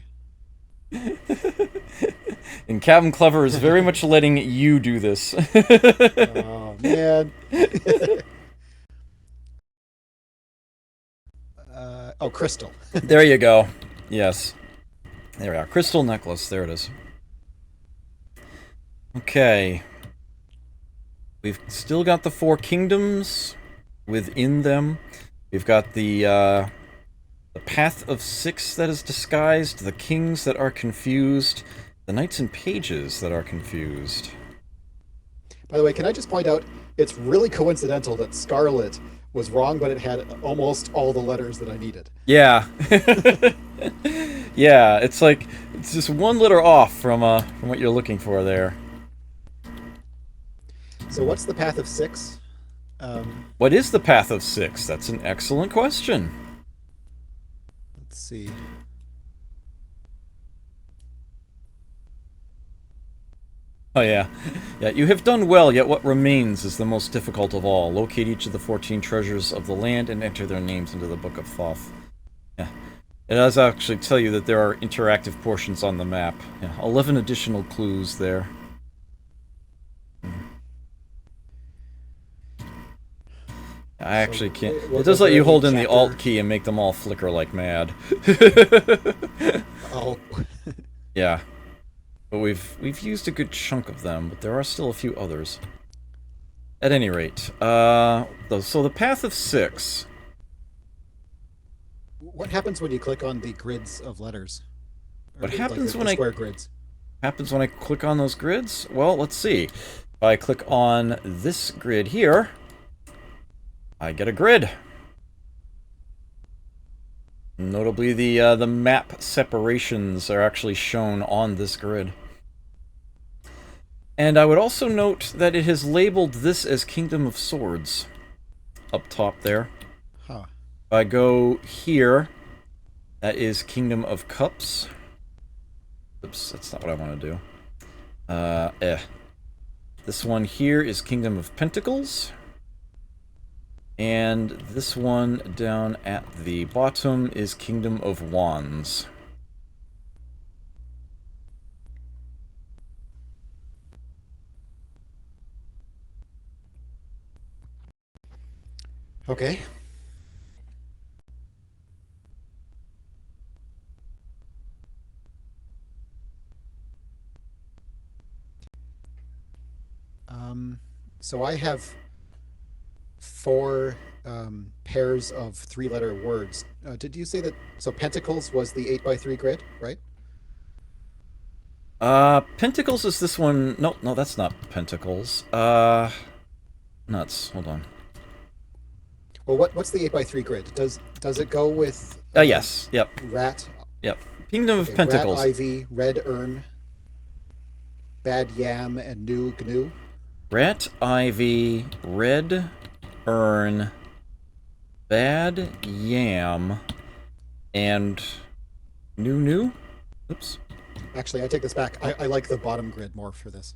And Captain Clever is very much letting you do this. Oh, man. Oh, crystal. There you go. Yes. There we are. Crystal necklace. There it is. Okay. We've still got the 4 kingdoms within them. We've got the path of 6 that is disguised, the kings that are confused, the knights and pages that are confused. By the way, can I just point out, it's really coincidental that Scarlet was wrong, but it had almost all the letters that I needed. Yeah. Yeah, it's like, it's just one letter off from what you're looking for there. So what's the path of 6? What is the path of 6? That's an excellent question. Let's see. Oh yeah. Yeah, you have done well, yet what remains is the most difficult of all. Locate each of the 14 treasures of the land and enter their names into the Book of Thoth. Yeah. It does actually tell you that there are interactive portions on the map. Yeah, 11 additional clues there. I actually can't... It does let you hold in the Alt key and make them all flicker like mad. Oh. Yeah. But we've used a good chunk of them, but there are still a few others. At any rate, so the path of 6. What happens when you click on the grids of letters? What happens when square grids? Happens when I click on those grids? Well, let's see. If I click on this grid here, I get a grid. Notably, the map separations are actually shown on this grid. And I would also note that it has labeled this as Kingdom of Swords. Up top there. Huh. If I go here, that is Kingdom of Cups. Oops, that's not what I want to do. This one here is Kingdom of Pentacles. And this one down at the bottom is Kingdom of Wands. Okay. So I have 4 pairs of 3-letter words. Did you say that? So Pentacles was the 8x3 grid, right? Pentacles is this one. No, that's not Pentacles. nuts. Hold on. Well, what's the 8x3 grid? Does it go with Yes. Yep. rat? Yep. Kingdom of Okay, rat Pentacles. ivy, red urn, bad yam, and new gnu. Rat Ivy, Red Urn, Bad Yam, and New? Oops. Actually, I take this back. I like the bottom grid more for this.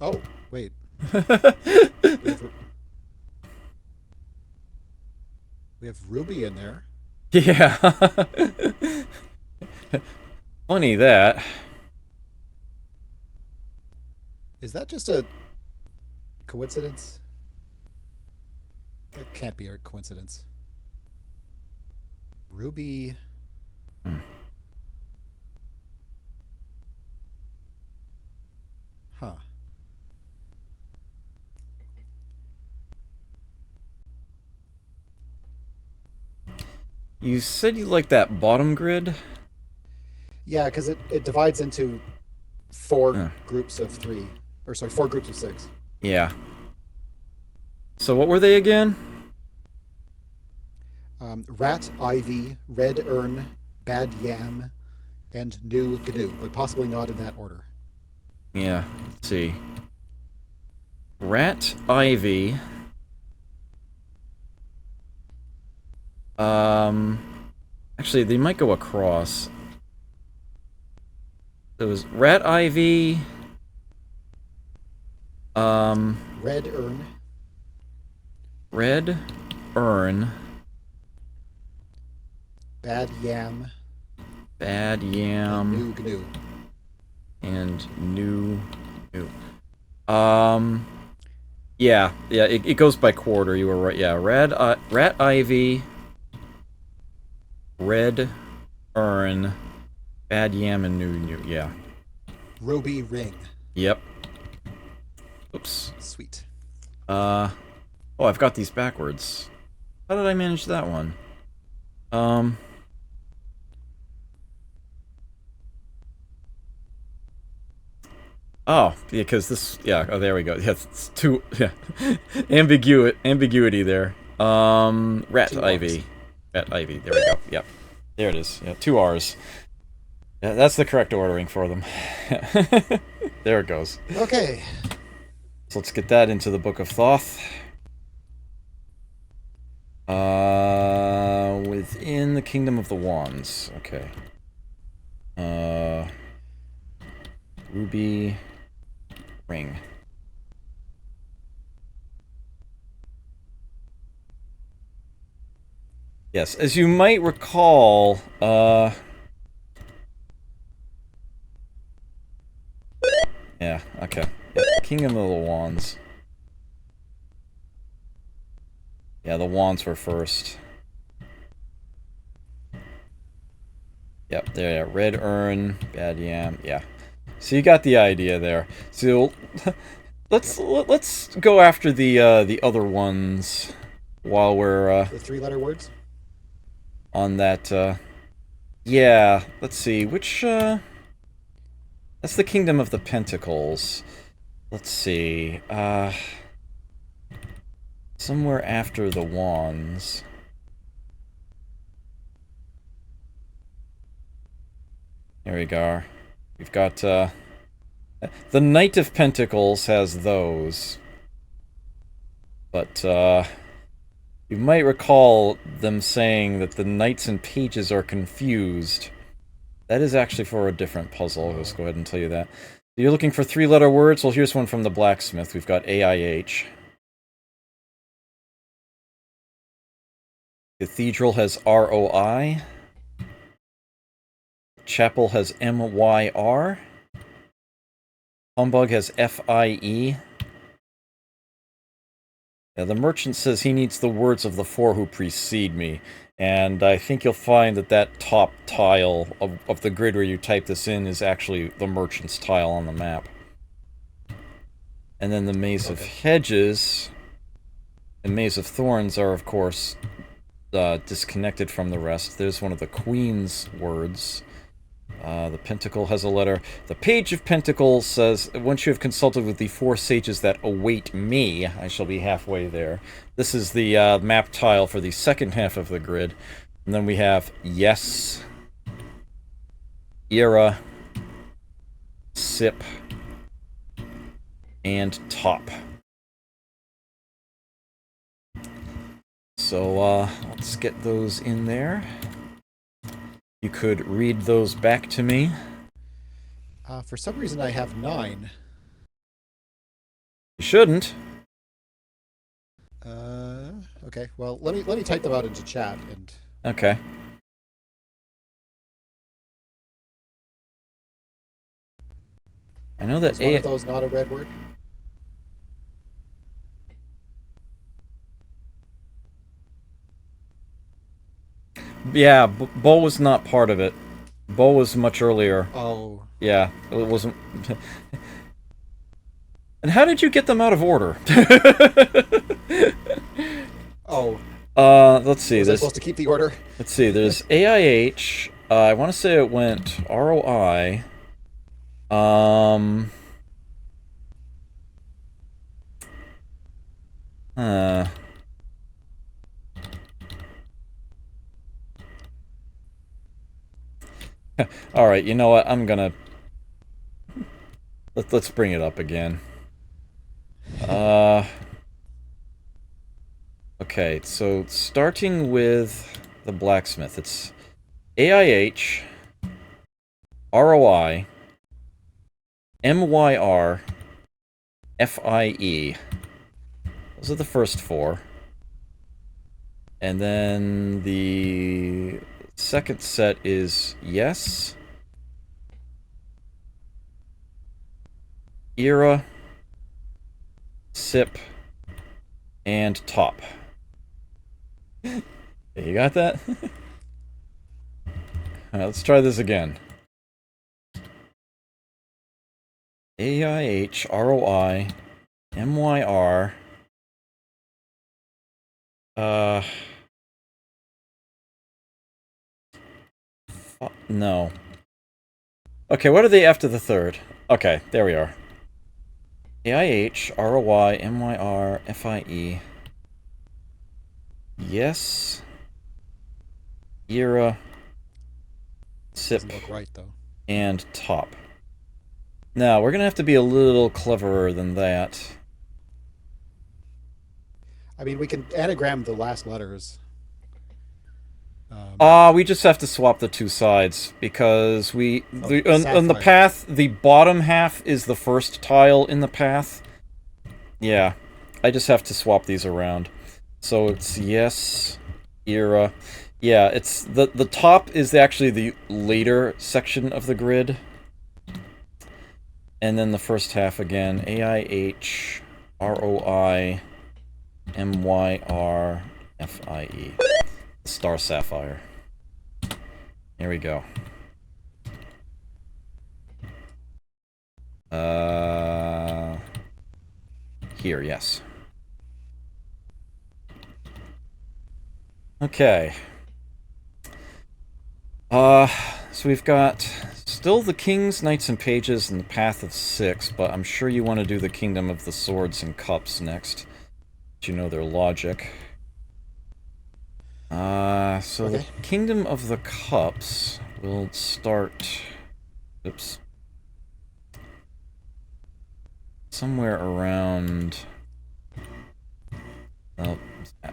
Oh, wait. We have, we have Ruby in there. Yeah. Funny that. Is that just a coincidence? It can't be a coincidence. Ruby. Hmm. Huh. You said you like that bottom grid? Yeah, because it divides into four Huh. groups of three. Or sorry, four groups of six. Yeah. So what were they again? Rat, ivy, red urn, bad yam, and new gnu, but possibly not in that order. Yeah, let's see. Rat Ivy. Actually, they might go across. It was Rat Ivy. Red urn, Red Urn, bad yam, Bad and Yam, new gnu. and New. Yeah, it goes by quarter. You were right. Yeah, Rat Ivy, Red Urn, Bad Yam, and New. Yeah. Ruby ring. Yep. Oops. Sweet. Oh, I've got these backwards. How did I manage that one? Oh, because this, yeah, oh, there we go. Yeah, it's too, yeah. Ambiguity there. Rat Two Ivy. R's. Rat Ivy, there we go. Yep. There it is. Yeah, 2 R's. Yeah, that's the correct ordering for them. There it goes. Okay. So let's get that into the Book of Thoth. Within the Kingdom of the Wands. Okay. Ruby ring. Yes, as you might recall, yeah, okay. Yeah, Kingdom of the Wands. Yeah, the Wands were first. Yep, there, yeah. Red Urn, Bad Yam, yeah. So you got the idea there. So let's go after the other ones while we're The three-letter words. on that. Yeah, let's see which. That's the Kingdom of the Pentacles. Let's see. Somewhere after the Wands. There we go. We've got, the Knight of Pentacles has those. But, you might recall them saying that the Knights and Pages are confused. That is actually for a different puzzle. Let's go ahead and tell you that. You're looking for three-letter words? Well, here's one from the blacksmith. We've got AIH. Cathedral has ROI. Chapel has MYR. Humbug has FIE. Yeah, the merchant says he needs the words of the four who precede me. And I think you'll find that that top tile of the grid where you type this in is actually the merchant's tile on the map. And then the Maze of Hedges and Maze of Thorns are, of course, disconnected from the rest. There's one of the Queen's words. The Pentacle has a letter. The Page of Pentacles says, once you have consulted with the 4 sages that await me, I shall be halfway there. This is the map tile for the second half of the grid. And then we have Yes, Era, Sip, and Top. So, let's get those in there. You could read those back to me. For some reason, I have 9. You shouldn't. Okay. Well, let me type them out into chat and. Okay. I know that Is one of those not a red word? Yeah, Bo was not part of it. Bo was much earlier. Oh. Yeah, it wasn't... And how did you get them out of order? Oh. Let's see. Was I supposed to keep the order? Let's see, there's AIH. I want to say it went ROI. Alright, you know what? I'm gonna... Let's bring it up again. Okay, so starting with the blacksmith, it's AIH, ROI, MYR, FIE. Those are the first 4. And then the second set is Yes, Era, Sip, and Top. You got that? Alright, let's try this again. AIH, ROI, MYR, no. Okay, what are they after the third? Okay, there we are. AIH, ROI, MYR, FIE. Yes. Era. Sip. Doesn't look right, though. And Top. Now, we're gonna have to be a little cleverer than that. I mean, we can anagram the last letters. We just have to swap the 2 sides, because on the Sapphire. path, the bottom half is the first tile in the path. Yeah, I just have to swap these around. So it's Yes, Era. Yeah, it's the top is actually the later section of the grid. And then the first half again, AIH, ROI, MYR, FIE. Star Sapphire. Here we go. Here, yes. Okay. So we've got still the Kings, Knights, and Pages in the Path of 6, but I'm sure you want to do the Kingdom of the Swords and Cups next. But you know their logic. So Okay. the Kingdom of the Cups will start... Oops. Somewhere around... Well,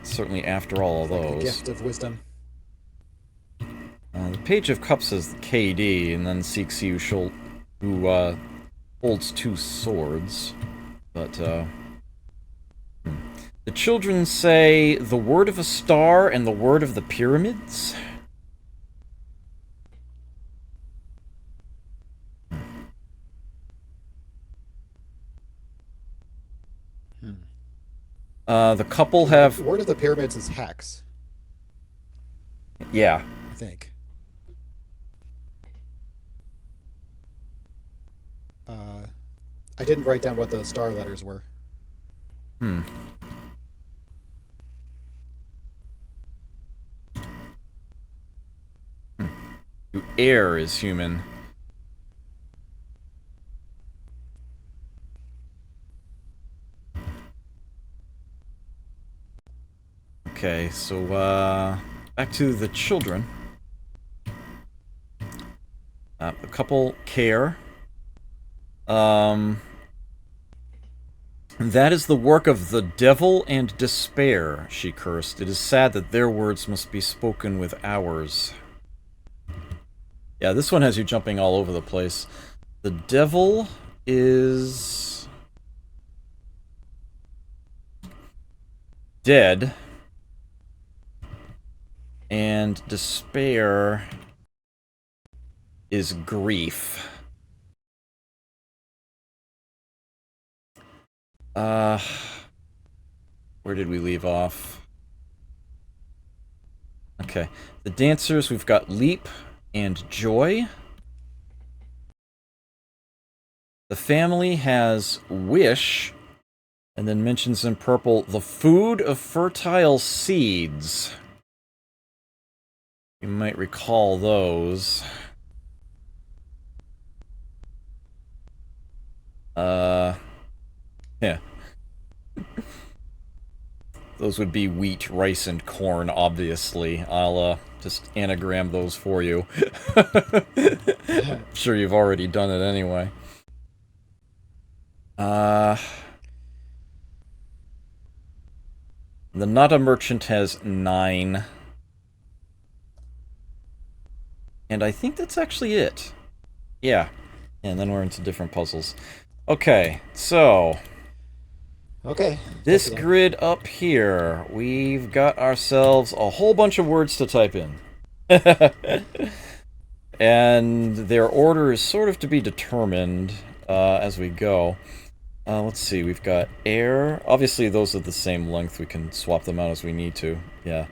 certainly after all of Like those. the gift of wisdom. The Page of Cups is the KD, and then Cixi who holds 2 swords. But, The children say the word of a star and the word of the pyramids. The couple have... The word of the pyramids is hex, Yeah. I think. I didn't write down what the star letters were. Air is human. Okay, so, back to the children. A couple care. That is the work of the devil and despair, she cursed. It is sad that their words must be spoken with ours. Yeah, this one has you jumping all over the place. The devil is dead. And despair is grief. Where did we leave off? Okay. The dancers, we've got leap and joy. The family has wish, and then mentions in purple, the food of fertile seeds. You might recall those. Yeah. Those would be wheat, rice, and corn, obviously. I'll, just anagram those for you. I'm sure you've already done it anyway. The Nada Merchant has 9. And I think that's actually it. Yeah. And then we're into different puzzles. Okay, so... Okay. This grid up here, we've got ourselves a whole bunch of words to type in. And their order is sort of to be determined as we go. Let's see, we've got air. Obviously, those are the same length. We can swap them out as we need to. Yeah.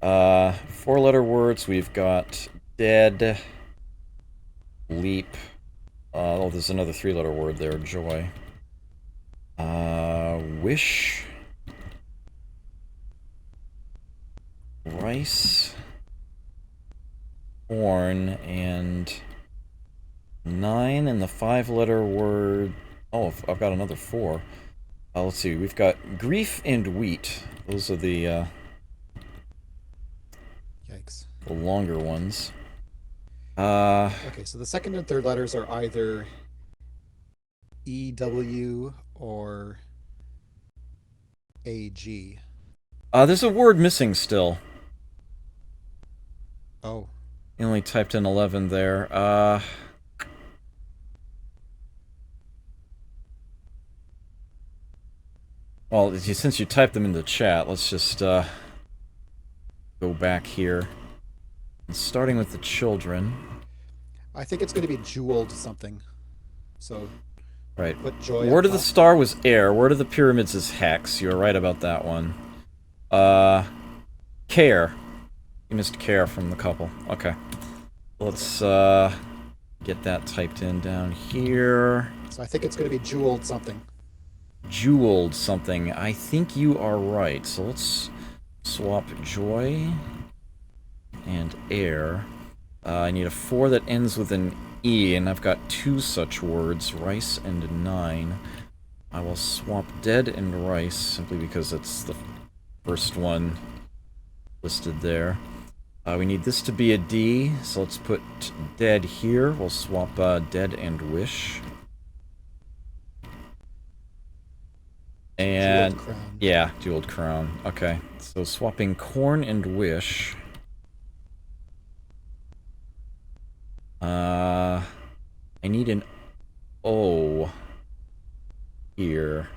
4-letter words, we've got dead, leap. Oh, there's another 3-letter word there, joy. Wish. Rice. Corn, and 9 and the 5-letter word. Oh, I've got another 4. Let's see, we've got grief and wheat. Those are the, Yikes. the longer ones. Okay, so the second and third letters are either EW or AG. There's a word missing still. Oh. You only typed in 11 there. Well, since you typed them in the chat, let's just, go back here. And starting with the children. I think it's going to be jeweled something. So, right. Put joy Word up of the top. star was air. Word of the pyramids is hex. You were right about that one. Care. You missed care from the couple. Okay. Let's, get that typed in down here. So I think it's going to be jeweled something. Jeweled something. I think you are right. So let's swap joy and air. I need a 4 that ends with an E, and I've got 2 such words, rice and 9. I will swap dead and rice, simply because it's the first one listed there. We need this to be a D, so let's put dead here. We'll swap dead and wish. And Jeweled crown. yeah, jeweled crown. Okay, so swapping corn and wish. I need an O here.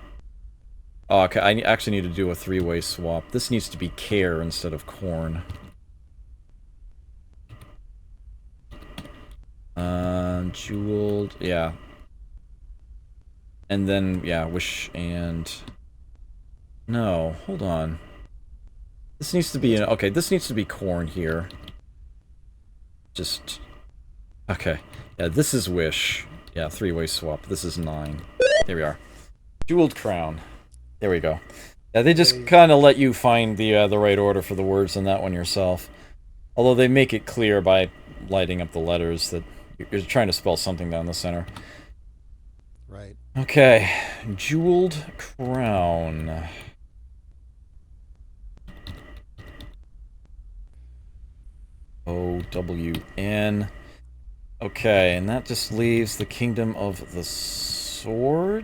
Oh, okay, I actually need to do a 3-way swap. This needs to be care instead of corn. Jeweled, yeah. And then, yeah, wish and... No, hold on. This needs to be an... Okay, this needs to be corn here. Just... Okay. Yeah, this is wish. Yeah, 3-way swap. This is 9. There we are. Jeweled crown. There we go. Yeah, they just kind of let you find the right order for the words in that one yourself. Although they make it clear by lighting up the letters that you're trying to spell something down the center. Right. Okay. Jeweled crown. O-W-N. Okay, and that just leaves the Kingdom of the Swords.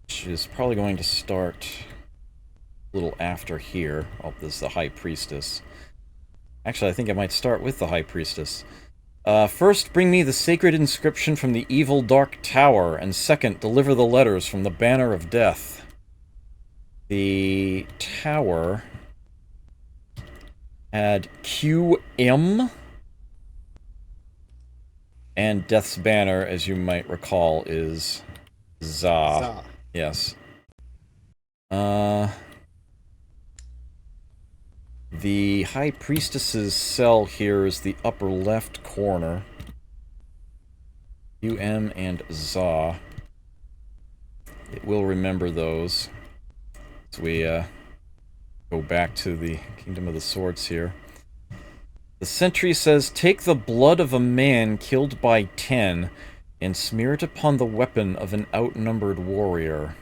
Which is probably going to start a little after here. Oh, this is the High Priestess. Actually, I think I might start with the High Priestess. First, bring me the sacred inscription from the evil dark tower, and second, deliver the letters from the banner of death. The tower had QM, and Death's banner, as you might recall, is ZA. Yes. The High Priestess's cell here is the upper left corner. UM and ZA. It will remember those as we go back to the Kingdom of the Swords here. The sentry says, take the blood of a man killed by 10 and smear it upon the weapon of an outnumbered warrior.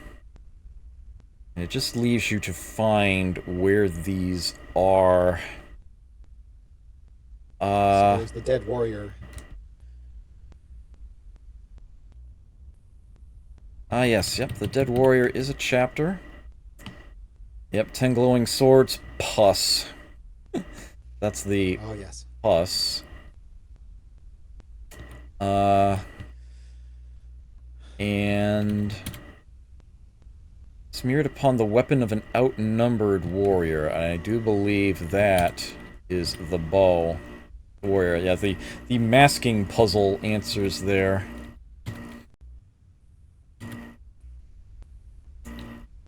And it just leaves you to find where these are. So there's the dead warrior. Ah, yes, yep, the dead warrior is a chapter. Yep, 10 glowing swords, pus. That's the Oh, yes. pus. And smeared upon the weapon of an outnumbered warrior. I do believe that is the bow. Warrior, yeah, the masking puzzle answers there.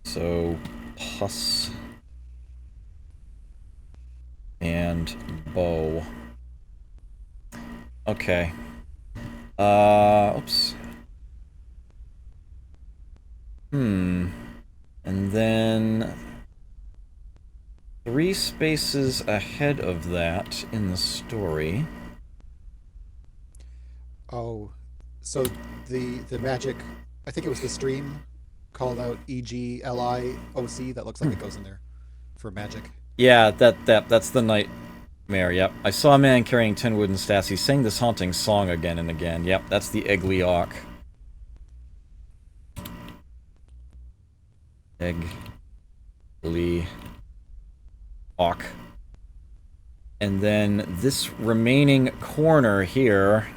So, pus and bow. Okay. Oops. And then 3 spaces ahead of that in the story. Oh, so the magic, I think it was the stream called out EGLIOC. That looks like it goes in there for magic. Yeah, that's the nightmare. Yep. I saw a man carrying 10 wooden staffs. He sang this haunting song again and again. Yep, that's the Egliok. Egliok. And then this remaining corner here.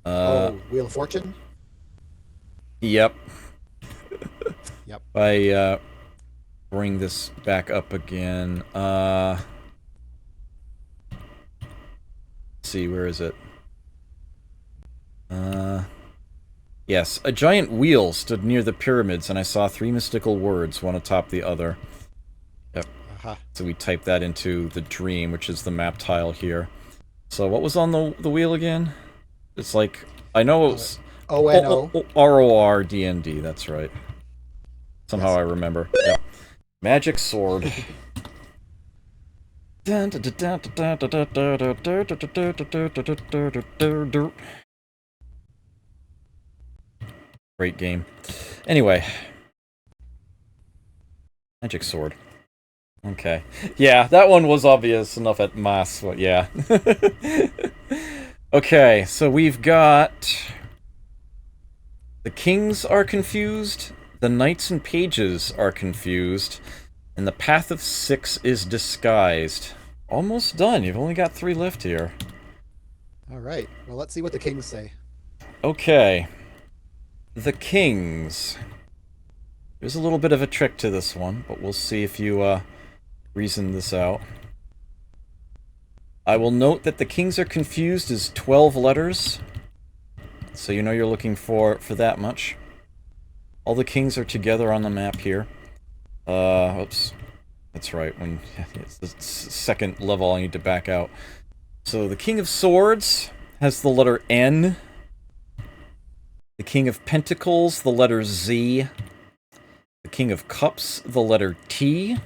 Wheel of Fortune? Yep. Yep. I bring this back up again. Let's see, where is it? Yes, a giant wheel stood near the pyramids, and I saw 3 mystical words, one atop the other. Yep. So we type that into the dream, which is the map tile here. So what was on the wheel again? It's like, I know it was ONO. RORDND, that's right. Somehow Yes. I remember. Yep. Magic sword. Great game. Anyway. Magic sword. Okay. Yeah, that one was obvious enough at mass, but yeah. Okay, so we've got... The kings are confused, the knights and pages are confused, and the path of 6 is disguised. Almost done. You've only got 3 left here. Alright, well let's see what the kings say. Okay. The kings. There's a little bit of a trick to this one, but we'll see if you, reason this out. I will note that the kings are confused is 12 letters, so you know you're looking for that much. All the kings are together on the map here. Oops. That's right, when it's the second level I need to back out. So the King of Swords has the letter N. The King of Pentacles, the letter Z. The King of Cups, the letter T.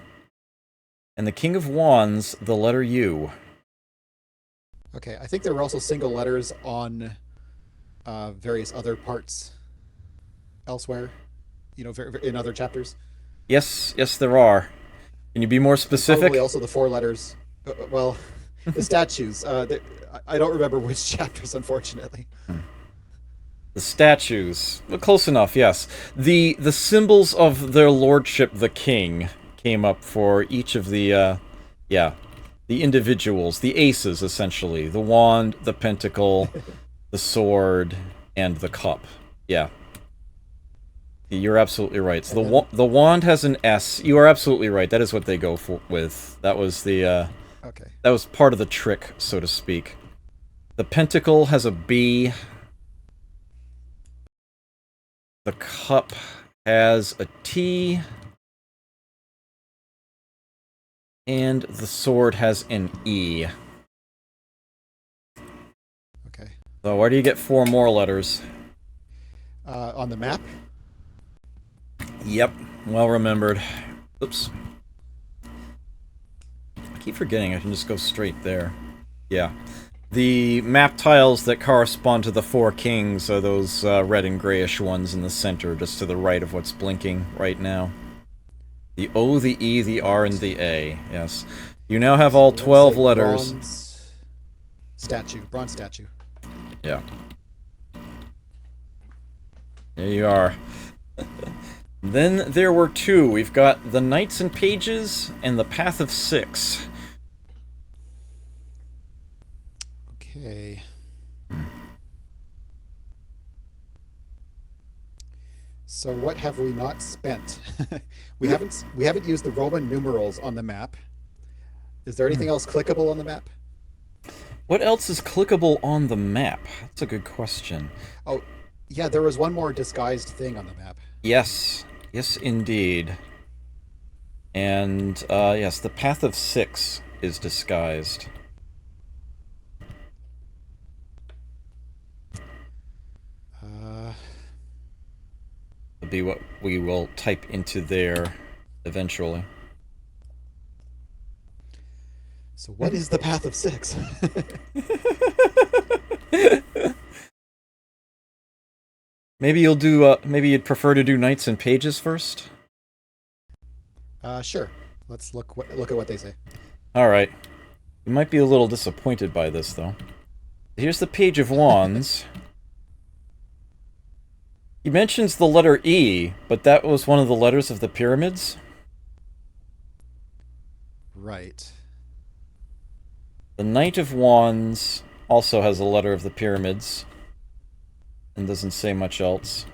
And the King of Wands, the letter U. Okay, I think there were also single letters on various other parts elsewhere. In other chapters. Yes, yes, there are. Can you be more And probably specific? also the four letters. Well, the statues. I don't remember which chapters, unfortunately. The statues. Well, close enough, yes. The symbols of their lordship, the king, came up for each of the, yeah, the individuals, the aces, essentially. The wand, the pentacle, the sword, and the cup. Yeah. You're absolutely right. So And then, the wand has an S. You are absolutely right. That is what they go for with. That was okay. that was part of the trick, so to speak. The pentacle has a B. The cup has a T. And the sword has an E. Okay. So why do you get 4 more letters? On the map. Yep, well remembered. Oops. I keep forgetting I can just go straight there. Yeah. The map tiles that correspond to the 4 kings are those red and grayish ones in the center, just to the right of what's blinking right now. The O, the E, the R, and the A. Yes. You now have all So let's 12 say letters. bronze statue. Yeah. There you are. Then there were 2. We've got the Knights and Pages and the Path of 6. Okay. So what have we not spent? We haven't used the Roman numerals on the map. Is there anything else clickable on the map? What else is clickable on the map? That's a good question. Oh, yeah, there was one more disguised thing on the map. Yes. Yes, indeed. And, yes, the Path of 6 is disguised. Uh, It'll be what we will type into there eventually. so what is the path of six? Maybe maybe you'd prefer to do Knights and Pages first? Sure. Let's look at what they say. Alright. You might be a little disappointed by this, though. Here's the Page of Wands. He mentions the letter E, but that was one of the letters of the pyramids. Right. The Knight of Wands also has a letter of the pyramids. And doesn't say much else.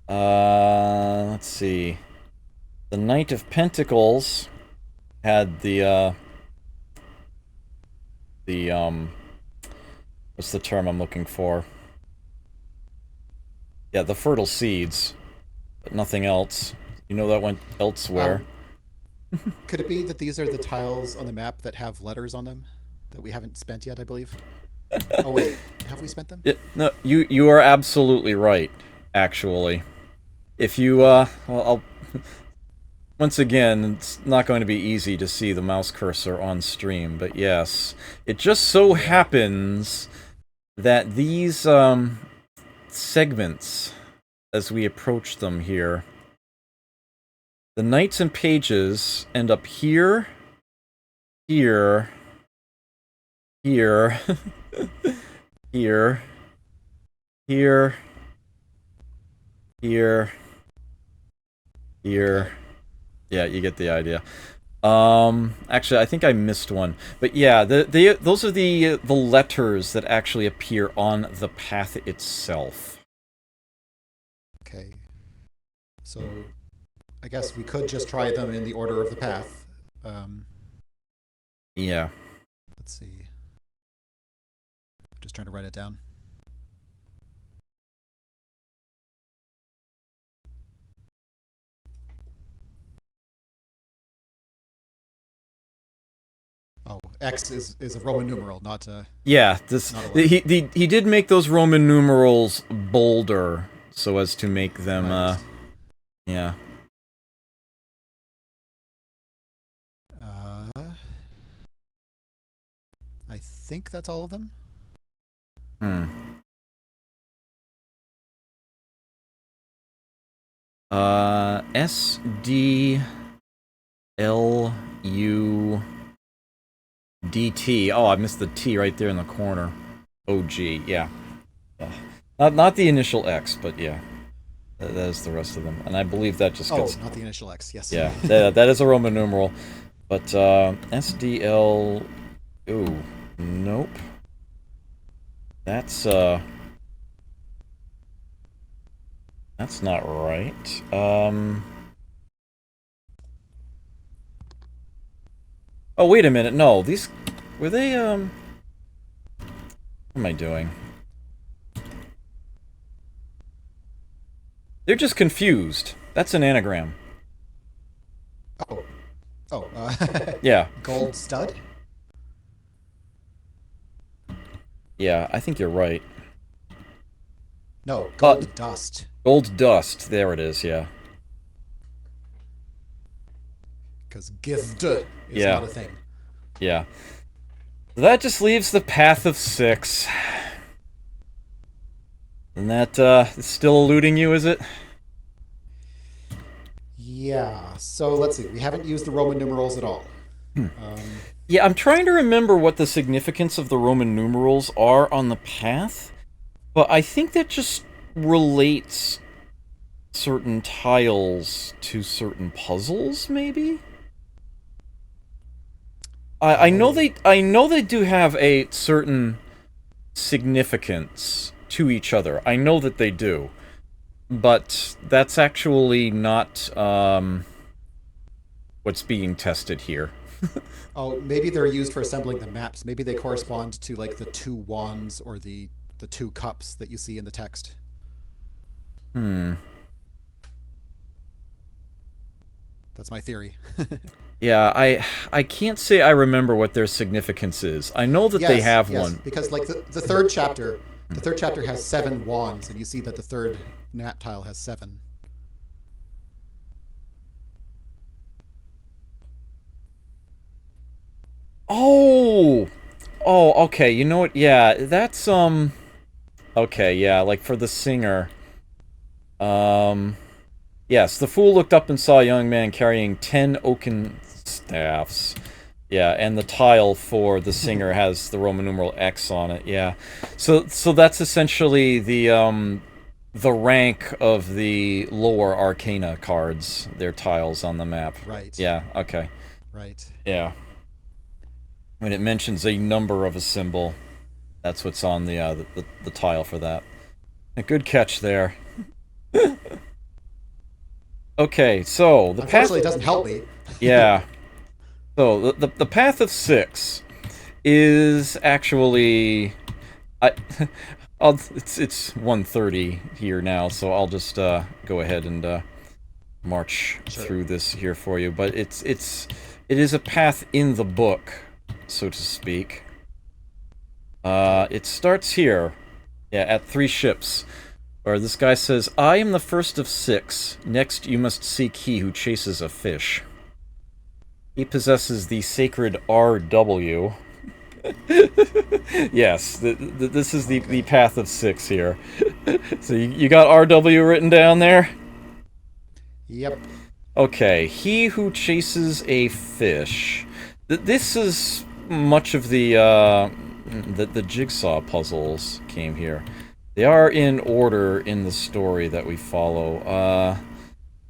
Let's see. The Knight of Pentacles had what's the term I'm looking for? Yeah, the fertile seeds, but nothing else. You know that went elsewhere. Could it be that these are the tiles on the map that have letters on them that we haven't spent yet, I believe? Oh wait, have we spent them? No, you are absolutely right, actually. If you, well, I'll... Once again, it's not going to be easy to see the mouse cursor on stream, but yes. It just so happens that these, segments, as we approach them here, the Knights and Pages end up here, here, here, here, here, here, here. Yeah, you get the idea. Actually, I think I missed one. But yeah, those are the letters that actually appear on the path itself. Okay. So I guess we could just try them in the order of the path. Yeah. Let's see. Just trying to write it down. Oh, X is a Roman numeral, not a Yeah, this not a letter. he did make those Roman numerals bolder so as to make them Right. yeah. Uh, think that's all of them. Hmm. S D L U D T. Oh, I missed the T right there in the corner. O G. Yeah. Not the initial X, but yeah. That is the rest of them, and I believe that just gets. Oh, not the initial X. Yes. Yeah, that is a Roman numeral, but SDL. Ooh, nope. That's not right. Oh, wait a minute. No, these were they. What am I doing? They're just confused. That's an anagram. Oh. Oh. Yeah. Gold stud. Yeah, I think you're right. No, gold dust. Gold dust. There it is. Yeah. Because gift is Yeah. not a thing. Yeah. That just leaves the path of 6. And that is still eluding you, is it? Yeah. So let's see. We haven't used the Roman numerals at all. Yeah, I'm trying to remember what the significance of the Roman numerals are on the path, but I think that just relates certain tiles to certain puzzles, maybe? I know they do have a certain significance to each other. I know that they do. But that's actually not what's being tested here. Oh, maybe they're used for assembling the maps. Maybe they correspond to like the 2 wands or the 2 cups that you see in the text. Hmm. That's my theory. Yeah, I can't say I remember what their significance is. I know that they have one. Because like the third chapter, has 7 wands, and you see that the third nap tile has 7. Oh! Oh, okay, you know what? Yeah, that's, okay, yeah, like for the singer. Yes, the fool looked up and saw a young man carrying 10 oaken staffs. Yeah, and the tile for the singer has the Roman numeral X on it, yeah. So that's essentially the rank of the lower arcana cards, their tiles on the map. Right. Yeah, okay. Right. Yeah. When it mentions a number of a symbol, that's what's on the tile for that. A good catch there. Okay, so the path. Unfortunately, it doesn't help me. Yeah. So the path of 6 is actually, it's 1:30 here now, so I'll just go ahead and march through this here for you. But it is a path in the book, so to speak. It starts here, yeah, at 3 ships. Or this guy says, I am the first of 6. Next you must seek he who chases a fish. He possesses the sacred RW. Yes, this is the path of 6 here. So you got RW written down there? Yep. Okay, he who chases a fish. This is much of the jigsaw puzzles came here. They are in order in the story that we follow.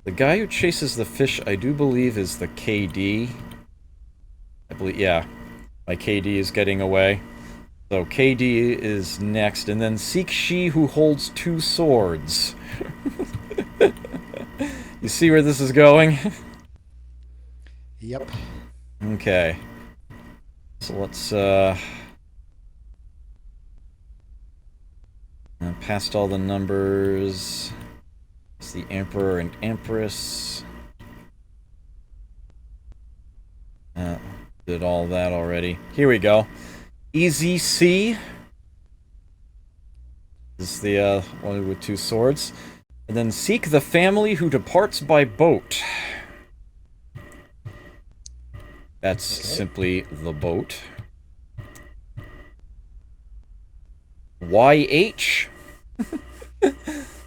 The guy who chases the fish, I do believe, is the KD. I believe, yeah. My KD is getting away. So KD is next, and then seek she who holds 2 swords. You see where this is going? Yep. Okay. So let's, past all the numbers. It's the Emperor and Empress. Did all that already. Here we go. Easy C. This is the one with 2 swords. And then seek the family who departs by boat. That's simply the boat. YH.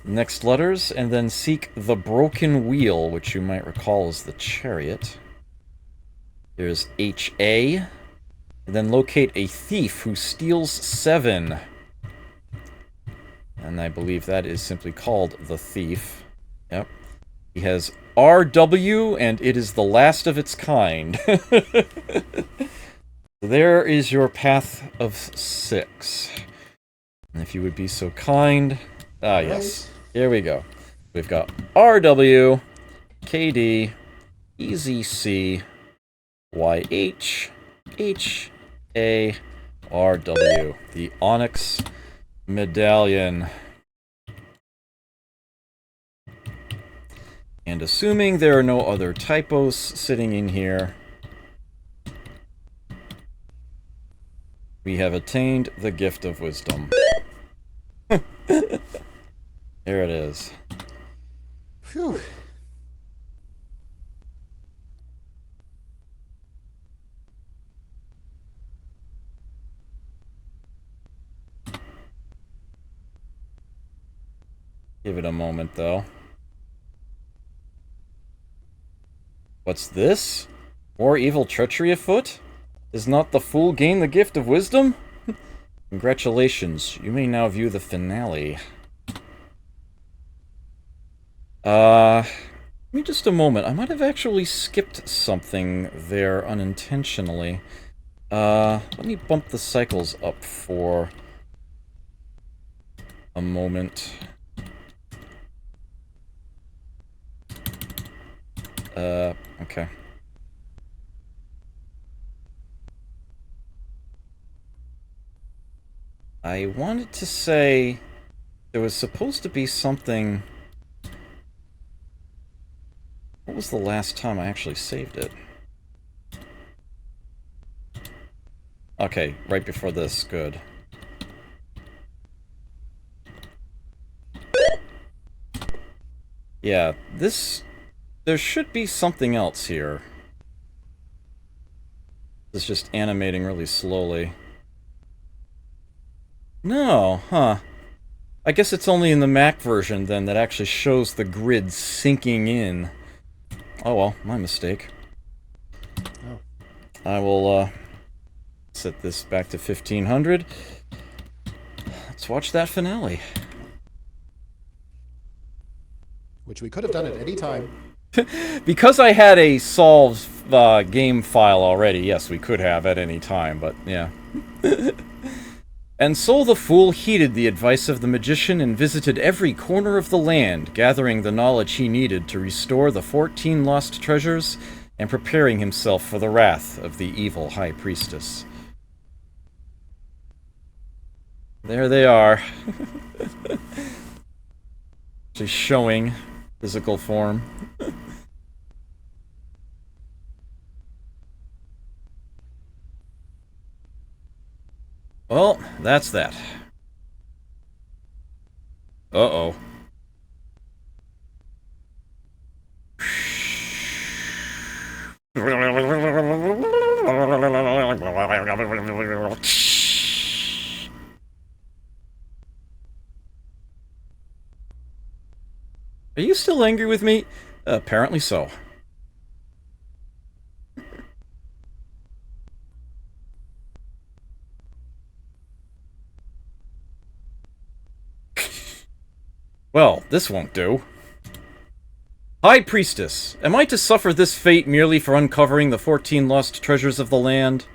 Next letters, and then seek the broken wheel, which you might recall is the chariot. There's HA. And then locate a thief who steals 7. And I believe that is simply called the thief. Yep. He has RW, and it is the last of its kind. There is your path of 6. And if you would be so kind... Ah, yes. Here we go. We've got RW, KD, EZC, YH, HA, RW. The Onyx Medallion. And assuming there are no other typos sitting in here, we have attained the gift of wisdom. There it is. Phew. Give it a moment, though. What's this? More evil treachery afoot? Is not the fool gain the gift of wisdom? Congratulations, you may now view the finale. Give me just a moment. I might have actually skipped something there unintentionally. Let me bump the cycles up for a moment. Okay. I wanted to say there was supposed to be something... What was the last time I actually saved it? Okay, right before this. Good. Yeah, this... There should be something else here. It's just animating really slowly. No, huh. I guess it's only in the Mac version, then, that actually shows the grid sinking in. Oh well, my mistake. Oh. I will, set this back to 1500. Let's watch that finale. Which we could have done at any time. Because I had a solved game file already, yes, we could have at any time, but yeah. And so the fool heeded the advice of the magician and visited every corner of the land, gathering the knowledge he needed to restore the 14 lost treasures and preparing himself for the wrath of the evil High Priestess. There they are. Just showing physical form. Well, that's that. Uh-oh. Are you still angry with me? Apparently so. Well, this won't do. High Priestess, am I to suffer this fate merely for uncovering the 14 lost treasures of the land?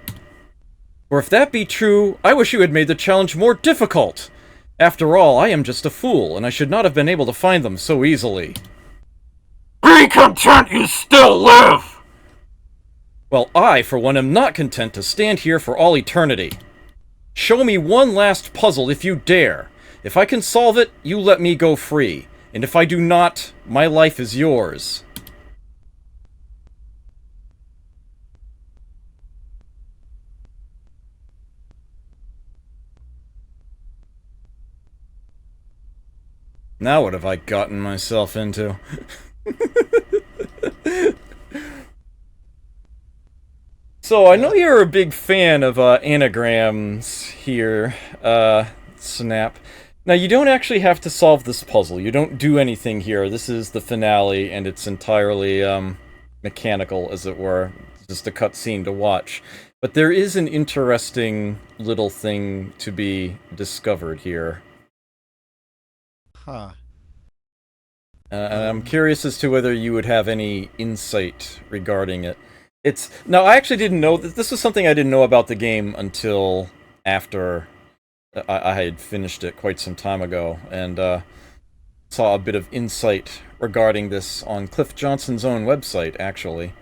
Or if that be true, I wish you had made the challenge more difficult. After all, I am just a fool, and I should not have been able to find them so easily. Be content you still live! Well, I, for one, am not content to stand here for all eternity. Show me one last puzzle if you dare. If I can solve it, you let me go free. And if I do not, my life is yours. Now what have I gotten myself into? So, I know you're a big fan of anagrams here. Snap. Now, you don't actually have to solve this puzzle. You don't do anything here. This is the finale, and it's entirely, mechanical, as it were. It's just a cutscene to watch. But there is an interesting little thing to be discovered here. Huh. And I'm curious as to whether you would have any insight regarding it. No, I actually didn't know that this was something I didn't know about the game until after I had finished it quite some time ago, and saw a bit of insight regarding this on Cliff Johnson's own website, actually.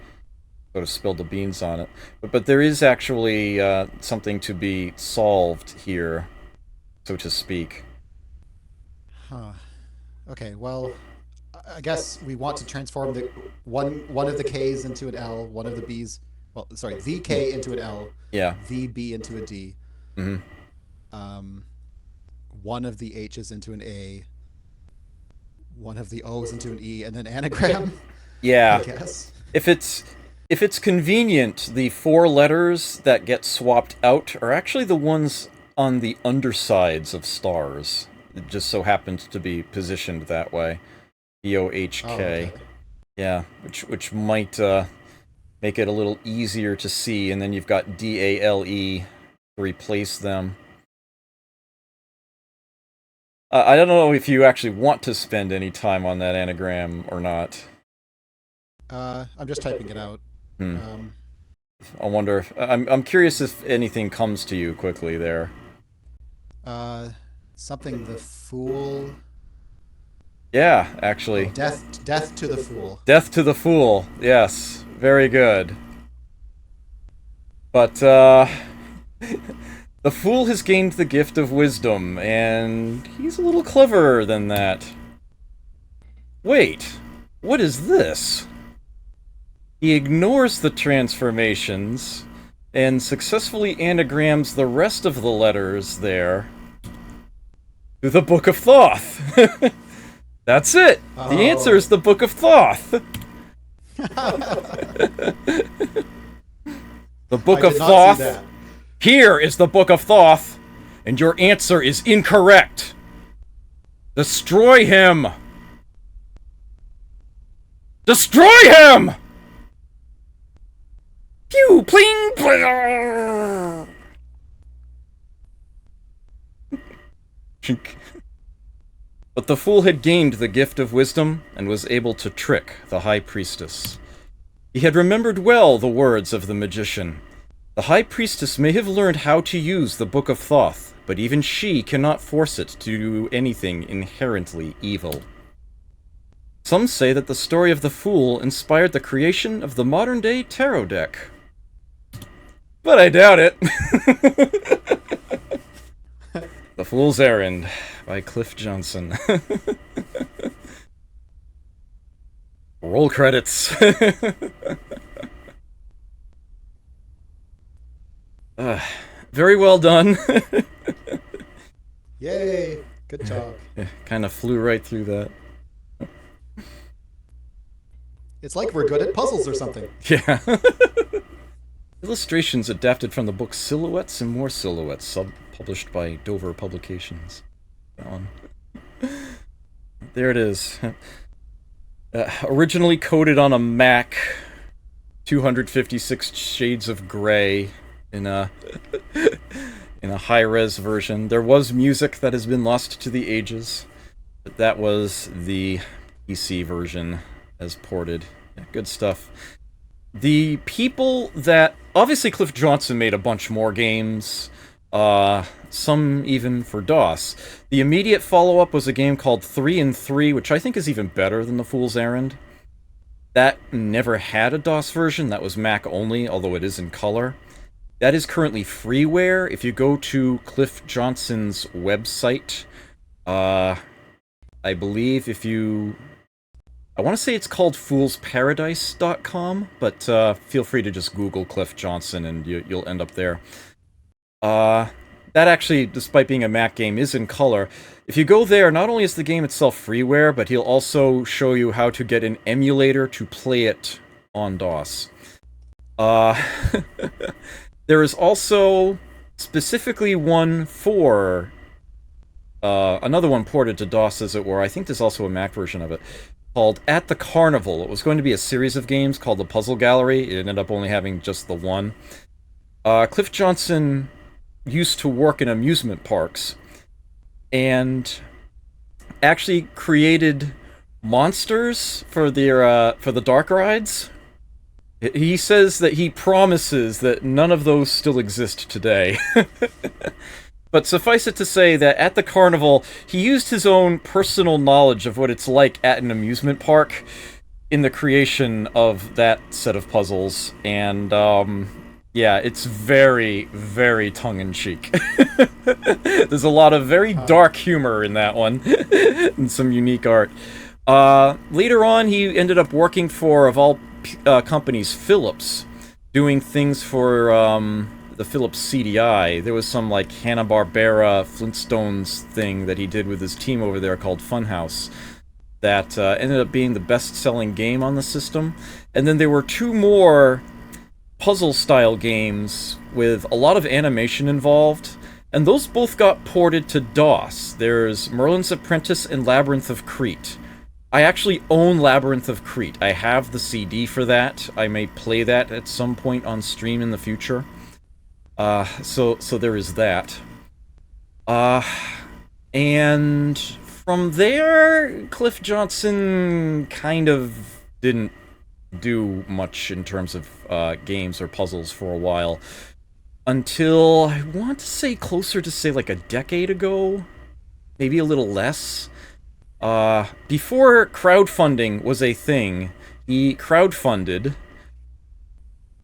Sort of spilled the beans on it. But there is actually something to be solved here, so to speak. Huh. Okay, well, I guess we want to transform the one of the K's into an L, one of the B's, well, sorry, the K into an L, Yeah. the B into a D, Mm-hmm. one of the H's into an A, one of the O's into an E, and an anagram. Yeah. I guess. If it's convenient, the 4 letters that get swapped out are actually the ones on the undersides of stars. It just so happens to be positioned that way. B-O-H-K. Oh, okay. Yeah, which might make it a little easier to see, and then you've got D-A-L-E to replace them. I don't know if you actually want to spend any time on that anagram or not. I'm just typing it out. I wonder if... I'm curious if anything comes to you quickly there. Something the fool. Yeah, actually. Death to the fool. Death to the fool. Yes, very good. But, the fool has gained the gift of wisdom, and he's a little cleverer than that. Wait, what is this? He ignores the transformations, and successfully anagrams the rest of the letters there to the Book of Thoth. That's it! Oh. The answer is the Book of Thoth! The Book of Thoth. Here is the Book of Thoth, and your answer is incorrect. Destroy him! Destroy him! Pew, pling, pling. But the fool had gained the gift of wisdom and was able to trick the High Priestess. He had remembered well the words of the magician. The High Priestess may have learned how to use the Book of Thoth, but even she cannot force it to do anything inherently evil. Some say that the story of the Fool inspired the creation of the modern-day tarot deck. But I doubt it. The Fool's Errand by Cliff Johnson. Roll credits. Very well done. Yay! Good job. Kind of flew right through that. It's like we're good at puzzles or something. Yeah. Illustrations adapted from the book Silhouettes and More Silhouettes, published by Dover Publications. There it is. Originally coded on a Mac, 256 shades of gray in a high-res version. There was music that has been lost to the ages, but that was the PC version as ported. Yeah, good stuff. The people that... Obviously, Cliff Johnson made a bunch more games, some even for DOS. The immediate follow-up was a game called 3 and 3, which I think is even better than The Fool's Errand. That never had a DOS version, that was Mac only, although it is in color. That is currently freeware. If you go to Cliff Johnson's website, I believe if you... I want to say it's called foolsparadise.com, but feel free to just Google Cliff Johnson and you'll end up there. That actually, despite being a Mac game, is in color. If you go there, not only is the game itself freeware, but he'll also show you how to get an emulator to play it on DOS. There is also specifically one for another one ported to DOS, as it were. I think there's also a Mac version of it, called At the Carnival. It was going to be a series of games called the Puzzle Gallery. It ended up only having just the one. Cliff Johnson used to work in amusement parks, and actually created monsters for the dark rides. He says that he promises that none of those still exist today. But suffice it to say that at the carnival, he used his own personal knowledge of what it's like at an amusement park in the creation of that set of puzzles, and yeah, it's very, very tongue-in-cheek. There's a lot of very dark humor in that one, and some unique art. Later on, he ended up working for, of all companies, Philips, doing things for the Philips CDI. There was some like Hanna-Barbera Flintstones thing that he did with his team over there called Funhouse that ended up being the best-selling game on the system. And then there were two more puzzle-style games with a lot of animation involved, and those both got ported to DOS. There's Merlin's Apprentice and Labyrinth of Crete. I actually own Labyrinth of Crete. I have the CD for that. I may play that at some point on stream in the future. So there is that. And from there, Cliff Johnson kind of didn't do much in terms of games or puzzles for a while. Until, I want to say closer to, say, like a decade ago? Maybe a little less? Before crowdfunding was a thing, he crowdfunded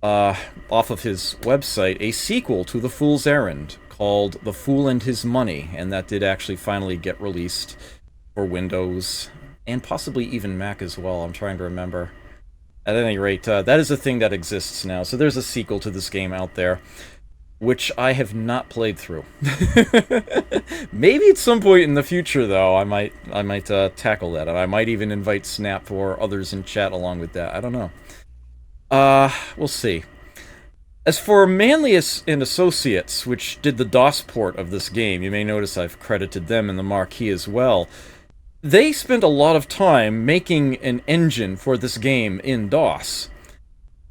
off of his website a sequel to The Fool's Errand called The Fool and His Money, and that did actually finally get released for Windows and possibly even Mac as well. I'm trying to remember. At any rate, that is a thing that exists now, so there's a sequel to this game out there, which I have not played through. Maybe at some point in the future, though, I might tackle that, and I might even invite Snap or others in chat along with that. I don't know. We'll see. As for Manlius and Associates, which did the DOS port of this game, you may notice I've credited them in the marquee as well. They spent a lot of time making an engine for this game in DOS.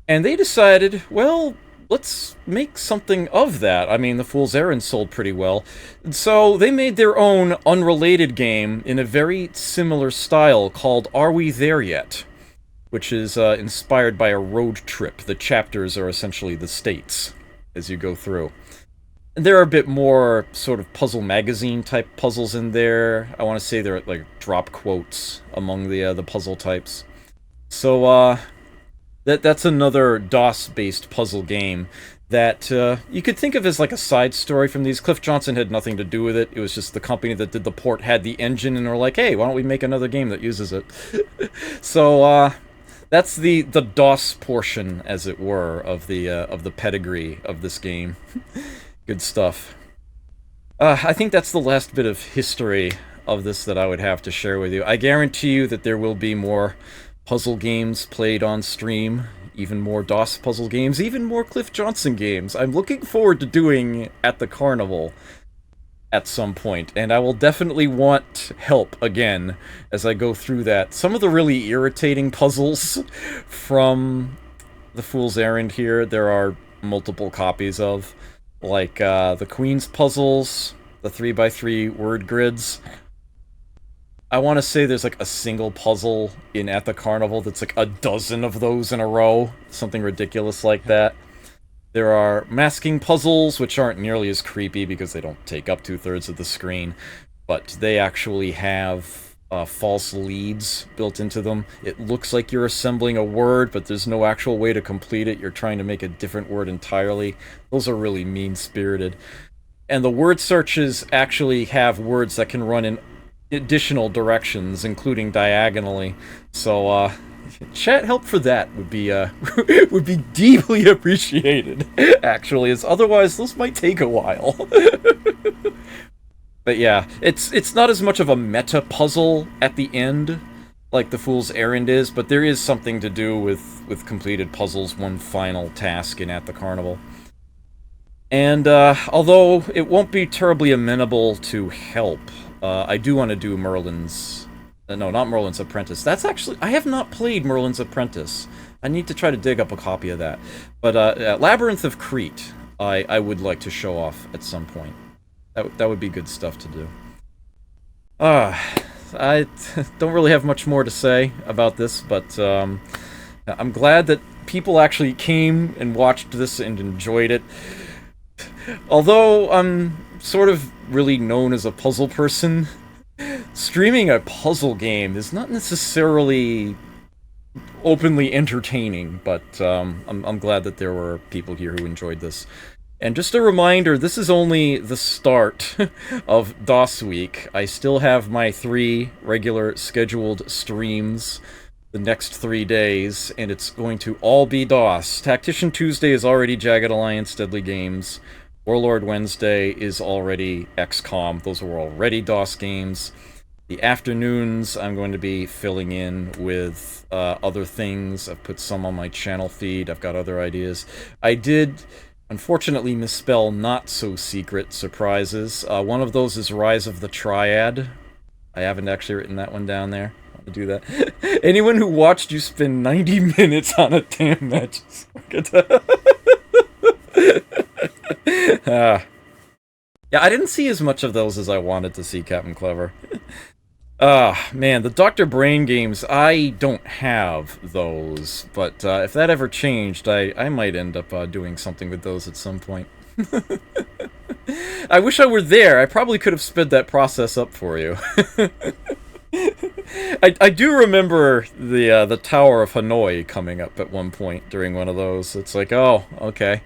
And they decided, well, let's make something of that. I mean, The Fool's Errand sold pretty well. So they made their own unrelated game in a very similar style called Are We There Yet? Which is inspired by a road trip. The chapters are essentially the states as you go through. And there are a bit more sort of puzzle magazine type puzzles in there. I want to say they're like drop quotes among the puzzle types. So that's another DOS-based puzzle game that you could think of as like a side story from these. Cliff Johnson had nothing to do with it. It was just the company that did the port had the engine, and they're like, hey, why don't we make another game that uses it? So that's the DOS portion, as it were, of the pedigree of this game. Good stuff. I think that's the last bit of history of this that I would have to share with you. I guarantee you that there will be more puzzle games played on stream, even more DOS puzzle games, even more Cliff Johnson games. I'm looking forward to doing At the Carnival at some point, and I will definitely want help again as I go through that. Some of the really irritating puzzles from The Fool's Errand here, there are multiple copies of, like the Queen's puzzles, the 3x3 word grids. I want to say there's like a single puzzle in At the Carnival that's like a dozen of those in a row, something ridiculous like that. There are masking puzzles, which aren't nearly as creepy because they don't take up 2/3 of the screen, but they actually have false leads built into them. It looks like you're assembling a word, but there's no actual way to complete it. You're trying to make a different word entirely. Those are really mean-spirited. And the word searches actually have words that can run in additional directions, including diagonally. So, chat help for that would be would be deeply appreciated, actually, as otherwise those might take a while. But yeah, it's not as much of a meta puzzle at the end like The Fool's Errand is, but there is something to do with completed puzzles, one final task in At the Carnival. And although it won't be terribly amenable to help, I do want to do Merlin's... no, not Merlin's Apprentice. That's actually... I have not played Merlin's Apprentice. I need to try to dig up a copy of that. But Labyrinth of Crete, I would like to show off at some point. That would be good stuff to do. I don't really have much more to say about this, but I'm glad that people actually came and watched this and enjoyed it. Although I'm sort of really known as a puzzle person, streaming a puzzle game is not necessarily openly entertaining, but I'm glad that there were people here who enjoyed this. And just a reminder, this is only the start of DOS Week. I still have my 3 regular scheduled streams the next 3 days, and it's going to all be DOS. Tactician Tuesday is already Jagged Alliance Deadly Games. Warlord Wednesday is already XCOM. Those were already DOS games. The afternoons, I'm going to be filling in with other things. I've put some on my channel feed. I've got other ideas. I did... unfortunately misspell not-so-secret surprises. One of those is Rise of the Triad. I haven't actually written that one down there. I want to do that. Anyone who watched you spend 90 minutes on a damn match. Yeah, I didn't see as much of those as I wanted to see, Captain Clever. Man, the Dr. Brain games, I don't have those, but if that ever changed, I might end up doing something with those at some point. I wish I were there. I probably could have sped that process up for you. I do remember the Tower of Hanoi coming up at one point during one of those. It's like, oh, okay.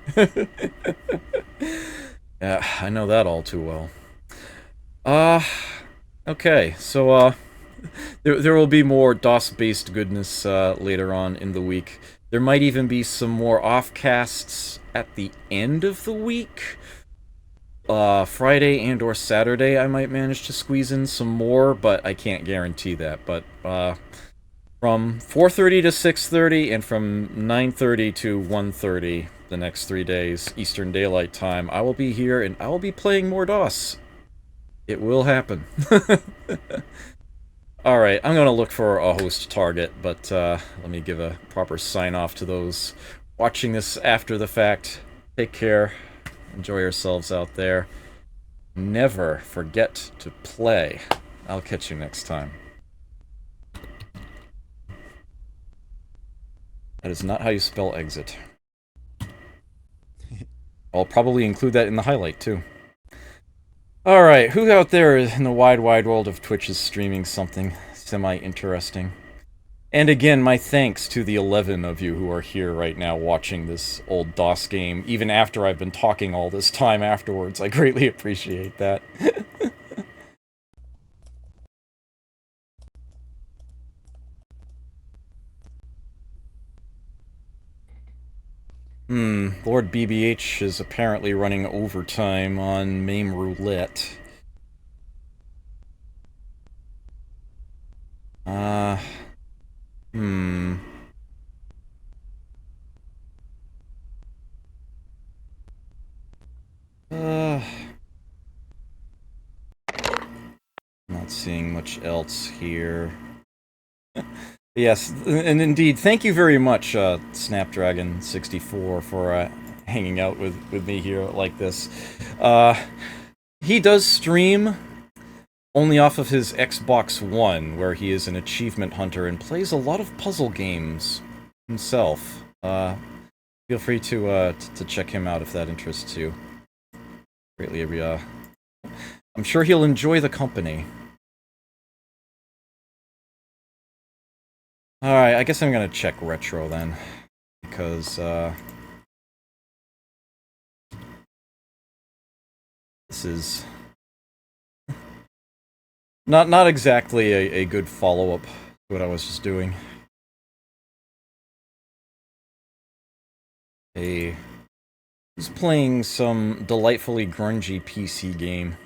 Yeah, I know that all too well. Okay, so, there will be more DOS-based goodness, later on in the week. There might even be some more offcasts at the end of the week. Friday and or Saturday I might manage to squeeze in some more, but I can't guarantee that. But, from 4:30 to 6:30 and from 9:30 to 1:30 the next 3 days, Eastern Daylight Time, I will be here and I will be playing more DOS. It will happen. Alright, I'm gonna look for a host target, but let me give a proper sign-off to those watching this after the fact. Take care. Enjoy yourselves out there. Never forget to play. I'll catch you next time. That is not how you spell exit. I'll probably include that in the highlight, too. Alright, who out there in the wide, wide world of Twitch is streaming something semi-interesting? And again, my thanks to the 11 of you who are here right now watching this old DOS game, even after I've been talking all this time afterwards. I greatly appreciate that. Lord BBH is apparently running overtime on MAME Roulette. Not seeing much else here. Yes, and indeed, thank you very much, SnapDragon64, for hanging out with me here like this. He does stream only off of his Xbox One, where he is an achievement hunter and plays a lot of puzzle games himself. Feel free to check him out if that interests you. Greatly, I'm sure he'll enjoy the company. Alright, I guess I'm gonna check Retro then, because, this is not exactly a good follow-up to what I was just doing. Who's playing some delightfully grungy PC game?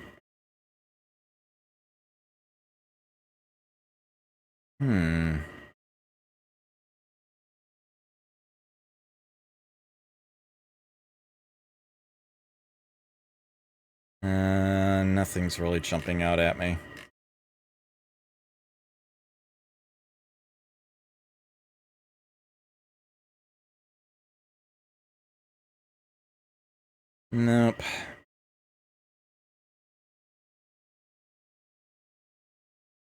Nothing's really jumping out at me. Nope.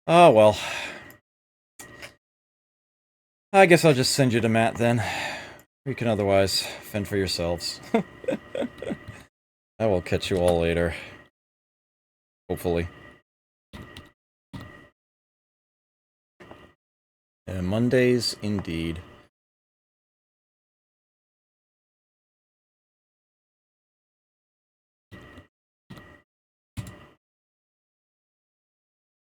Oh, well. I guess I'll just send you to Matt, then. You can otherwise fend for yourselves. I will catch you all later. Hopefully. Mondays, indeed.